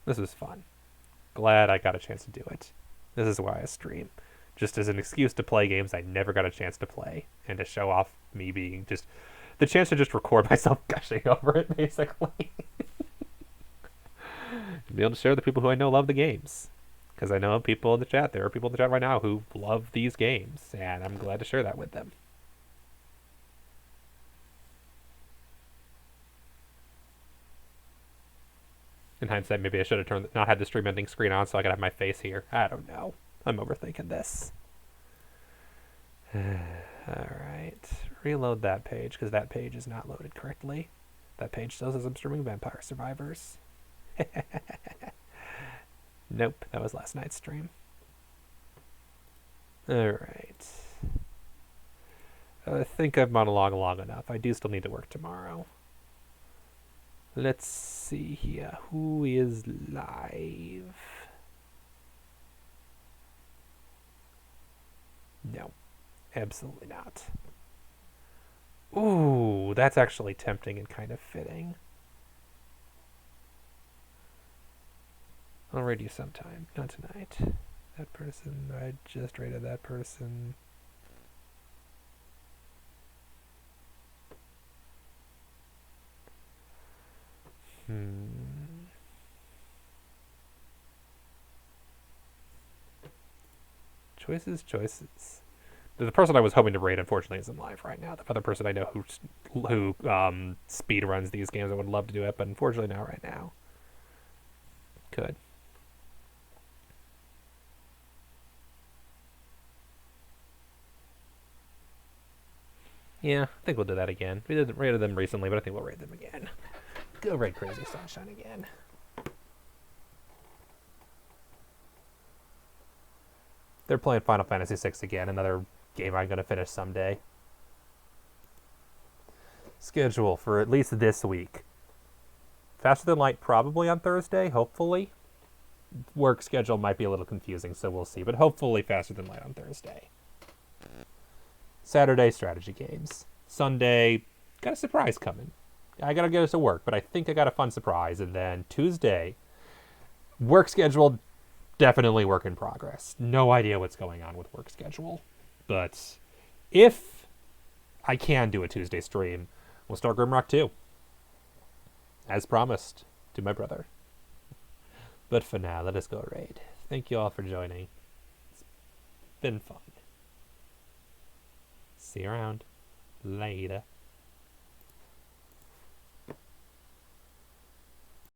This was fun. Glad I got a chance to do it. This is why I stream. Just as an excuse to play games I never got a chance to play. And to show off me being just... the chance to just record myself gushing over it, basically. Be able to share with the people who I know love the games. Because I know people in the chat. There are people in the chat right now who love these games. And I'm glad to share that with them. In hindsight, maybe I should have not had the stream ending screen on so I could have my face here. I don't know. I'm overthinking this. Alright. Reload that page, because that page is not loaded correctly. That page still says I'm streaming Vampire Survivors. Nope, that was last night's stream. Alright. I think I've monologued long enough. I do still need to work tomorrow. Let's see here. Who is live? No, absolutely not. Ooh, that's actually tempting and kind of fitting. I'll raid you sometime. Not tonight. That person, I just raided that person. Choices. The person I was hoping to raid, unfortunately, isn't live right now. The other person I know who speed runs these games, I would love to do it, but unfortunately not right now. Could. Yeah, I think we'll do that again. We didn't raid them recently, but I think we'll raid them again. Go raid Crazy Sunshine again. They're playing Final Fantasy VI again, another game I'm going to finish someday. schedule for at least this week. Faster Than Light probably on Thursday, hopefully. Work schedule might be a little confusing, so we'll see. But hopefully Faster Than Light on Thursday. Saturday, strategy games. Sunday, got a surprise coming. I gotta go to work, but I think I got a fun surprise. And then Tuesday, work schedule, definitely work in progress. No idea what's going on with work schedule. But if I can do a Tuesday stream, we'll start Grimrock 2. As promised to my brother. But for now, let us go raid. Thank you all for joining. It's been fun. See you around. Later.